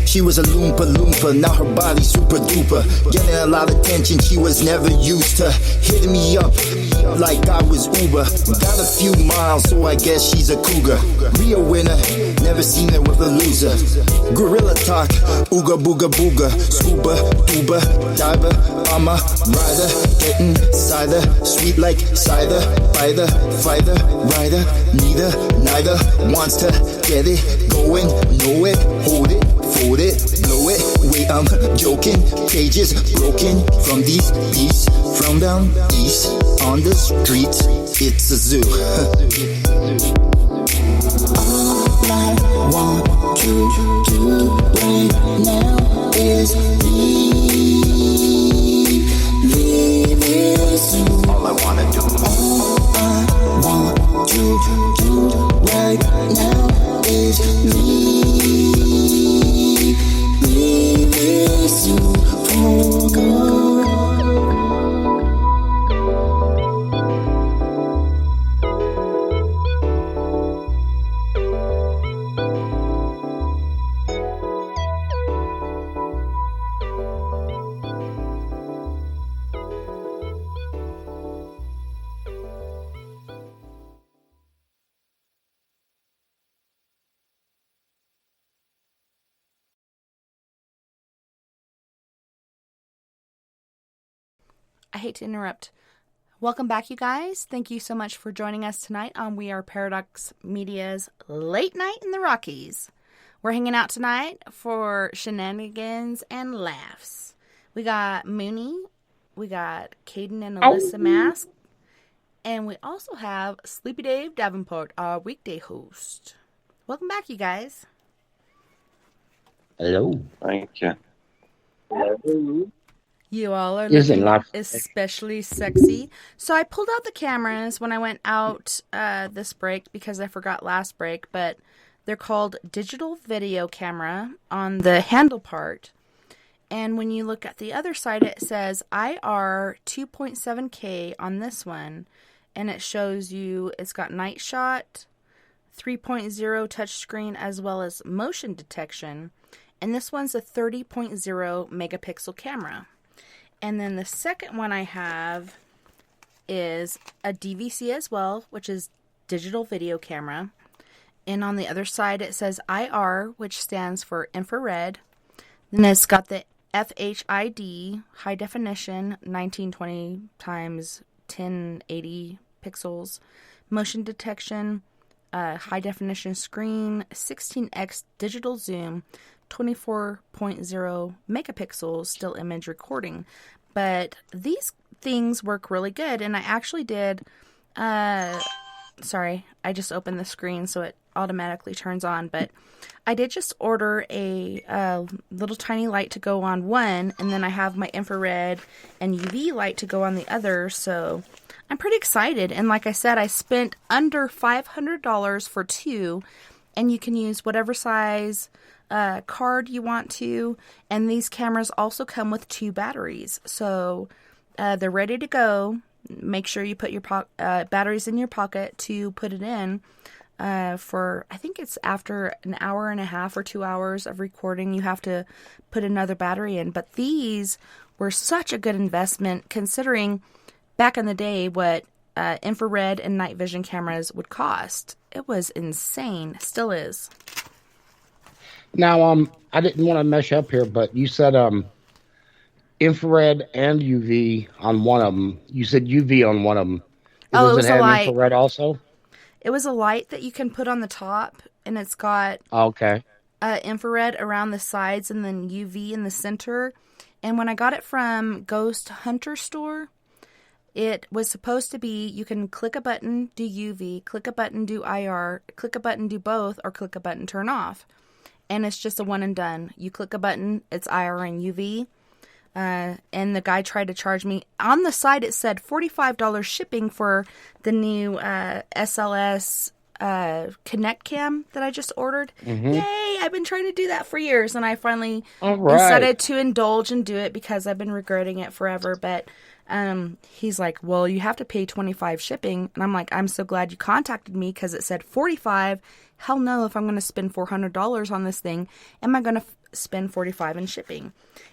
She was a loompa, now her body super duper. Getting a lot of attention she was never used to. Hitting me up like I was Uber. Got a few miles, so I guess she's a cougar. Be a winner, never seen her with a loser. Gorilla talk, ooga booga booga. Scuba, tuba, diver, I'm a rider. Getting cider, sweet like cider. Fighter, rider, neither wants to get it going. Know it, hold it, fold it, blow it. Wait, I'm joking. Cages broken from these beasts. From down east on the streets, it's a zoo. All I want to do right now is leave days. Me miss you for good. I hate to interrupt. Welcome back, you guys. Thank you so much for joining us tonight on We Are Paradox Media's Late Night in the Rockies. We're hanging out tonight for shenanigans and laughs. We got Mooney, we got Caden and Alyssa Mask, and we also have Sleepy Dave Davenport, our weekday host. Welcome back, you guys. Hello. Thank you. Hello. You all are Isn't looking life- especially sexy. So I pulled out the cameras when I went out this break because I forgot last break, but they're called digital video camera on the handle part. And when you look at the other side, it says IR 2.7K on this one. And it shows you it's got night shot, 3.0 touchscreen, as well as motion detection. And this one's a 30.0 megapixel camera. And then the second one I have is a DVC as well, which is digital video camera. And on the other side, it says IR, which stands for infrared. Then it's got the FHID, high definition, 1920 times 1080 pixels, motion detection, high definition screen, 16x digital zoom, 24.0 megapixels still image recording. But these things work really good, and I actually did, sorry, I just opened the screen so it automatically turns on, but I did just order a little tiny light to go on one, and then I have my infrared and UV light to go on the other, so I'm pretty excited. And like I said, I spent under $500 for two, and you can use whatever size card you want to, and these cameras also come with 2 batteries, so they're ready to go. Make sure you put your batteries in your pocket to put it in for, I think it's after an hour and a half or 2 hours of recording, you have to put another battery in. But these were such a good investment considering back in the day what infrared and night vision cameras would cost. It was insane, still is. Now, I didn't want to mesh up here, but you said infrared and UV on one of them. You said UV on one of them. Oh, it was Does it a have light. infrared also? It was a light that you can put on the top, and it's got Okay. infrared around the sides and then UV in the center. And when I got it from Ghost Hunter Store, it was supposed to be, you can click a button, do UV, click a button, do IR, click a button, do both, or click a button, turn off. And it's just a one and done. You click a button, it's IR and UV. And the guy tried to charge me. On the side, it said $45 shipping for the new SLS Connect Cam that I just ordered. Mm-hmm. Yay! I've been trying to do that for years, and I finally All right. decided to indulge and do it because I've been regretting it forever. But he's like, well, you have to pay $25 shipping. And I'm like, I'm so glad you contacted me because it said $45. Hell no, if I'm going to spend $400 on this thing, am I going to spend $45 in shipping?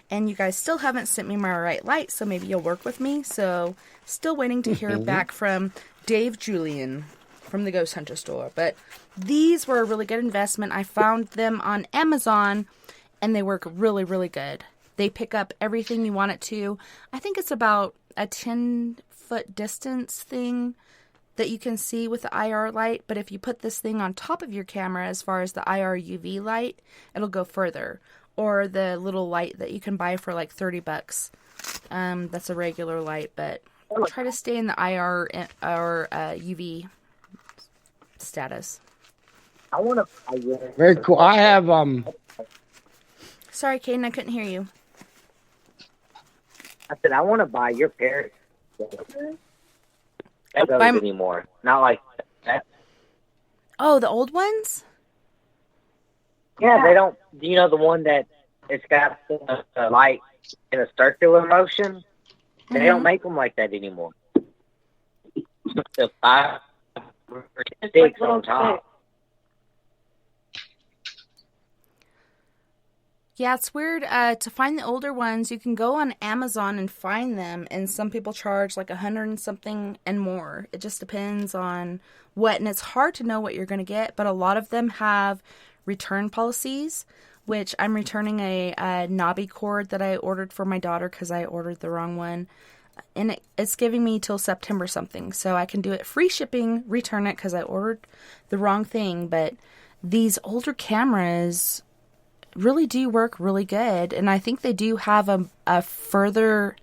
And you guys still haven't sent me my right light, so maybe you'll work with me. So still waiting to hear back from Dave Julian from the Ghost Hunter Store. But these were a really good investment. I found them on Amazon, and they work really, really good. They pick up everything you want it to. I think it's about a 10-foot distance thing that you can see with the IR light, but if you put this thing on top of your camera as far as the IR UV light, it'll go further. Or the little light that you can buy for like $30. That's a regular light, but I'll try to stay in the IR or UV status. I want to. Very cool. I have Sorry, Caden, I couldn't hear you. I said I want to buy your parrot. That goes anymore. Not like that. Oh, the old ones? Yeah, they don't. You know the one that it's got the light in a circular motion? They don't make them like that anymore. The 5 or 10 sticks on top. Yeah, it's weird. To find the older ones, you can go on Amazon and find them, and some people charge like $100 and something and more. It just depends on what, and it's hard to know what you're going to get, but a lot of them have return policies, which I'm returning a knobby cord that I ordered for my daughter because I ordered the wrong one, and it's giving me till September something, so I can do it free shipping, return it because I ordered the wrong thing. But these older cameras really do work really good, and I think they do have a further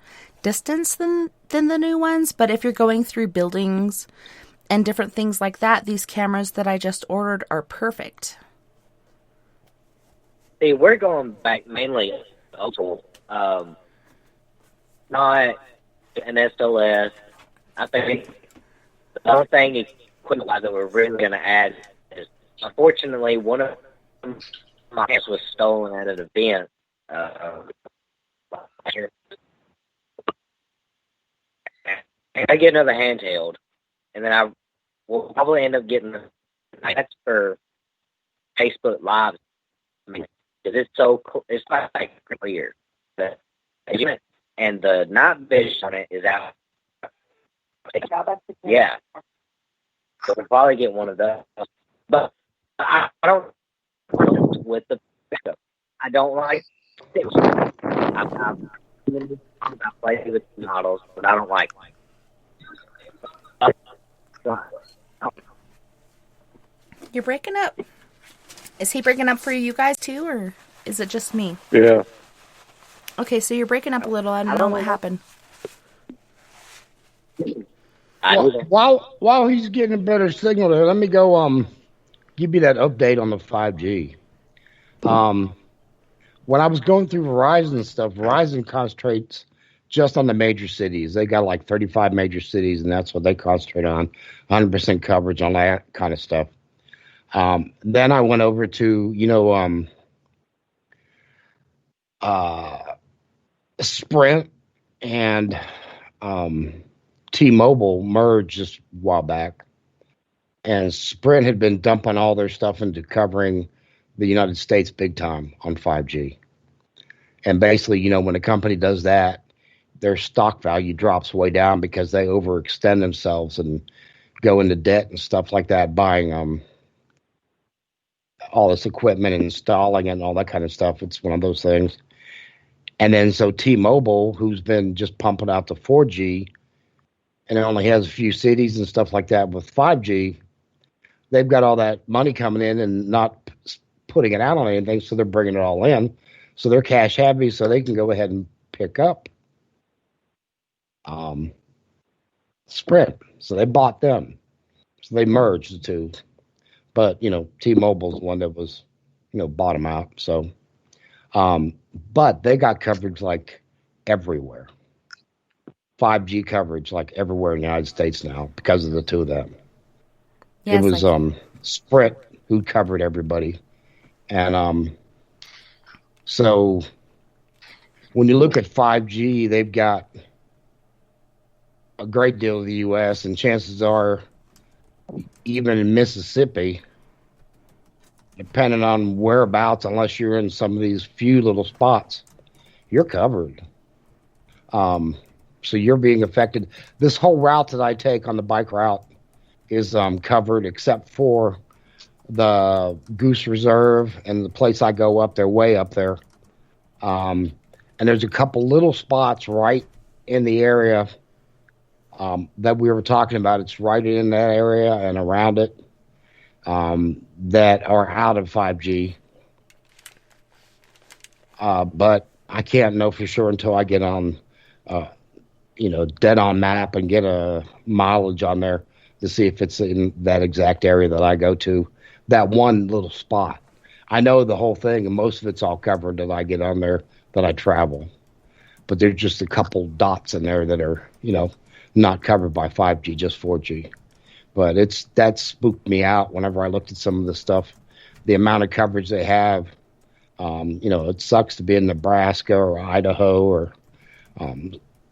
distance than the new ones, but if you're going through buildings and different things like that, these cameras that I just ordered are perfect. See, we're going back mainly old school, not an SLS. I think the only thing equipment-wise that we're really going to add is, unfortunately, one of my hands was stolen at an event. I get another handheld, and then I will probably end up getting that's for Facebook Live. I mean, because it's so cool. It's like clear. And the night vision on it is out. Yeah. So we'll probably get one of those. But I don't with the backup. I don't like it. I play with models, but I don't like You're breaking up. Is he breaking up for you guys too, or is it just me? Yeah. Okay, so you're breaking up a little. I don't know what happened. While he's getting a better signal there, let me go give you that update on the 5G. When I was going through Verizon and stuff, Verizon concentrates just on the major cities. They got like 35 major cities, and that's what they concentrate on, 100% coverage on that kind of stuff. Then I went over to, Sprint and T-Mobile merged just a while back. And Sprint had been dumping all their stuff into covering the United States big time on 5G. And basically, when a company does that, their stock value drops way down because they overextend themselves and go into debt and stuff like that, buying all this equipment and installing it and all that kind of stuff. It's one of those things. And then so T-Mobile, who's been just pumping out the 4G, and it only has a few cities and stuff like that with 5G, they've got all that money coming in and not putting it out on anything, so they're bringing it all in. So they're cash heavy, so they can go ahead and pick up Sprint. So they bought them. So they merged the two. But, T-Mobile's the one that was, bottom out. So, but they got coverage like everywhere. 5G coverage like everywhere in the United States now because of the two of them. Yeah, it was Sprint who covered everybody. And so when you look at 5G, they've got a great deal of the U.S., and chances are even in Mississippi, depending on whereabouts, unless you're in some of these few little spots, you're covered. So you're being affected. This whole route that I take on the bike route is covered except for the Goose Reserve and the place I go up. They're way up there. And there's a couple little spots right in the area that we were talking about. It's right in that area and around it that are out of 5G. But I can't know for sure until I get on, dead on map and get a mileage on there to see if it's in that exact area that I go to. That one little spot. I know the whole thing, and most of it's all covered that I get on there that I travel. But there's just a couple dots in there that are, not covered by 5G, just 4G. But that spooked me out whenever I looked at some of the stuff the amount of coverage they have. It sucks to be in Nebraska or Idaho or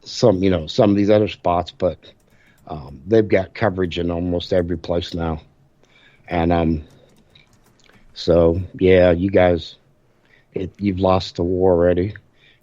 some of these other spots, but they've got coverage in almost every place now. And so yeah, you guys, you've lost the war already.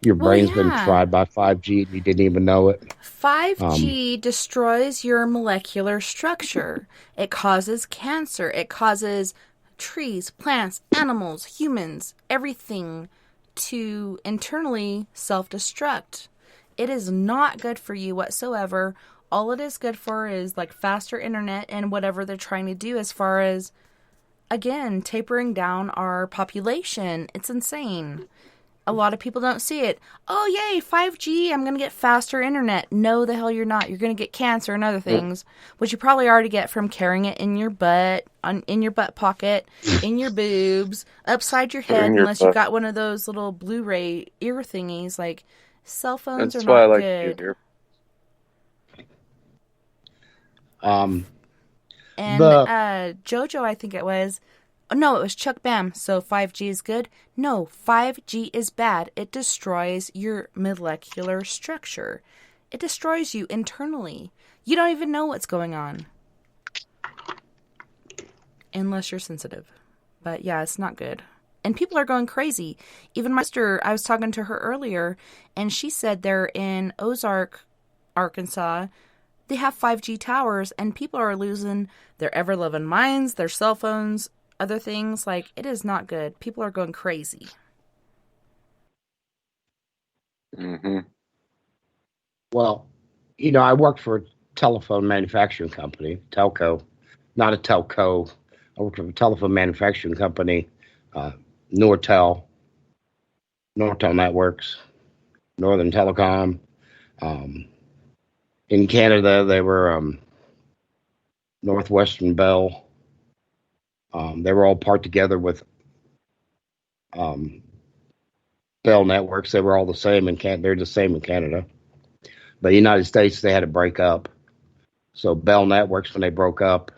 Your brain's been fried by 5G and you didn't even know it. 5G destroys your molecular structure. It causes cancer. It causes trees, plants, animals, humans, everything to internally self-destruct. It is not good for you whatsoever. All it is good for is like faster internet and whatever they're trying to do as far as, again, tapering down our population. It's insane. A lot of people don't see it. Oh, yay, 5G, I'm going to get faster internet. No, the hell you're not. You're going to get cancer and other things, which you probably already get from carrying it in your butt, in your butt pocket, in your boobs, upside your head, unless you got one of those little Blu-ray ear thingies. Like, cell phones are not good. And JoJo, I think it was. No, it was Chuck Bam. So 5G is good? No, 5G is bad. It destroys your molecular structure. It destroys you internally. You don't even know what's going on. Unless you're sensitive. But yeah, it's not good. And people are going crazy. Even my sister, I was talking to her earlier, and she said they're in Ozark, Arkansas. They have 5G towers, and people are losing their ever-loving minds, their cell phones, other things. Like, it is not good. People are going crazy. Mm-hmm. Well, I worked for a telephone manufacturing company, telco, not a telco. I worked for a telephone manufacturing company, Nortel Networks, Northern Telecom. In Canada, they were Northwestern Bell. They were all part together with Bell Networks. They were all the same they're the same in Canada. But the United States, they had to break up. So Bell Networks, when they broke up,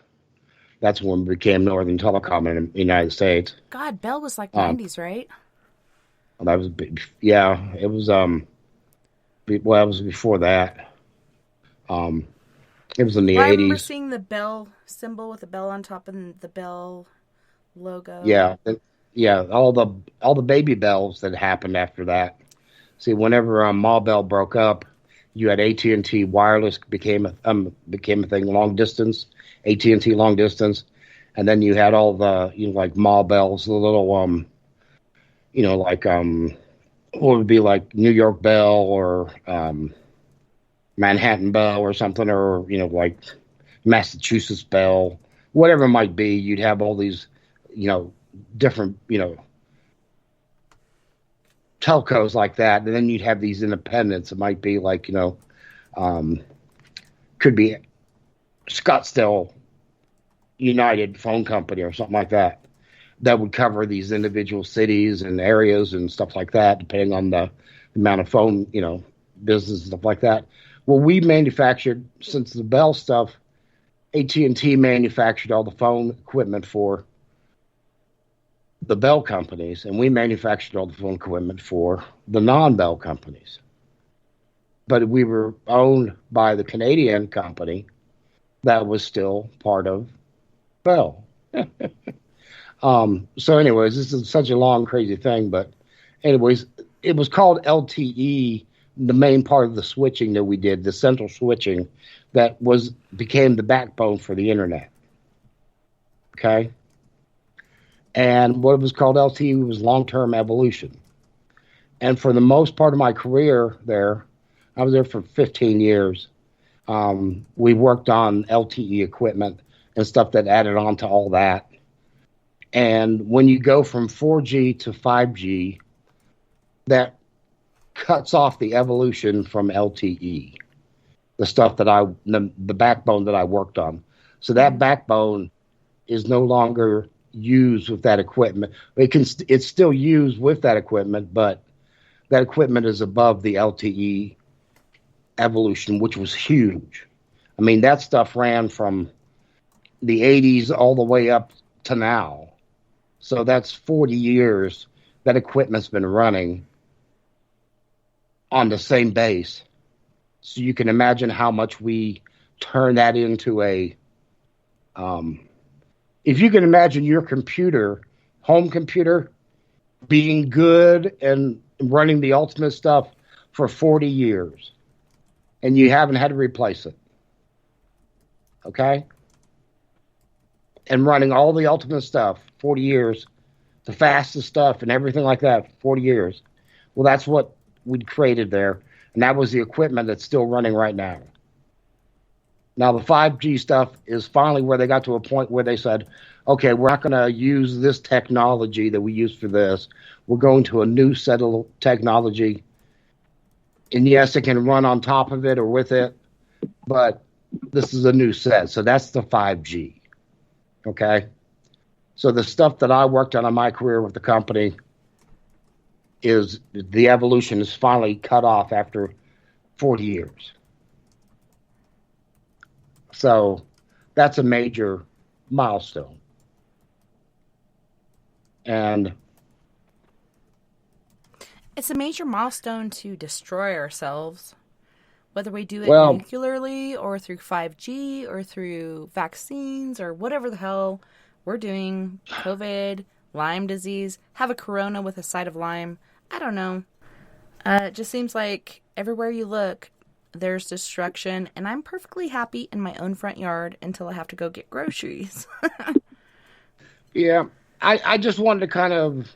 that's when it became Northern Telecom in the United States. God, Bell was like 90s, right? That was yeah. It was it was before that. It was in the 80s. I remember seeing the Bell symbol with the bell on top and the Bell logo. Yeah, all the baby bells that happened after that. See, whenever Ma Bell broke up, you had AT&T wireless became a thing, long distance, AT&T long distance, and then you had all the like Ma Bells, the little what would be like New York Bell or Manhattan Bell or something, or like Massachusetts Bell, whatever it might be. You'd have all these different telcos like that, and then you'd have these independents. It might be like could be Scottsdale United Phone Company or something like that would cover these individual cities and areas and stuff like that, depending on the amount of phone business and stuff like that. Well, we manufactured, since the Bell stuff, AT&T manufactured all the phone equipment for the Bell companies, and we manufactured all the phone equipment for the non-Bell companies. But we were owned by the Canadian company that was still part of Bell. So anyways, this is such a long, crazy thing. But anyways, it was called LTE, the main part of the switching that we did, the central switching that became the backbone for the internet. Okay? And what it was called LTE was long-term evolution. And for the most part of my career there, I was there for 15 years. We worked on LTE equipment and stuff that added on to all that. And when you go from 4G to 5G, that cuts off the evolution from LTE, the stuff that the backbone that I worked on. So that backbone is no longer used with that equipment. It's still used with that equipment, but that equipment is above the LTE evolution, which was huge. I mean, that stuff ran from the 80s all the way up to now. So that's 40 years that equipment's been running on the same base. So you can imagine how much we turn that into a, if you can imagine your computer, home computer, being good and running the ultimate stuff for 40 years, and you haven't had to replace it. Okay? And running all the ultimate stuff, 40 years, the fastest stuff and everything like that, 40 years. Well, that's what we'd created there. And that was the equipment that's still running right now. Now, the 5G stuff is finally where they got to a point where they said, okay, we're not going to use this technology that we used for this. We're going to a new set of technology. And yes, it can run on top of it or with it, but this is a new set. So that's the 5G. Okay? So the stuff that I worked on in my career with the company is the evolution is finally cut off after 40 years. So that's a major milestone. And it's a major milestone to destroy ourselves, whether we do it nuclearly or through 5G or through vaccines or whatever the hell we're doing. COVID, Lyme disease, have a corona with a side of Lyme. I don't know. It just seems like everywhere you look, there's destruction, and I'm perfectly happy in my own front yard until I have to go get groceries. Yeah, I just wanted to kind of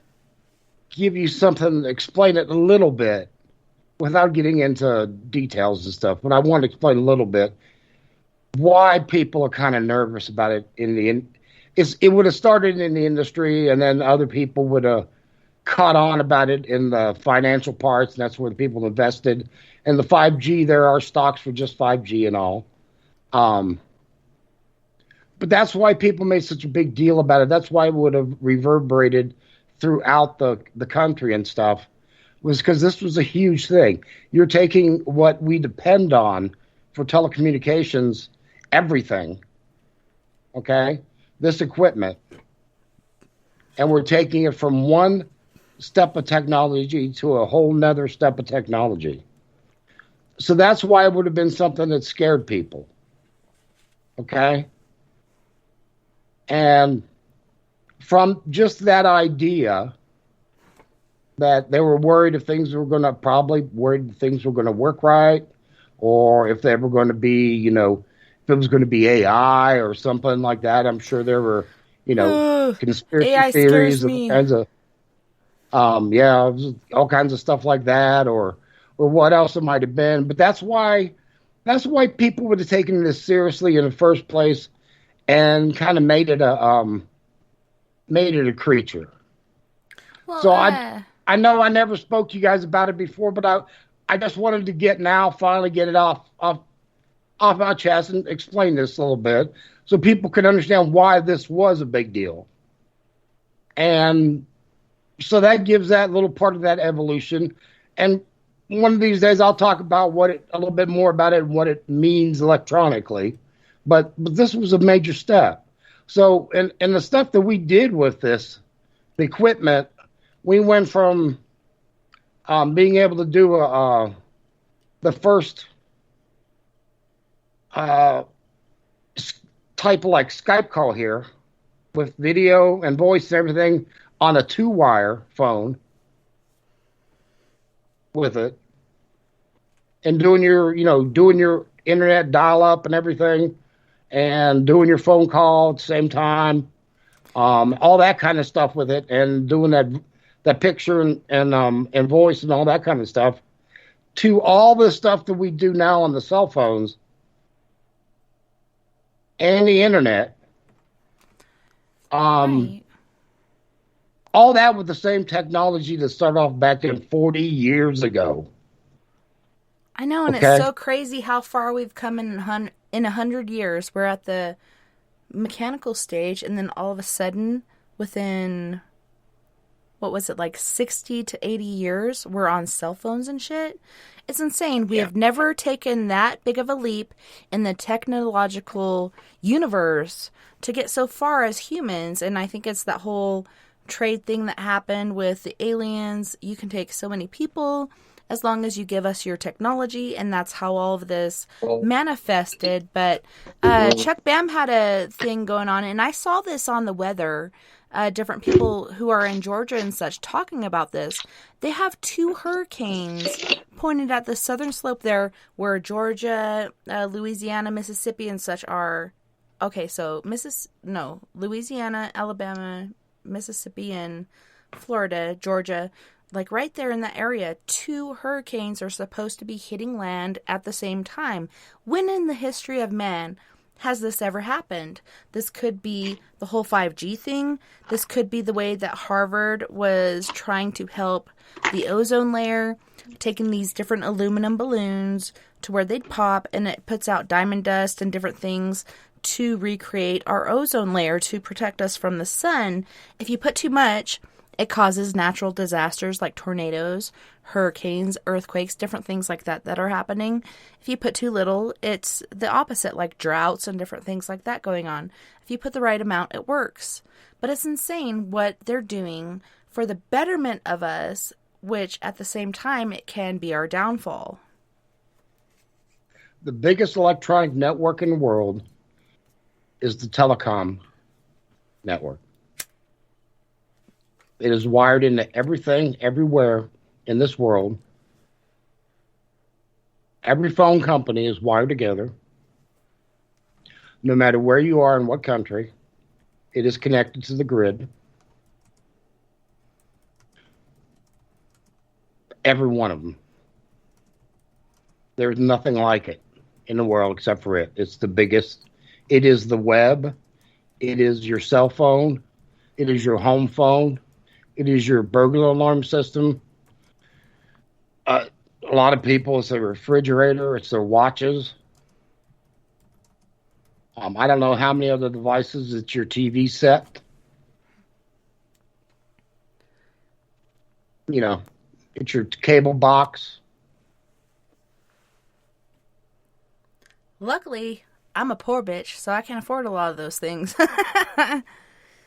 give you something, explain it a little bit without getting into details and stuff, but I wanted to explain a little bit why people are kind of nervous about it. It would have started in the industry, and then other people would have caught on about it in the financial parts, and that's where the people invested. And the 5G, there are stocks for just 5G and all. But that's why people made such a big deal about it. That's why it would have reverberated throughout the country and stuff, was because this was a huge thing. You're taking what we depend on for telecommunications, everything, okay, this equipment, and we're taking it from one step of technology to a whole nother step of technology. So that's why it would have been something that scared people. Okay? And from just that idea that they were worried if things were going to work right, or if they were going to be, if it was going to be AI or something like that. I'm sure there were, conspiracy AI theories and me. kinds of, all kinds of stuff like that, or what else it might have been. But that's why people would have taken this seriously in the first place, and kind of made it a creature. Well, so I know I never spoke to you guys about it before, but I just wanted to finally get it off my chest and explain this a little bit so people can understand why this was a big deal. And so that gives that little part of that evolution. And one of these days I'll talk about a little bit more about it and what it means electronically. But this was a major step. So and the stuff that we did with this, the equipment, we went from being able to do the first type of like Skype call here with video and voice and everything on a 2-wire phone with it, and doing your internet dial up and everything, and doing your phone call at the same time, all that kind of stuff with it, and doing that picture and voice and all that kind of stuff, to all the stuff that we do now on the cell phones and the internet. Right. All that with the same technology that started off back in 40 years ago. I know, and Okay. It's so crazy how far we've come in 100 years. We're at the mechanical stage, and then all of a sudden, within, what was it, like 60 to 80 years, we're on cell phones and shit. It's insane. We have never taken that big of a leap in the technological universe to get so far as humans, and I think it's that whole trade thing that happened with the aliens. You can take so many people as long as you give us your technology, and that's how all of this manifested. But Chuck Bam had a thing going on, and I saw this on the weather. Different people who are in Georgia and such talking about this. They have 2 hurricanes pointed at the southern slope there, where Georgia, Louisiana, Mississippi, and such are. Okay, so Louisiana, Alabama, Mississippi, and Florida, Georgia, like right there in that area, 2 hurricanes are supposed to be hitting land at the same time. When in the history of man has this ever happened? This could be the whole 5G thing. This could be the way that Harvard was trying to help the ozone layer, taking these different aluminum balloons to where they'd pop, and it puts out diamond dust and different things to recreate our ozone layer to protect us from the sun. If you put too much, it causes natural disasters like tornadoes, hurricanes, earthquakes, different things like that are happening. If you put too little, it's the opposite, like droughts and different things like that going on. If you put the right amount, it works. But it's insane what they're doing for the betterment of us, which at the same time, it can be our downfall. The biggest electronic network in the world is the telecom network. It is wired into everything, everywhere in this world. Every phone company is wired together. No matter where you are in what country, it is connected to the grid. Every one of them. There's nothing like it in the world except for it. It's the biggest. It is the web. It is your cell phone. It is your home phone. It is your burglar alarm system. A lot of people, it's their refrigerator. It's their watches. I don't know how many other devices. It's your TV set. You know, it's your cable box. Luckily, I'm a poor bitch, so I can't afford a lot of those things.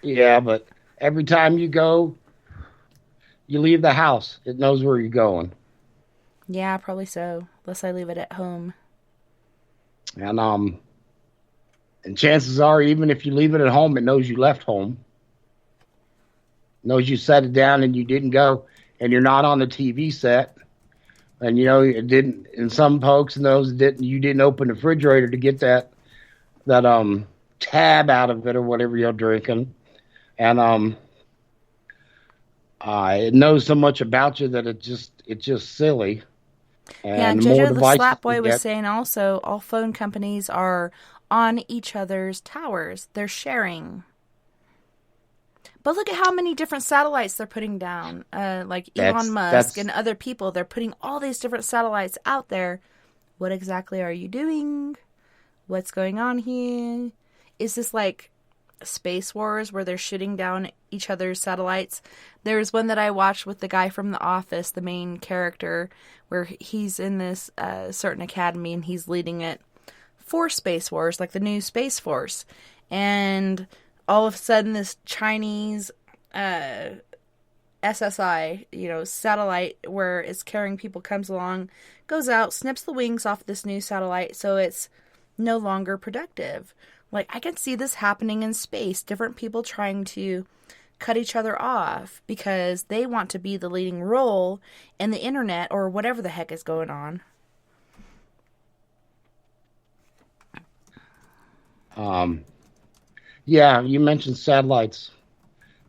Yeah, but every time you go, you leave the house, it knows where you're going. Yeah, probably so. Unless I leave it at home. And chances are, even if you leave it at home, it knows you left home. It knows you set it down and you didn't go, and you're not on the TV set. And you know, it didn't. And some folks knows you didn't open the refrigerator to get that tab out of it or whatever you're drinking. And it knows so much about you that it's just silly. And yeah, JoJo the Slap Boy was saying also, all phone companies are on each other's towers. They're sharing. But look at how many different satellites they're putting down. Like Elon Musk and other people, they're putting all these different satellites out there. What exactly are you doing? What's going on here? Is this like Space Wars where they're shooting down each other's satellites? There's one that I watched with the guy from The Office, the main character, where he's in this certain academy and he's leading it for Space Wars, like the new Space Force. And all of a sudden this Chinese SSI, satellite where it's carrying people comes along, goes out, snips the wings off this new satellite so it's no longer productive. Like, I can see this happening in space. Different people trying to cut each other off because they want to be the leading role in the internet or whatever the heck is going on. Yeah, you mentioned satellites.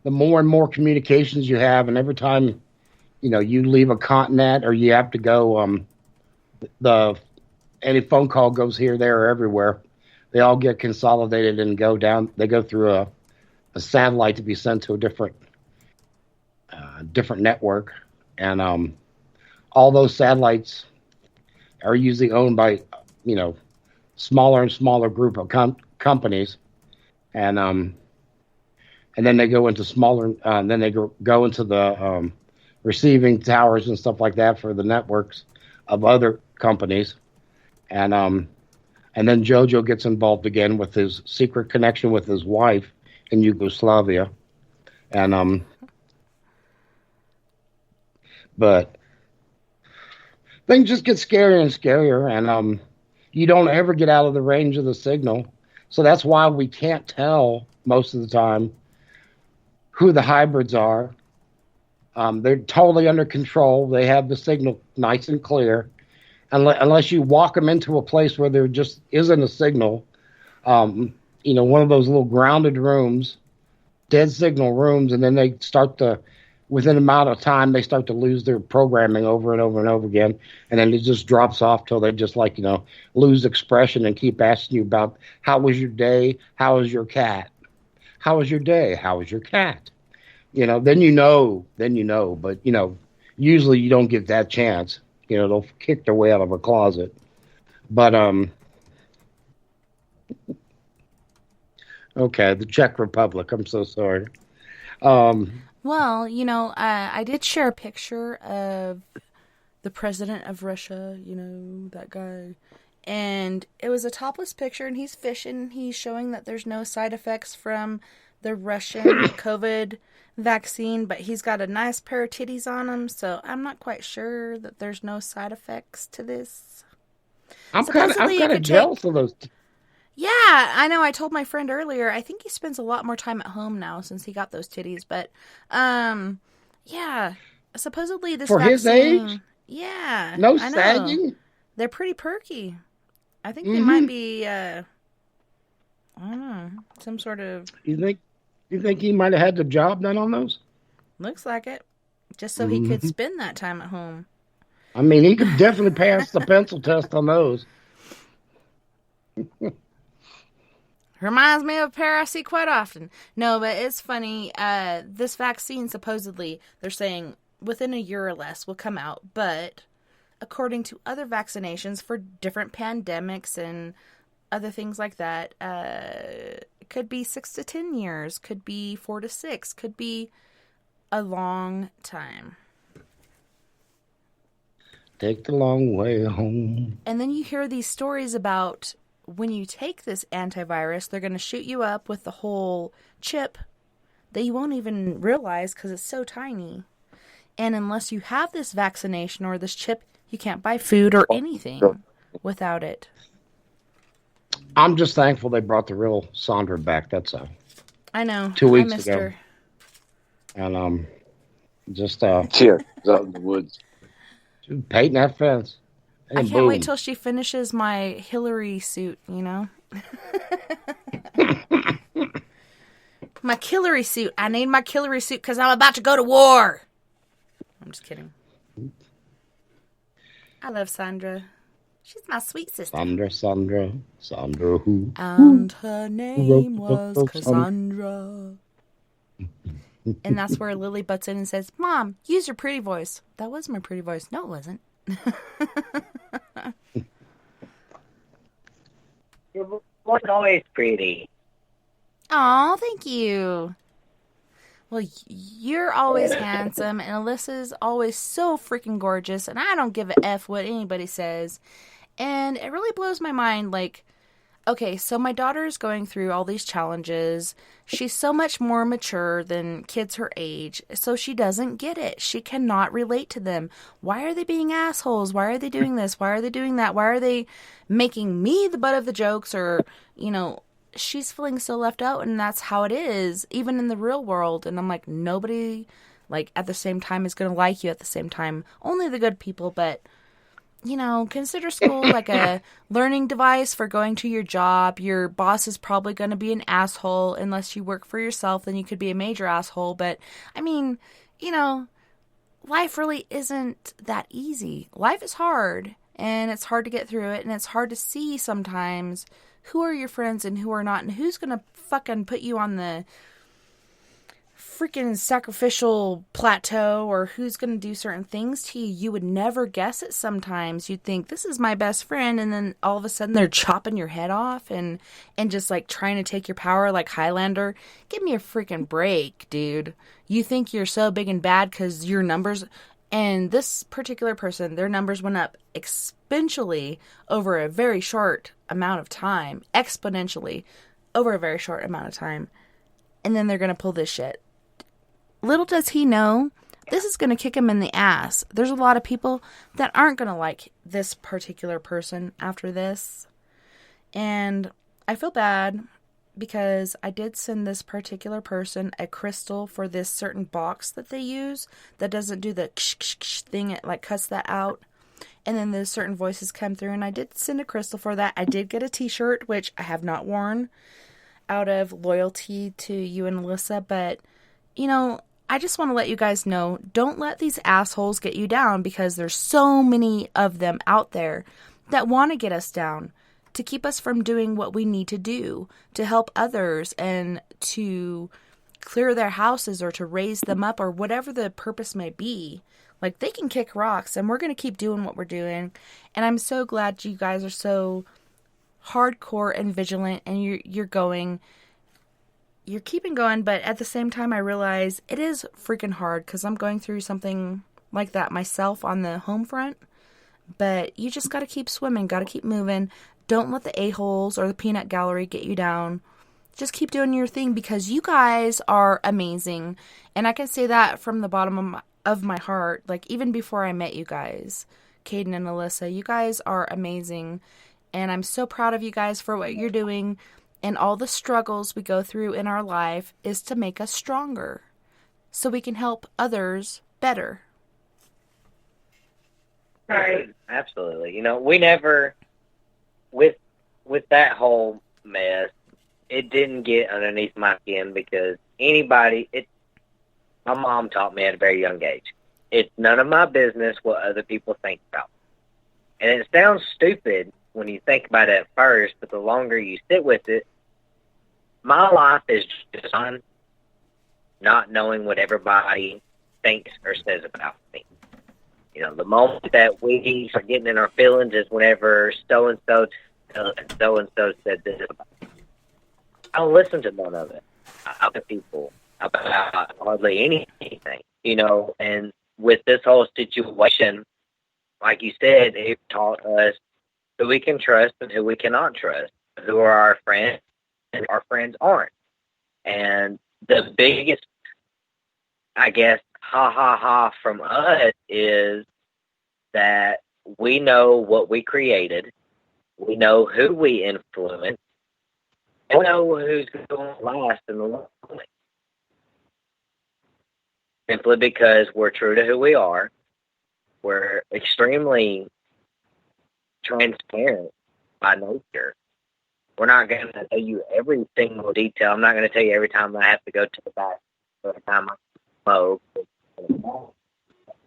The more and more communications you have, and every time, you leave a continent or you have to go, any phone call goes here, there, or everywhere. They all get consolidated and go down. They go through a satellite to be sent to a different network, and all those satellites are usually owned by smaller and smaller group of companies, and then they go into smaller. Then they go into the receiving towers and stuff like that for the networks of other companies, and then JoJo gets involved again with his secret connection with his wife in Yugoslavia. And But things just get scarier and scarier, and you don't ever get out of the range of the signal. So that's why we can't tell most of the time who the hybrids are. They're totally under control. They have the signal nice and clear. Unless you walk them into a place where there just isn't a signal, one of those little grounded rooms, dead signal rooms, and then they start to, within an amount of time, they start to lose their programming over and over and over again, and then it just drops off till they just lose expression and keep asking you about how was your day, how was your cat, how was your day, how was your cat, then you know, but usually you don't get that chance. They'll kick their way out of a closet, but okay, the Czech Republic. I'm so sorry. Well, I did share a picture of the president of Russia, that guy. And it was a topless picture, and he's fishing. He's showing that there's no side effects from the Russian COVID vaccine, but he's got a nice pair of titties on him, so I'm not quite sure that there's no side effects to this. I'm kind of jealous of those. Yeah, I know. I told my friend earlier, I think he spends a lot more time at home now since he got those titties. But, yeah, supposedly this for vaccine, his age, yeah, no I know. sagging. They're pretty perky. I think they might be, I don't know, some sort of. You think he might have had the job done on those? Looks like it, just so he could spend that time at home. I mean, he could definitely pass the pencil test on those. Reminds me of a pair I see quite often. No, but it's funny. This vaccine, supposedly, they're saying within a year or less will come out. But according to other vaccinations for different pandemics and other things like that, it could be 6 to 10 years, could be 4 to 6, could be a long time. Take the long way home. And then you hear these stories about when you take this antivirus, they're going to shoot you up with the whole chip that you won't even realize because it's so tiny. And unless you have this vaccination or this chip, you can't buy food or anything without it. I'm just thankful they brought the real Sandra back. That's all. I know. 2 weeks I missed ago. her. And just here, out in the woods, painting that fence. I can't wait till she finishes my Hillary suit, My Killary suit. I need my Killary suit because I'm about to go to war. I'm just kidding. I love Sandra. She's my sweet sister. Sandra who? And her name was Cassandra. And that's where Lily butts in and says, Mom, use your pretty voice. That was my pretty voice. No, it wasn't. Your voice is always pretty. Aw, thank you. Well, you're always handsome, and Alyssa's always so freaking gorgeous, and I don't give a F what anybody says. And it really blows my mind, okay, so my daughter's going through all these challenges. She's so much more mature than kids her age, so she doesn't get it. She cannot relate to them. Why are they being assholes? Why are they doing this? Why are they doing that? Why are they making me the butt of the jokes? Or, she's feeling so left out, and that's how it is, even in the real world. And I'm like, nobody, at the same time is going to like you at the same time. Only the good people, but... consider school like a learning device for going to your job. Your boss is probably going to be an asshole unless you work for yourself. Then you could be a major asshole. But, life really isn't that easy. Life is hard, and it's hard to get through it, and it's hard to see sometimes who are your friends and who are not, and who's going to fucking put you on the freaking sacrificial plateau, or who's going to do certain things to you. You would never guess it sometimes. You'd think, this is my best friend, and then all of a sudden they're chopping your head off and just trying to take your power like Highlander. Give me a freaking break, dude. You think you're so big and bad because your numbers, and this particular person, their numbers went up exponentially over a very short amount of time. Exponentially over a very short amount of time. And then they're going to pull this shit. Little does he know this is going to kick him in the ass. There's a lot of people that aren't going to like this particular person after this. And I feel bad because I did send this particular person a crystal for this certain box that they use that doesn't do the thing. It like cuts that out. And then there's certain voices come through, and I did send a crystal for that. I did get a t-shirt, which I have not worn out of loyalty to you and Alyssa. But, you know, I just want to let you guys know, don't let these assholes get you down, because there's so many of them out there that want to get us down, to keep us from doing what we need to do, to help others and to clear their houses or to raise them up or whatever the purpose may be. Like, they can kick rocks, and we're going to keep doing what we're doing. And I'm so glad you guys are so hardcore and vigilant, and you're keeping going. But at the same time, I realize it is freaking hard, because I'm going through something like that myself on the home front. But you just got to keep swimming, got to keep moving. Don't let the a-holes or the peanut gallery get you down. Just keep doing your thing, because you guys are amazing. And I can say that from the bottom of my heart. Like, even before I met you guys, Caden and Alyssa, you guys are amazing. And I'm so proud of you guys for what you're doing. And all the struggles we go through in our life is to make us stronger, so we can help others better. Right. Absolutely. You know, we never, with that whole mess, it didn't get underneath my skin, because my mom taught me at a very young age, it's none of my business what other people think about me. And it sounds stupid when you think about it at first, but the longer you sit with it, my life is just on not knowing what everybody thinks or says about me. You know, the moment that we start getting in our feelings is whenever so-and-so said this about me. I don't listen to none of it. Other people about hardly anything, you know. And with this whole situation, like you said, it taught us who we can trust and who we cannot trust, who are our friends and our friends aren't. And the biggest, I guess, ha from us is that we know what we created, we know who we influence, and we know who's going to last in the long run. Simply because we're true to who we are. We're extremely transparent by nature. We're not going to tell you every single detail. I'm not going to tell you every time I have to go to the back, every time I smoke.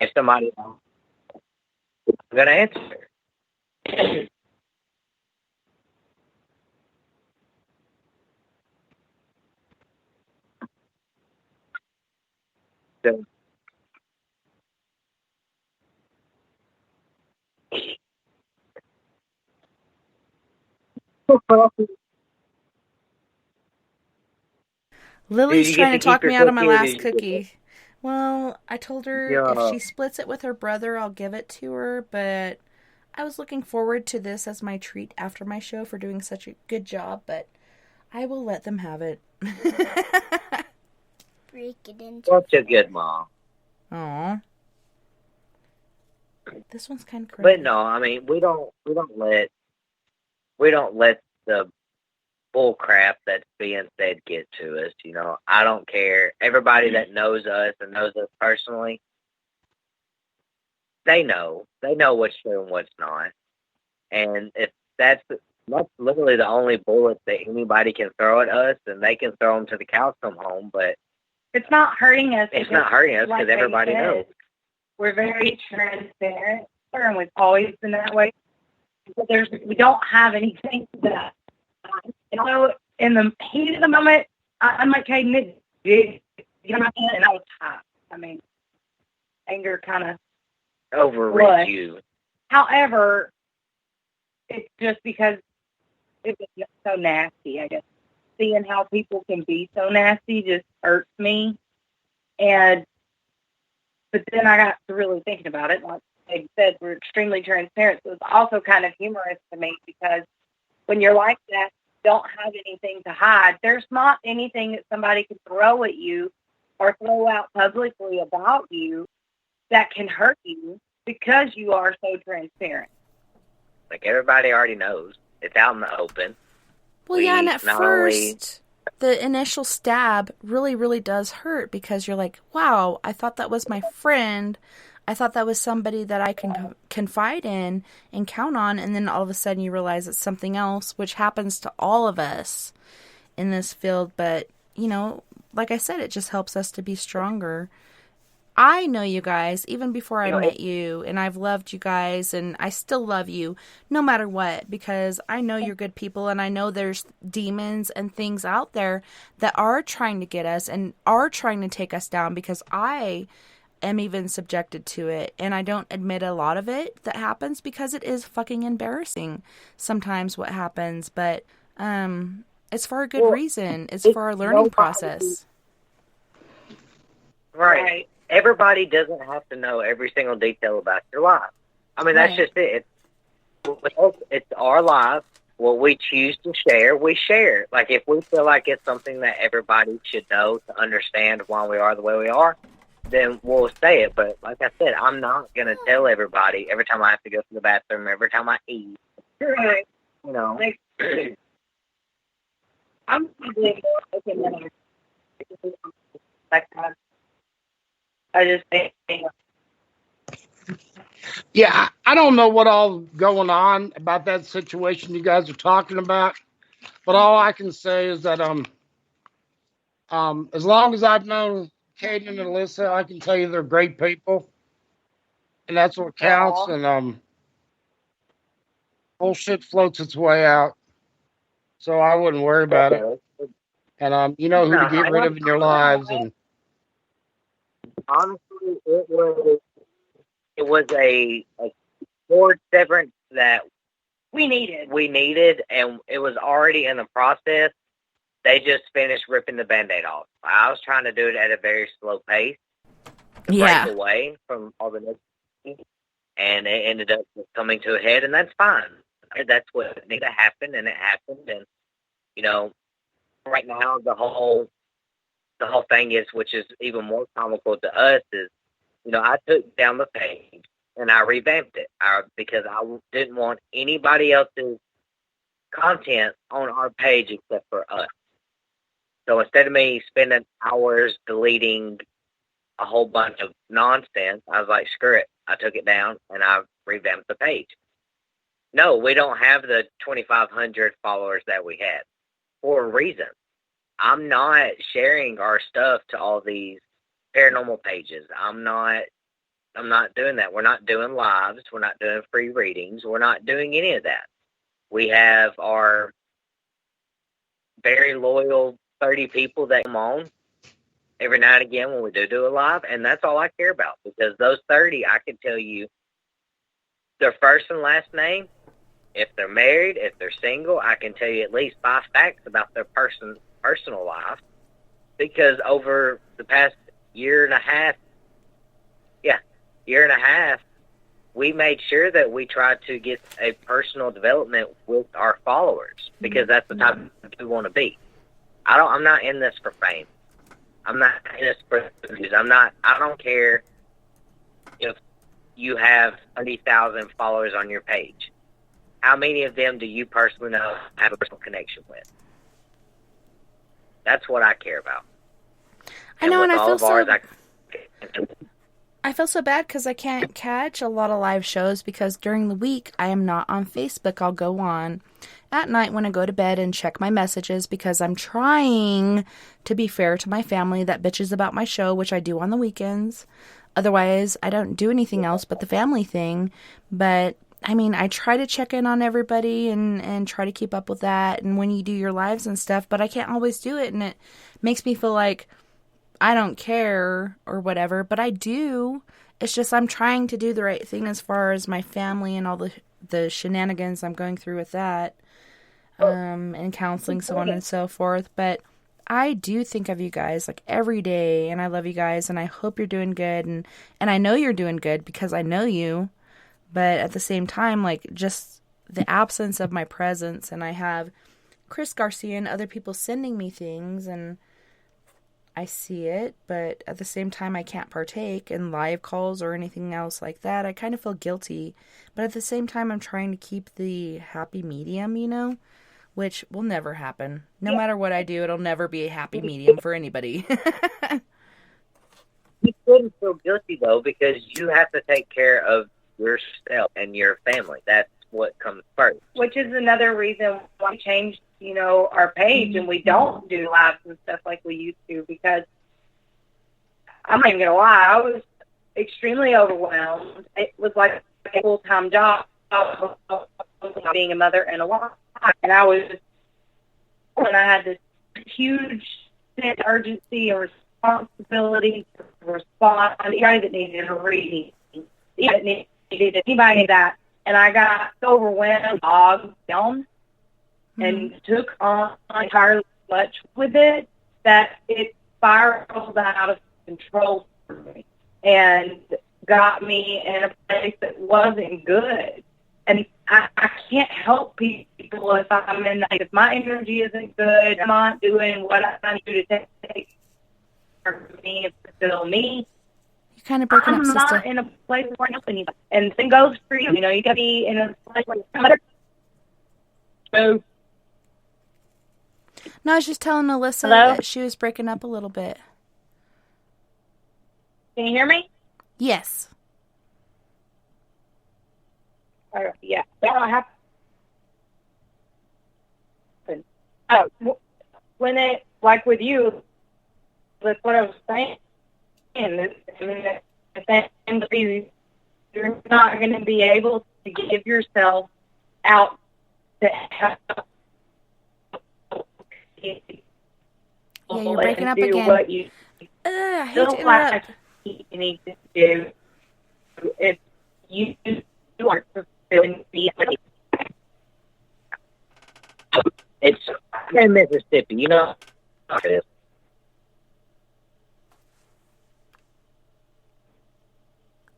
If somebody asks, I'm going to answer. So, Lily's trying to talk me out of my last cookie. Well, I told her if she splits it with her brother, I'll give it to her, but I was looking forward to this as my treat after my show for doing such a good job, but I will let them have it. Break it into. Such a good mom. Aw. This one's kind of crazy. But no, I mean, we don't let the bull crap that's being said get to us. You know, I don't care. Everybody that knows us and knows us personally, they know what's true and what's not. And if that's literally the only bullets that anybody can throw at us, and they can throw them to the cows come home. But it's not hurting us. It's not hurting us because everybody knows. We're very transparent, and we've always been that way. But we don't have anything that, you know, in the heat of the moment, I'm like, hey, Nick, and I was hot. I mean, anger kind of overreach you. However, it's just because it was so nasty, I guess. Seeing how people can be so nasty just hurts me. But then I got to really thinking about it. Like they said, we're extremely transparent. So it's also kind of humorous to me because when you're like that, don't have anything to hide. There's not anything that somebody can throw at you or throw out publicly about you that can hurt you because you are so transparent. Like, everybody already knows. It's out in the open. Well, yeah, and at first, the initial stab really, really does hurt because you're like, wow, I thought that was my friend. I thought that was somebody that I can confide in and count on. And then all of a sudden you realize it's something else, which happens to all of us in this field. But, you know, like I said, it just helps us to be stronger. I know you guys even before I met you, and I've loved you guys, and I still love you no matter what, because I know you're good people, and I know there's demons and things out there that are trying to get us and are trying to take us down, because I am even subjected to it, and I don't admit a lot of it that happens because it is fucking embarrassing sometimes what happens, but it's for a good reason. It's for our learning process. Right. Everybody doesn't have to know every single detail about your life. I mean, that's just it. It's our life. What we choose to share, we share. Like, if we feel like it's something that everybody should know to understand why we are the way we are, then we'll say it. But like I said, I'm not going to tell everybody every time I have to go to the bathroom, every time I eat. Right. You know. I'm okay. I just think. Yeah, I don't know what all going on about that situation you guys are talking about, but all I can say is that as long as I've known Kaden and Alyssa, I can tell you they're great people, and that's what counts. And bullshit floats its way out, so I wouldn't worry about it. And you know who to get rid of in your lives. And honestly, it was a board severance that we needed, and it was already in the process. They just finished ripping the Band-Aid off. I was trying to do it at a very slow pace to break away from all the negativity, and it ended up coming to a head, and that's fine. That's what needed to happen, and it happened. And you know, right now the whole thing is, which is even more comical to us, is, you know, I took down the page and I revamped it because I didn't want anybody else's content on our page except for us. So instead of me spending hours deleting a whole bunch of nonsense, I was like, screw it. I took it down and I revamped the page. No, we don't have the 2,500 followers that we had for a reason. I'm not sharing our stuff to all these paranormal pages. I'm not doing that. We're not doing lives. We're not doing free readings. We're not doing any of that. We have our very loyal 30 people that come on every now and again when we do a live, and that's all I care about, because those 30, I can tell you their first and last name, if they're married, if they're single. I can tell you at least 5 facts about their personal life, because over the past year and a half, we made sure that we tried to get a personal development with our followers, because that's the type of we want to be. I'm not in this for fame. I'm not in this for views. I don't care if you have 30,000 followers on your page. How many of them do you personally know have a personal connection with? That's what I care about. I know, and I feel so bad because I can't catch a lot of live shows because during the week I am not on Facebook. I'll go on at night when I go to bed and check my messages because I'm trying to be fair to my family that bitches about my show, which I do on the weekends. Otherwise, I don't do anything else but the family thing. But I mean, I try to check in on everybody and try to keep up with that. And when you do your lives and stuff, but I can't always do it. And it makes me feel like I don't care or whatever, but I do. It's just I'm trying to do the right thing as far as my family and all the shenanigans I'm going through with that, and counseling, so on and so forth. But I do think of you guys like every day, and I love you guys, and I hope you're doing good, and I know you're doing good because I know you. But at the same time, like, just the absence of my presence, and I have Chris Garcia and other people sending me things, and I see it, but at the same time, I can't partake in live calls or anything else like that. I kind of feel guilty, but at the same time, I'm trying to keep the happy medium, you know, which will never happen. No matter what I do, it'll never be a happy medium for anybody. You shouldn't feel guilty, though, because you have to take care of yourself and your family. That's what comes first. Which is another reason why we changed, you know, our page and we don't do lives and stuff like we used to, because I'm not even going to lie, I was extremely overwhelmed. It was like a full-time job, being a mother and a wife. And I had this huge sense of urgency and responsibility to respond. Anybody that needed a reading, anybody that. And I got so overwhelmed, bogged down, and took on entirely much with it that it spiraled out of control for me and got me in a place that wasn't good. And I can't help people if I'm in, like, if my energy isn't good, I'm not doing what I need to take care of me and fulfill me. You're kind of breaking up, sister. I'm not in a place where I'm helping anybody. And the same goes for you. You know, you got to be in a place where you're so. No, I was just telling Alyssa that she was breaking up a little bit. Can you hear me? Yes. Yeah, that happened. When it, like with you, that's what I was saying. You're not going to be able to give yourself out to help. Yeah, you're breaking up again. What you I hate to interrupt. You need to do if you are fulfilling the. It's in Mississippi, you know. It is.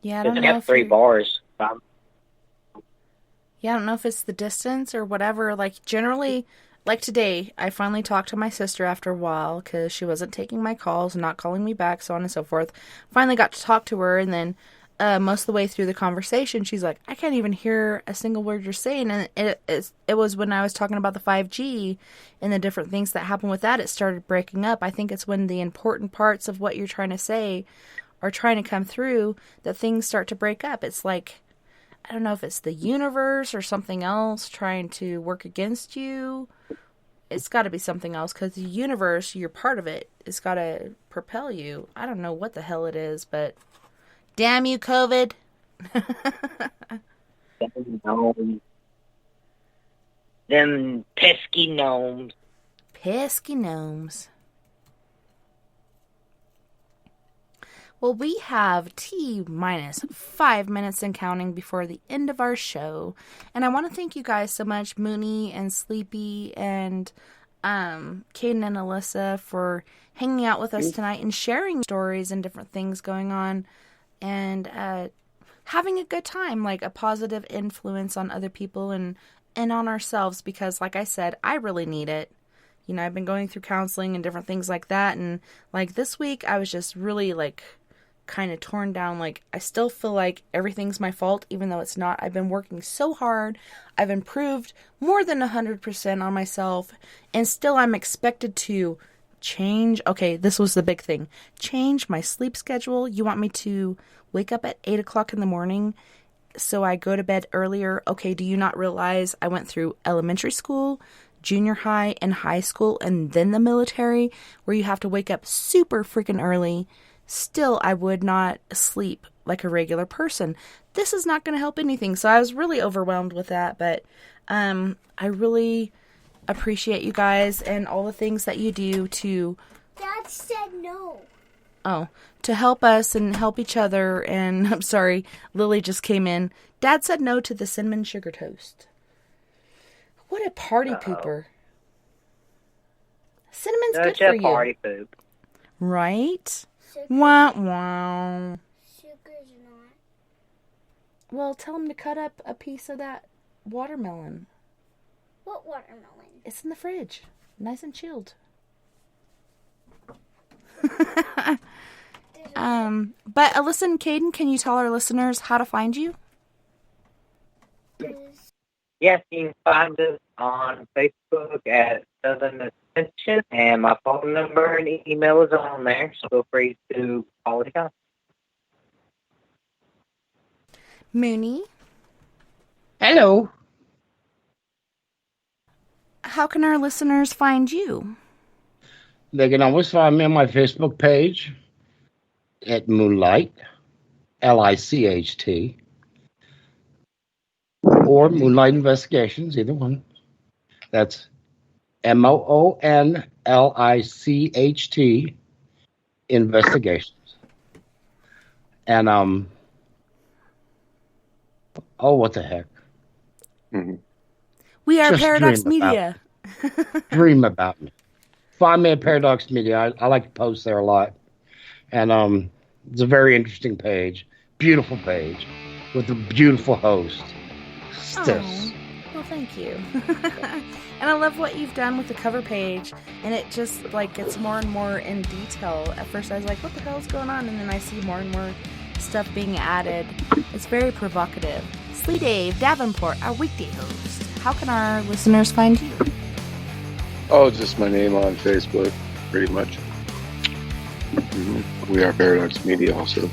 Yeah, I don't know if three bars. Yeah, I don't know if it's the distance or whatever. Like, generally, like today, I finally talked to my sister after a while because she wasn't taking my calls and not calling me back, so on and so forth. Finally got to talk to her, and then most of the way through the conversation, she's like, I can't even hear a single word you're saying. And it was when I was talking about the 5G and the different things that happened with that, it started breaking up. I think it's when the important parts of what you're trying to say are trying to come through that things start to break up. It's like, I don't know if it's the universe or something else trying to work against you. It's got to be something else, because the universe, you're part of it. It's got to propel you. I don't know what the hell it is, but damn you, COVID. Them pesky gnomes. Pesky gnomes. Well, we have T-minus 5 minutes and counting before the end of our show. And I want to thank you guys so much, Mooney and Sleepy and Caden and Alyssa, for hanging out with us tonight and sharing stories and different things going on. And having a good time, like a positive influence on other people and on ourselves. Because, like I said, I really need it. You know, I've been going through counseling and different things like that. And, like, this week, I was just really, like, kind of torn down. Like, I still feel like everything's my fault, even though it's not. I've been working so hard. I've improved more than 100% on myself, and still I'm expected to change. Okay, this was the big thing. Change my sleep schedule. You want me to wake up at 8 o'clock in the morning so I go to bed earlier? Okay, do you not realize I went through elementary school, junior high, and high school, and then the military, where you have to wake up super freaking early? Still, I would not sleep like a regular person. This is not going to help anything. So I was really overwhelmed with that. But I really appreciate you guys and all the things that you do to... Dad said no. Oh, to help us and help each other. And I'm sorry, Lily just came in. Dad said no to the cinnamon sugar toast. What a party pooper. Cinnamon's good for you. Party poop. Right? Wow, wow. Sugar's not. Well, tell him to cut up a piece of that watermelon. What watermelon? It's in the fridge. Nice and chilled. But Alyssa and Caden, can you tell our listeners how to find you? Yes, you can find us on Facebook at Southern Ascension, and my phone number and email is on there, so feel free to call it out. Mooney, Hello. how can our listeners find you? They can always find me on my Facebook page at Moonlight, Licht, or Moonlight Investigations, either one. That's MOONLICHT Investigations. And what the heck? Mm-hmm. We are Just Paradox dream about Media. Dream about me. Find me at Paradox Media. I like to post there a lot. And it's a very interesting page. Beautiful page. With a beautiful host. Oh, well, thank you. And I love what you've done with the cover page. And it just, like, gets more and more in detail. At first I was like, what the hell is going on? And then I see more and more stuff being added. It's very provocative. Slee Dave Davenport, our weekday host. How can our listeners find you? Oh, just my name on Facebook, pretty much. Mm-hmm. We are Paradox Media also.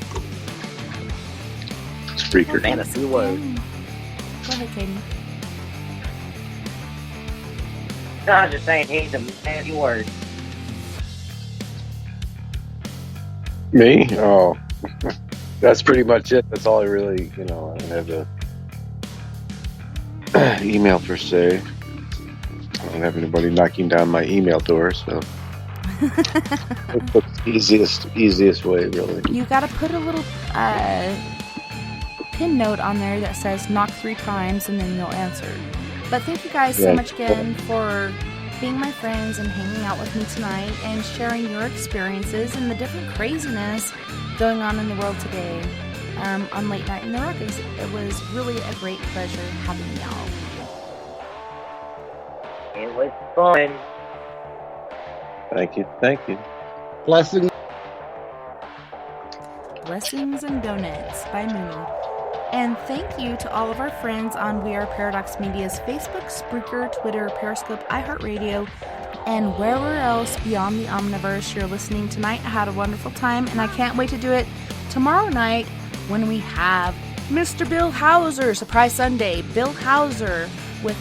Spreaker. Fantasy word. Go ahead, Caden. No, I was just saying he's a fantasy word. Me? Oh. That's pretty much it. That's all I really, I don't have a email per se. I don't have anybody knocking down my email door, so it's the easiest way, really. You gotta put a little pin note on there that says knock 3 times and then you'll answer. But thank you guys so much again for being my friends and hanging out with me tonight and sharing your experiences and the different craziness going on in the world today on Late Night in the Rockies. It was really a great pleasure having y'all. It was fun. Thank you. Blessings. Blessings and Donuts by Mooney. And thank you to all of our friends on We Are Paradox Media's Facebook, Spreaker, Twitter, Periscope, iHeartRadio, and wherever else beyond the Omniverse you're listening tonight. I had a wonderful time, and I can't wait to do it tomorrow night when we have Mr. Bill Hauser, Surprise Sunday, Bill Hauser with